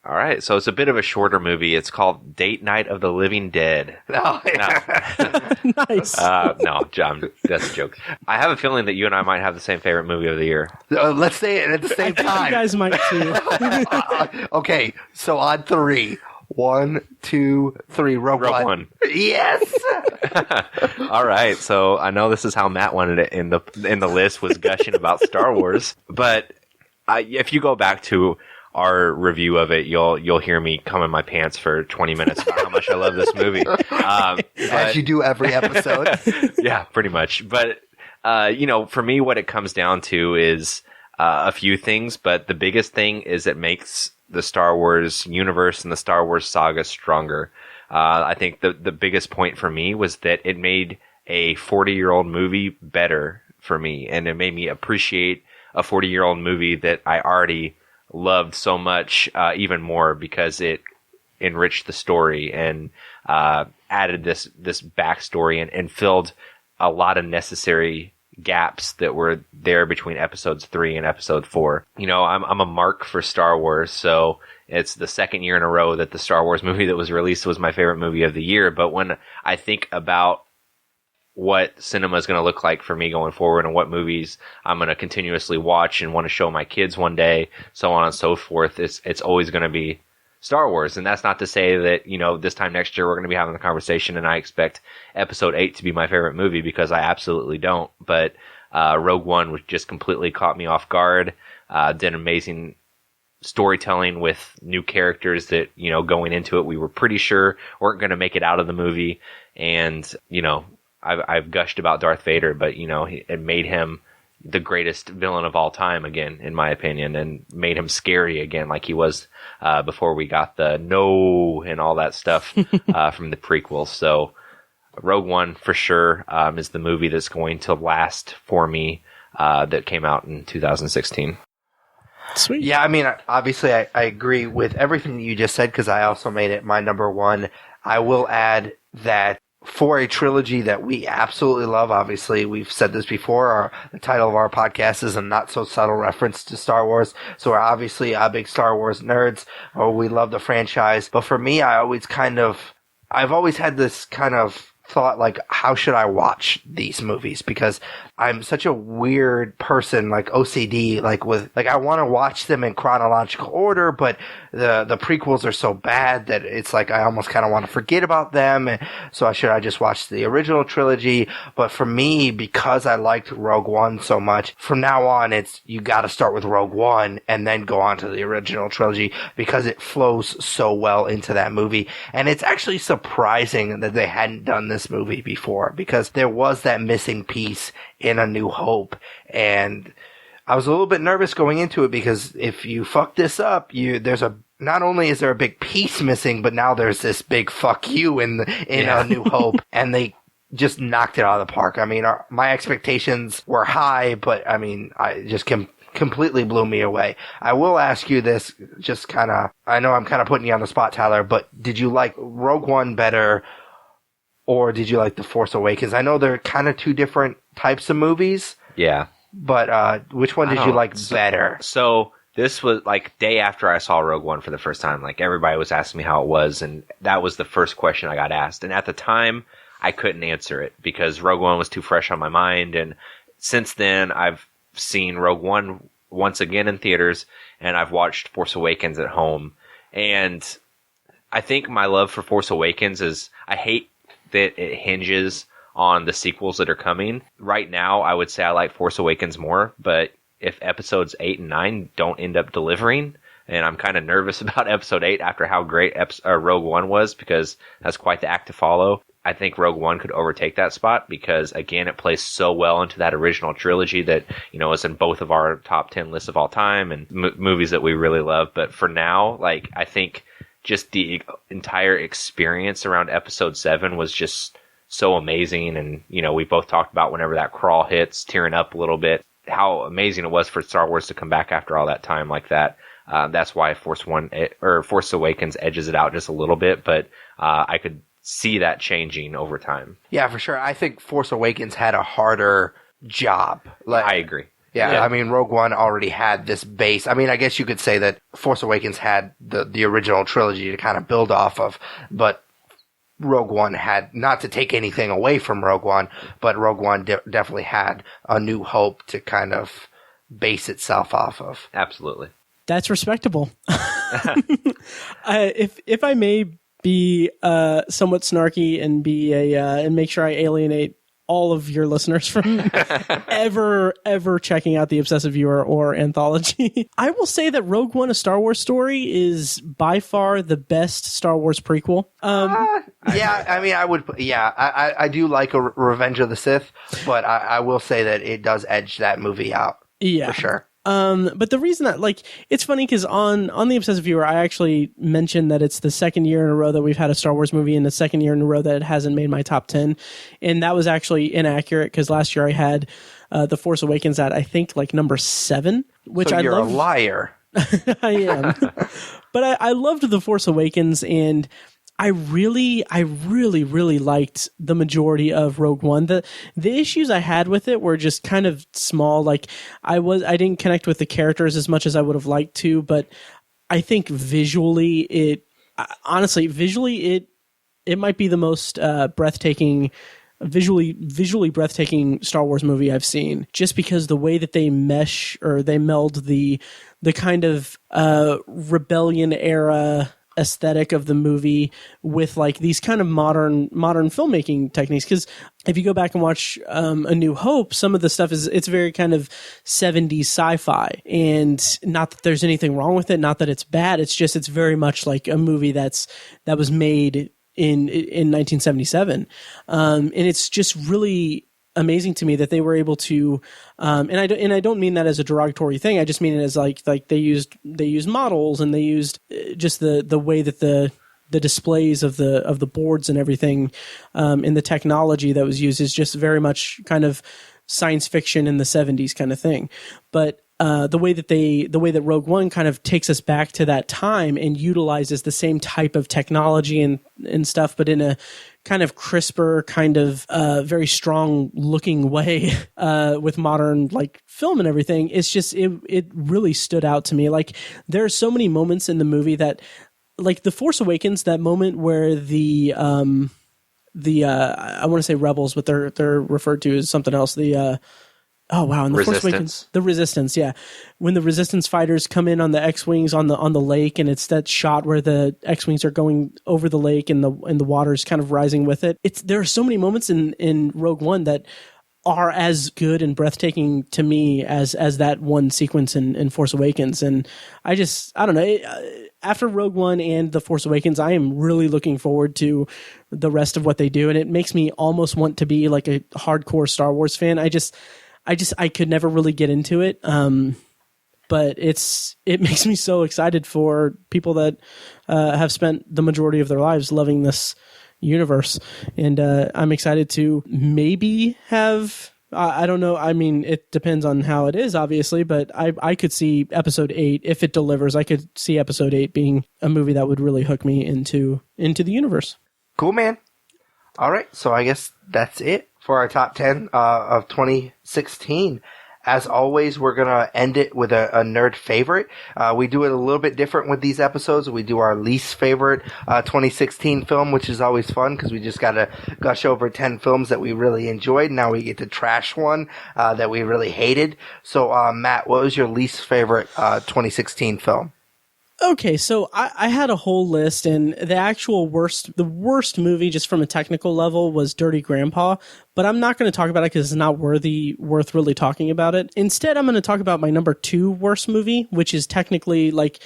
All right. So it's a bit of a shorter movie. It's called Date Night of the Living Dead. Oh, yeah. Nice. No, John, that's a joke. I have a feeling that you and I might have the same favorite movie of the year. Let's say it at the same time. You guys might too. Okay, so on 3. 1, 2, 3. Rogue One. Yes. All right. So I know this is how Matt wanted it in the list, was gushing about Star Wars. But if you go back to our review of it, you'll hear me come in my pants for 20 minutes about how much I love this movie. As you do every episode. Yeah, pretty much. But for me, what it comes down to is a few things. But the biggest thing is it makes the Star Wars universe and the Star Wars saga stronger. I think the biggest point for me was that it made a 40-year-old movie better for me, and it made me appreciate a 40-year-old movie that I already loved so much even more, because it enriched the story and added this backstory and filled a lot of necessary gaps that were there between episodes 3 and episode 4. I'm a mark for Star Wars, so it's the second year in a row that the Star Wars movie that was released was my favorite movie of the year. But when I think about what cinema is going to look like for me going forward and what movies I'm going to continuously watch and want to show my kids one day, so on and so forth, it's always going to be Star Wars. And that's not to say that, this time next year we're going to be having the conversation and I expect episode 8 to be my favorite movie, because I absolutely don't. But Rogue One was just completely caught me off guard. Did amazing storytelling with new characters that, going into it, we were pretty sure weren't going to make it out of the movie. And, I've gushed about Darth Vader, but, it made him the greatest villain of all time again, in my opinion, and made him scary again, like he was before we got the no and all that stuff from the prequels. So Rogue One, for sure, is the movie that's going to last for me that came out in 2016. Sweet. Yeah, I mean, obviously I agree with everything that you just said, because I also made it my number one. I will add that for a trilogy that we absolutely love, obviously, we've said this before, the title of our podcast is a not-so-subtle reference to Star Wars, so we're obviously big Star Wars nerds, or we love the franchise. But for me, I've always had this kind of thought, like, how should I watch these movies? Because I'm such a weird person, like OCD, I want to watch them in chronological order, but the prequels are so bad that it's like I almost kind of want to forget about them. And so should I just watch the original trilogy? But for me, because I liked Rogue One so much, from now on, you got to start with Rogue One and then go on to the original trilogy, because it flows so well into that movie. And it's actually surprising that they hadn't done this movie before, because there was that missing piece in A New Hope, and I was a little bit nervous going into it, because if you fuck this up, not only is there a big piece missing, but now there's this big fuck you in A New Hope, and they just knocked it out of the park. I mean, my expectations were high, but I mean, I just completely blew me away. I will ask you this, I know I'm kind of putting you on the spot, Tyler, but did you like Rogue One better, or did you like The Force Awakens? I know they're kind of two different types of movies. Yeah. But which one did you like better? So this was like day after I saw Rogue One for the first time. Like, everybody was asking me how it was, and that was the first question I got asked. And at the time, I couldn't answer it because Rogue One was too fresh on my mind. And since then, I've seen Rogue One once again in theaters, and I've watched Force Awakens at home. And I think my love for Force Awakens is, I hate that it hinges on the sequels that are coming. Right now, I would say I like Force Awakens more, but if episodes 8 and 9 don't end up delivering, and I'm kind of nervous about episode 8 after how great Rogue One was, because that's quite the act to follow, I think Rogue One could overtake that spot, because again, it plays so well into that original trilogy that, is in both of our top 10 lists of all time, and movies that we really love. But for now, I think just the entire experience around episode 7 was just so amazing. And, we both talked about whenever that crawl hits, tearing up a little bit. how amazing it was for Star Wars to come back after all that time like that. That's why Force Awakens edges it out just a little bit, but I could see that changing over time. Yeah, for sure. I think Force Awakens had a harder job. I agree. Yeah, I mean, Rogue One already had this base. I mean, I guess you could say that Force Awakens had the original trilogy to kind of build off of, but Rogue One had, not to take anything away from Rogue One, but Rogue One definitely had A New Hope to kind of base itself off of. Absolutely. That's respectable. If I may be somewhat snarky and be and make sure I alienate all of your listeners from ever checking out the Obsessive Viewer or Anthology, I will say that Rogue One: A Star Wars Story is by far the best Star Wars prequel. Yeah, I mean, I do like a Revenge of the Sith, but I will say that it does edge that movie out. Yeah, for sure. But the reason that, like, it's funny because on the Obsessive Viewer, I actually mentioned that it's the second year in a row that we've had a Star Wars movie and the second year in a row that it hasn't made my top 10. And that was actually inaccurate because last year I had The Force Awakens at, I think, like number 7, which So I you're love. a liar. I am. But I loved The Force Awakens, and I really liked the majority of Rogue One. The issues I had with it were just kind of small. Like I didn't connect with the characters as much as I would have liked to, but I think visually it might be the most visually breathtaking Star Wars movie I've seen, just because the way that they mesh or they meld the kind of rebellion era aesthetic of the movie with like these kind of modern filmmaking techniques. Because if you go back and watch A New Hope, some of the stuff it's very kind of 70s sci-fi, and not that there's anything wrong with it, not that it's bad, it's just it's very much like a movie that was made in 1977, and it's just really amazing to me that they were able to, and I don't mean that as a derogatory thing. I just mean it as like they used models, and they used just the way that the displays of the boards and everything, and the technology that was used is just very much kind of science fiction in the 70s kind of thing. But the way that Rogue One kind of takes us back to that time and utilizes the same type of technology and stuff, but in a kind of crisper, kind of very strong looking way, with modern like film and everything. It's just it really stood out to me. Like there are so many moments in the movie that, like The Force Awakens, that moment where the I want to say rebels, but they're referred to as something else. Oh wow! And the Force Awakens, the Resistance, yeah. When the Resistance fighters come in on the X-wings on the lake, and it's that shot where the X-wings are going over the lake and the water's kind of rising with it. There are so many moments in Rogue One that are as good and breathtaking to me as that one sequence in Force Awakens. And I don't know. After Rogue One and The Force Awakens, I am really looking forward to the rest of what they do, and it makes me almost want to be like a hardcore Star Wars fan. I could never really get into it. But it makes me so excited for people that have spent the majority of their lives loving this universe. And I'm excited to maybe have, I don't know, I mean, it depends on how it is, obviously, but I could see Episode 8, if it delivers, I could see Episode 8 being a movie that would really hook me into the universe. Cool, man. All right, so I guess that's it for our top 10 of 2016. As always, we're going to end it with a nerd favorite. We do it a little bit different with these episodes. We do our least favorite 2016 film, which is always fun because we just got to gush over 10 films that we really enjoyed. Now we get to trash one that we really hated. So, Matt, what was your least favorite 2016 film? Okay, so I had a whole list, and the worst movie, just from a technical level, was Dirty Grandpa. But I'm not going to talk about it because it's not worth really talking about it. Instead, I'm going to talk about my number 2 worst movie, which is technically like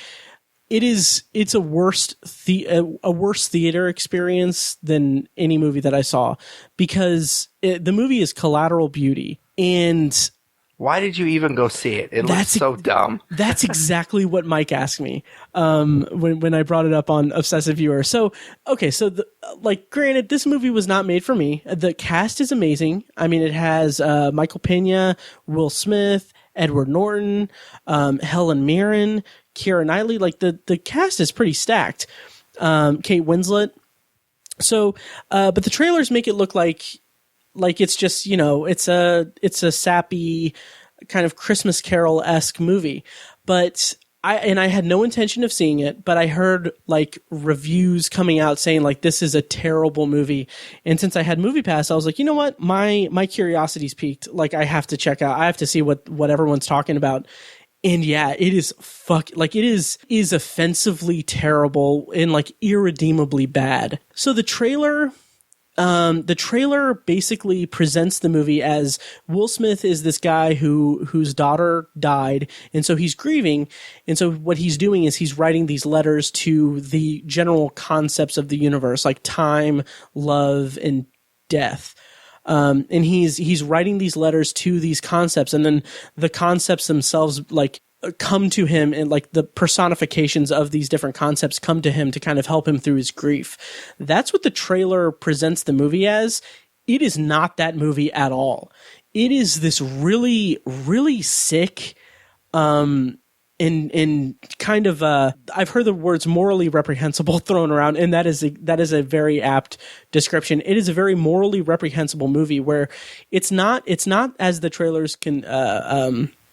it's a worse theater experience than any movie that I saw, because the movie is Collateral Beauty. And why did you even go see it? It looks so dumb. That's exactly what Mike asked me when I brought it up on Obsessive Viewer. So, okay, so granted, this movie was not made for me. The cast is amazing. I mean, it has Michael Pena, Will Smith, Edward Norton, Helen Mirren, Keira Knightley. Like the cast is pretty stacked. Kate Winslet. So, but the trailers make it look like it's just, it's a sappy kind of Christmas Carol-esque movie. But I had no intention of seeing it, but I heard like reviews coming out saying like this is a terrible movie. And since I had Movie Pass, I was like, you know what? My curiosity's piqued. Like I have to check out. I have to see what everyone's talking about. And yeah, it is is offensively terrible and like irredeemably bad. So the trailer basically presents the movie as Will Smith is this guy whose daughter died, and so he's grieving. And so what he's doing is he's writing these letters to the general concepts of the universe, like time, love, and death. And he's writing these letters to these concepts, and then the concepts themselves like come to him, and like the personifications of these different concepts come to him to kind of help him through his grief. That's what the trailer presents the movie as. It is not that movie at all. It is this really, really sick, and kind of I've heard the words morally reprehensible thrown around, and that is a very apt description. It is a very morally reprehensible movie where it's not as the trailers can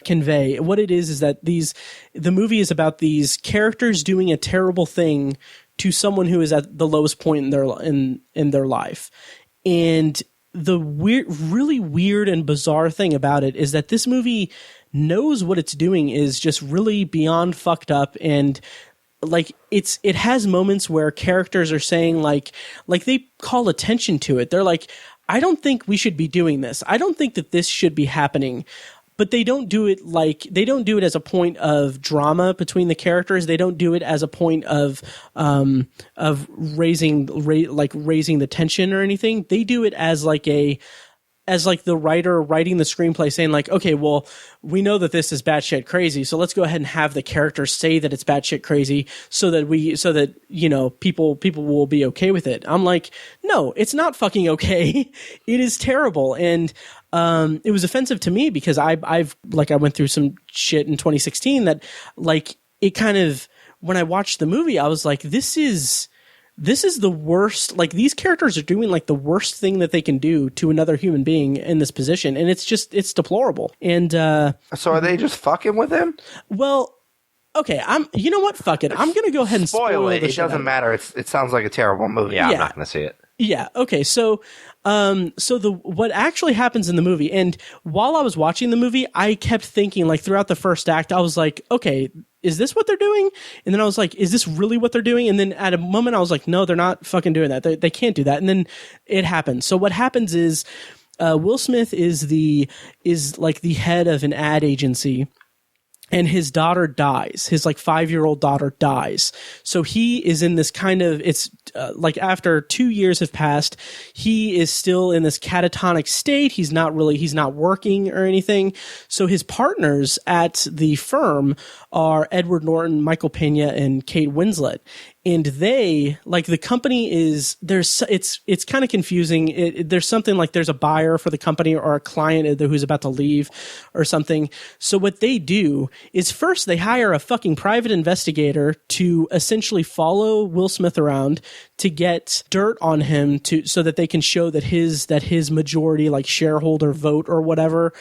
convey. What it is that the movie is about these characters doing a terrible thing to someone who is at the lowest point in their life. And the really weird and bizarre thing about it is that this movie knows what it's doing is just really beyond fucked up, and like it has moments where characters are saying like they call attention to it. They're like, I don't think we should be doing this. I don't think that this should be happening. But they don't do it as a point of drama between the characters. They don't do it as a point of raising the tension or anything. They do it as the writer writing the screenplay saying like, okay, well, we know that this is batshit crazy, so let's go ahead and have the characters say that it's batshit crazy so that people will be okay with it. I'm like, no, it's not fucking okay. It is terrible. And it was offensive to me because I went through some shit in 2016 that like it kind of, when I watched the movie, I was like, this is the worst. Like these characters are doing like the worst thing that they can do to another human being in this position. And it's deplorable. And, so are they just fucking with him? Well, okay. You know what? Fuck it. I'm going to go ahead and spoil it. It doesn't matter. It sounds like a terrible movie. Yeah, I'm not going to see it. Yeah. Okay. So what actually happens in the movie, and while I was watching the movie, I kept thinking like throughout the first act, I was like, okay, is this what they're doing? And then I was like, is this really what they're doing? And then at a moment I was like, no, they're not fucking doing that. They can't do that. And then it happens. So what happens is, Will Smith is like the head of an ad agency. And his daughter dies. His like 5-year-old daughter dies. So he is in this kind of, it's like after 2 years have passed, he is still in this catatonic state. He's not working or anything. So his partners at the firm are Edward Norton, Michael Pena, and Kate Winslet. And they, like the company is, it's kind of confusing. There's something like there's a buyer for the company or a client who's about to leave or something. So what they do is first they hire a fucking private investigator to essentially follow Will Smith around to get dirt on him so that they can show that his majority like shareholder vote or whatever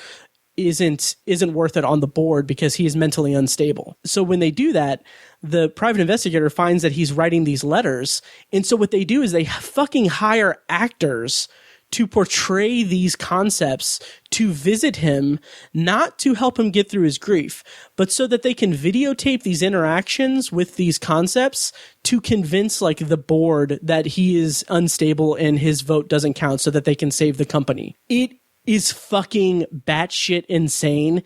isn't worth it on the board because he is mentally unstable. So when they do that, the private investigator finds that he's writing these letters. And so what they do is they fucking hire actors to portray these concepts, to visit him, not to help him get through his grief, but so that they can videotape these interactions with these concepts to convince like the board that he is unstable and his vote doesn't count so that they can save the company. It is fucking batshit insane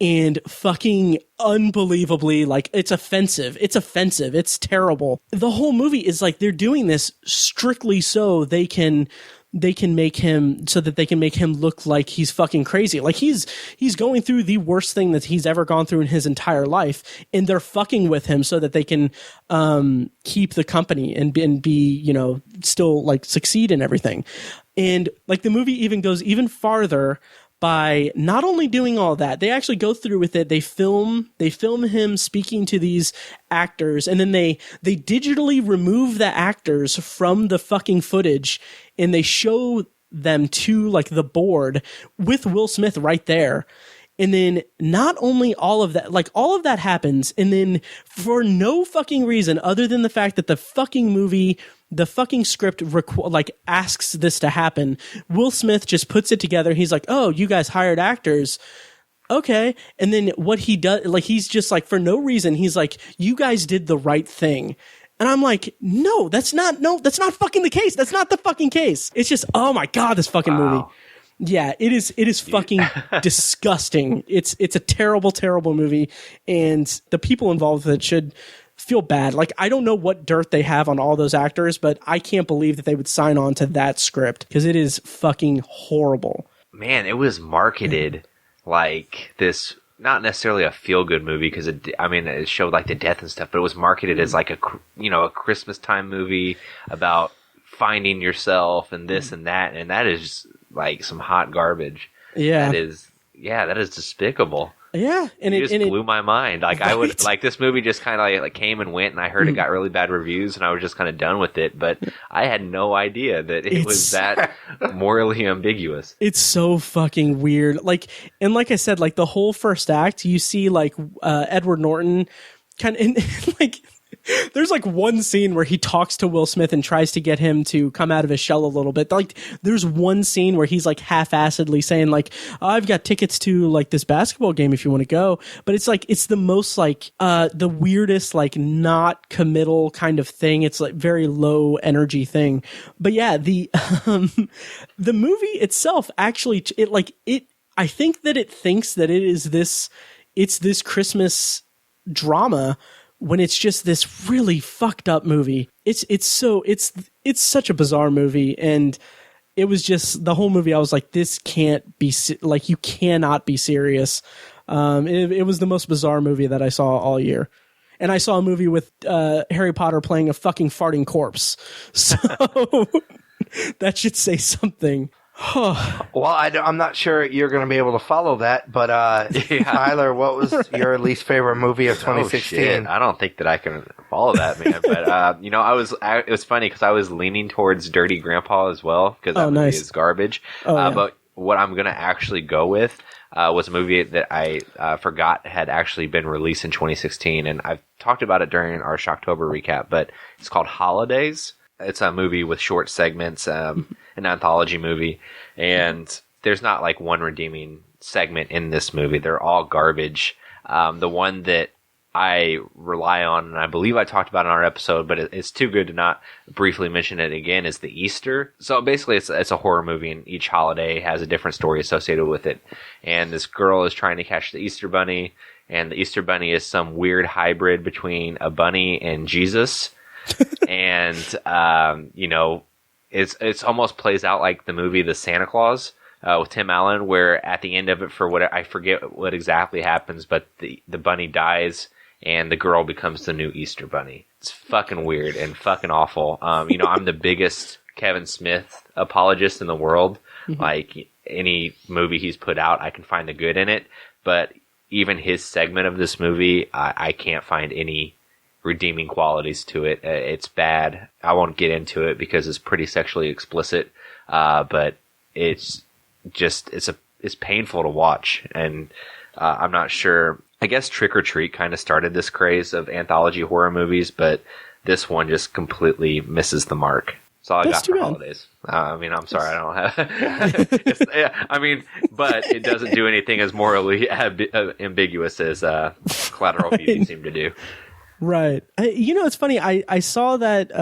and fucking unbelievably like it's offensive. It's terrible. The whole movie is like they're doing this strictly so they can make him look like he's fucking crazy. Like he's going through the worst thing that he's ever gone through in his entire life, and they're fucking with him so that they can keep the company and be still like succeed in everything. And like the movie even goes even farther by not only doing all that, they actually go through with it. They film him speaking to these actors, and then they digitally remove the actors from the fucking footage, and they show them to like the board with Will Smith right there. And then not only all of that happens, and then for no fucking reason other than the fact that the fucking movie, the fucking script asks this to happen, Will Smith just puts it together. He's like, "Oh, you guys hired actors. Okay." And then what he does, he's just like, for no reason, he's like, "You guys did the right thing." And I'm like, no, that's not fucking the case. That's not the fucking case. It's just, oh my God, this fucking movie. Yeah, it is fucking disgusting. It's a terrible, terrible movie, and the people involved with it should feel bad. Like, I don't know what dirt they have on all those actors, but I can't believe that they would sign on to that script, because it is fucking horrible. Man, it was marketed like this, not necessarily a feel-good movie, because it showed like the death and stuff, but it was marketed as like a Christmas time movie about finding yourself and this and that is like some hot garbage. Yeah. That is despicable. Yeah, and it blew my mind. Like, right? I would like, this movie just kind of like came and went, and I heard it got really bad reviews, and I was just kind of done with it. But I had no idea that it was that morally ambiguous. It's so fucking weird. Like I said, like the whole first act, you see like Edward Norton kind of like. There's like one scene where he talks to Will Smith and tries to get him to come out of his shell a little bit. Like, there's one scene where he's like half-assedly saying like, "I've got tickets to like this basketball game if you want to go." But it's like, it's the most like the weirdest, like not committal kind of thing. It's like very low energy thing. But yeah, the the movie itself actually, I think that it thinks that it's this Christmas drama, when it's just this really fucked up movie. It's such a bizarre movie, and it was just the whole movie. I was like, this can't be you cannot be serious. It was the most bizarre movie that I saw all year, and I saw a movie with Harry Potter playing a fucking farting corpse. So that should say something. Well, I'm not sure you're going to be able to follow that, but Tyler, what was your least favorite movie of 2016? Oh, shit. I don't think that I can follow that, man. But it was funny because I was leaning towards Dirty Grandpa as well, because that movie is garbage. Yeah. But what I'm going to actually go with was a movie that I forgot had actually been released in 2016, and I've talked about it during our Shocktober recap. But it's called Holidays. It's a movie with short segments, an anthology movie, and there's not like one redeeming segment in this movie. They're all garbage. The one that I rely on, and I believe I talked about in our episode, but it's too good to not briefly mention it again, is the Easter. So basically it's a horror movie, and each holiday has a different story associated with it. And this girl is trying to catch the Easter Bunny, and the Easter Bunny is some weird hybrid between a bunny and Jesus. And it's almost plays out like the movie The Santa Claus with Tim Allen, where at the end of it, I forget what exactly happens, but the bunny dies and the girl becomes the new Easter Bunny. It's fucking weird and fucking awful. I'm the biggest Kevin Smith apologist in the world. Mm-hmm. Like, any movie he's put out, I can find the good in it, but even his segment of this movie, I can't find any redeeming qualities to it. It's bad. I won't get into it because it's pretty sexually explicit, but it's painful to watch, and I'm not sure. I guess Trick or Treat kind of started this craze of anthology horror movies, but this one just completely misses the mark. That's all I got for holidays. I'm sorry, I don't have. But it doesn't do anything as morally ambiguous as Collateral Beauty seemed to do. Right. It's funny. I saw that.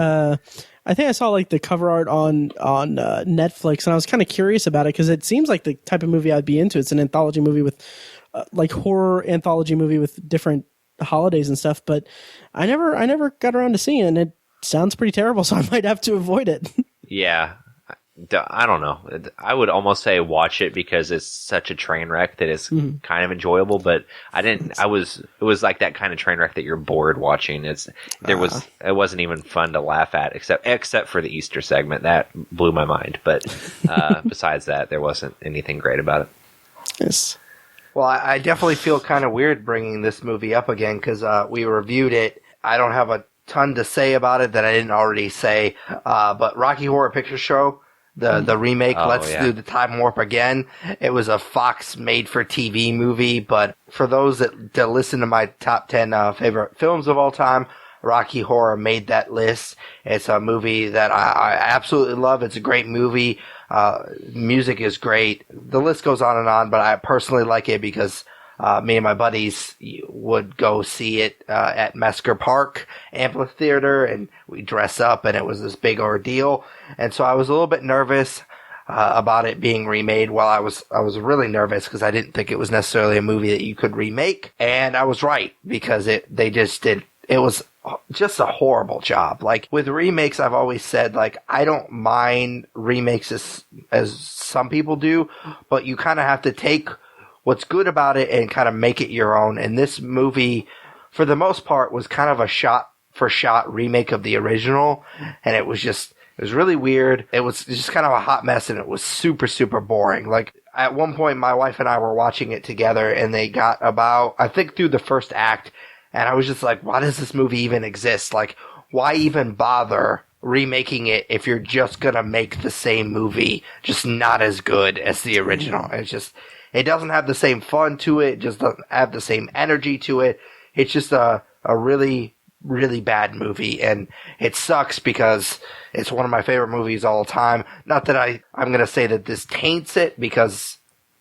I think I saw like the cover art on Netflix, and I was kind of curious about it because it seems like the type of movie I'd be into. It's an anthology movie with like horror anthology movie with different holidays and stuff. But I never got around to seeing it, and it sounds pretty terrible, so I might have to avoid it. Yeah. I don't know. I would almost say watch it because it's such a train wreck that it's kind of enjoyable, but it was like that kind of train wreck that you're bored watching. It wasn't even fun to laugh at except for the Easter segment. That blew my mind. But besides that, there wasn't anything great about it. Yes. Well, I definitely feel kind of weird bringing this movie up again because we reviewed it. I don't have a ton to say about it that I didn't already say, but Rocky Horror Picture Show, the remake, Let's Do the Time Warp Again, it was a Fox made-for-TV movie, but for those that listen to my top 10 favorite films of all time, Rocky Horror made that list. It's a movie that I absolutely love. It's a great movie. Music is great. The list goes on, but I personally like it because me and my buddies would go see it at Mesker Park Amphitheater, and we dress up, and it was this big ordeal. And so I was a little bit nervous about it being remade. Well, I was really nervous because I didn't think it was necessarily a movie that you could remake, and I was right because it was just a horrible job. Like, with remakes, I've always said, like, I don't mind remakes as some people do, but you kind of have to take what's good about it and kind of make it your own. And this movie, for the most part, was kind of a shot-for-shot remake of the original, and it was really weird. It was just kind of a hot mess, and it was super, super boring. Like, at one point, my wife and I were watching it together, and they got about, I think, through the first act, and I was just like, why does this movie even exist? Like, why even bother remaking it if you're just gonna make the same movie, just not as good as the original? It doesn't have the same fun to it, just doesn't have the same energy to it. It's just a really, really bad movie, and it sucks because it's one of my favorite movies all the time. Not that I'm gonna say that this taints it, because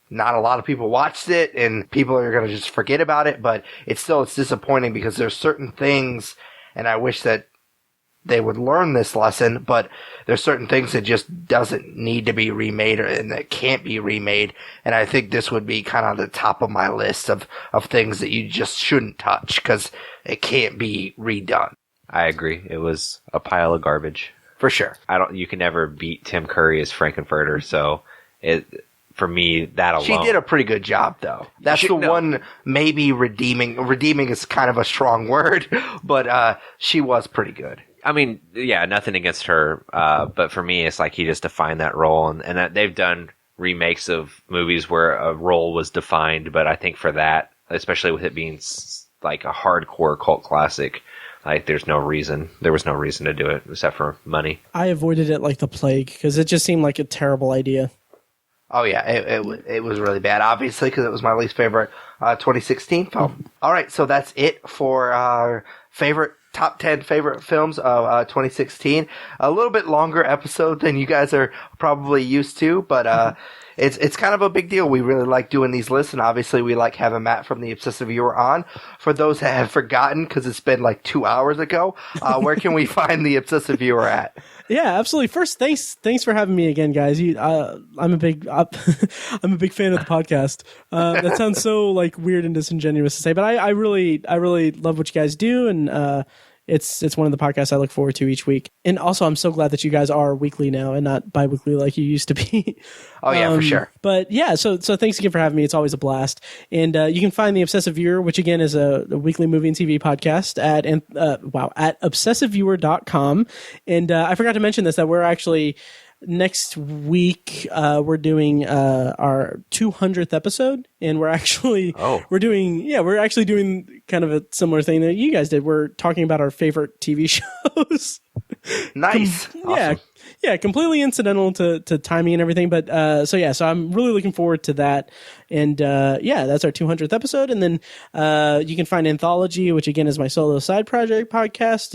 not a lot of people watched it, and people are going to just forget about it, but it's disappointing because there's certain things, and I wish that they would learn this lesson, but there's certain things that just doesn't need to be remade and that can't be remade, and I think this would be kind of the top of my list of things that you just shouldn't touch because it can't be redone. I agree. It was a pile of garbage. For sure. You can never beat Tim Curry as Frankenfurter, so for me, that alone. She did a pretty good job, though. That's one maybe redeeming. Redeeming is kind of a strong word, but she was pretty good. I mean, yeah, nothing against her, but for me, it's like he just defined that role, and that they've done remakes of movies where a role was defined, but I think for that, especially with it being like a hardcore cult classic, like there was no reason to do it except for money. I avoided it like the plague because it just seemed like a terrible idea. Oh, yeah, it was really bad, obviously, because it was my least favorite 2016 film. All right, so that's it for our top 10 favorite films of 2016. A little bit longer episode than you guys are probably used to, but it's kind of a big deal. We really like doing these lists, and obviously we like having Matt from the Obsessive Viewer on. For those that have forgotten, because it's been like 2 hours ago, where can we find the Obsessive Viewer at? Yeah, absolutely. First, thanks for having me again, guys. I'm a big fan of the podcast. That sounds so like weird and disingenuous to say, but I really love what you guys do, and it's one of the podcasts I look forward to each week. And also, I'm so glad that you guys are weekly now and not bi-weekly like you used to be. Oh yeah, for sure. But yeah, so thanks again for having me. It's always a blast. And you can find the Obsessive Viewer, which again is a weekly movie and TV podcast at obsessiveviewer.com. And I forgot to mention this, that we're actually next week we're doing our 200th episode, and we're actually doing kind of a similar thing that you guys did. We're talking about our favorite TV shows. Nice. Awesome. Yeah, completely incidental to timing and everything, but so I'm really looking forward to that. And that's our 200th episode. And then you can find Anthology, which again is my solo side project podcast,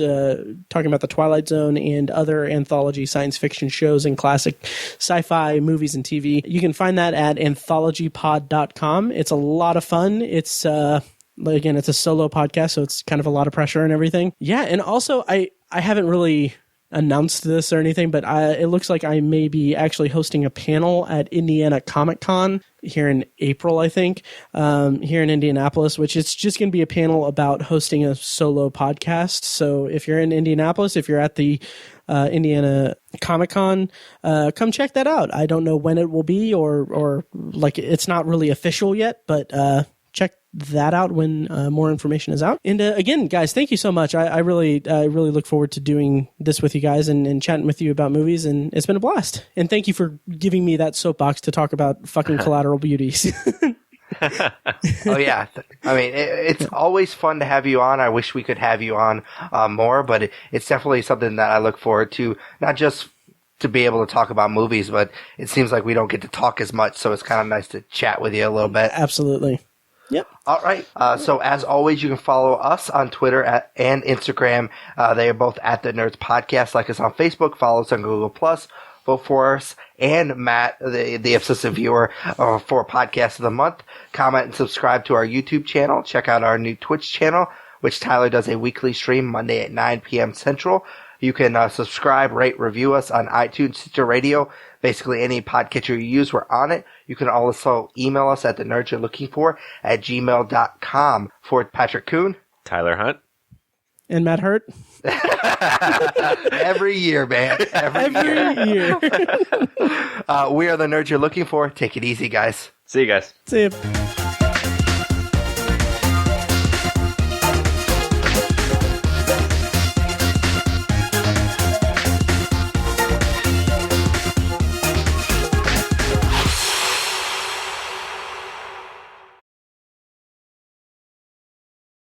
talking about the Twilight Zone and other anthology science fiction shows and classic sci-fi movies and TV. You can find that at anthologypod.com. It's a lot of fun. It's again, it's a solo podcast, so it's kind of a lot of pressure and everything. Yeah, and also I haven't really announced this or anything, but it looks like I may be actually hosting a panel at Indiana Comic Con here in April, I think, here in Indianapolis, which is just going to be a panel about hosting a solo podcast. So if you're in Indianapolis, if you're at the Indiana Comic Con, come check that out. I don't know when it will be, or like it's not really official yet, but check that out when more information is out. And again, guys, thank you so much. I really look forward to doing this with you guys and chatting with you about movies, and it's been a blast. And thank you for giving me that soapbox to talk about fucking Collateral Beauties. Oh yeah, I mean it's always fun to have you on. I wish we could have you on more, but it's definitely something that I look forward to. Not just to be able to talk about movies, but it seems like we don't get to talk as much, so it's kind of nice to chat with you a little bit. Absolutely. Yep. All right. So as always, you can follow us on Twitter and Instagram. They are both at the Nerds Podcast. Like us on Facebook. Follow us on Google Plus. Vote for us and Matt, the Obsessive Viewer, for Podcast of the Month. Comment and subscribe to our YouTube channel. Check out our new Twitch channel, which Tyler does a weekly stream Monday at 9 p.m. Central. You can subscribe, rate, review us on iTunes, Stitcher Radio. Basically, any podcatcher you use, we're on it. You can also email us at thenerdsyourlookingfor@gmail.com. For Patrick Kuhn, Tyler Hunt, and Matt Hurt. Every year, man. Every year. We are the nerds you're looking for. Take it easy, guys. see you guys. See you.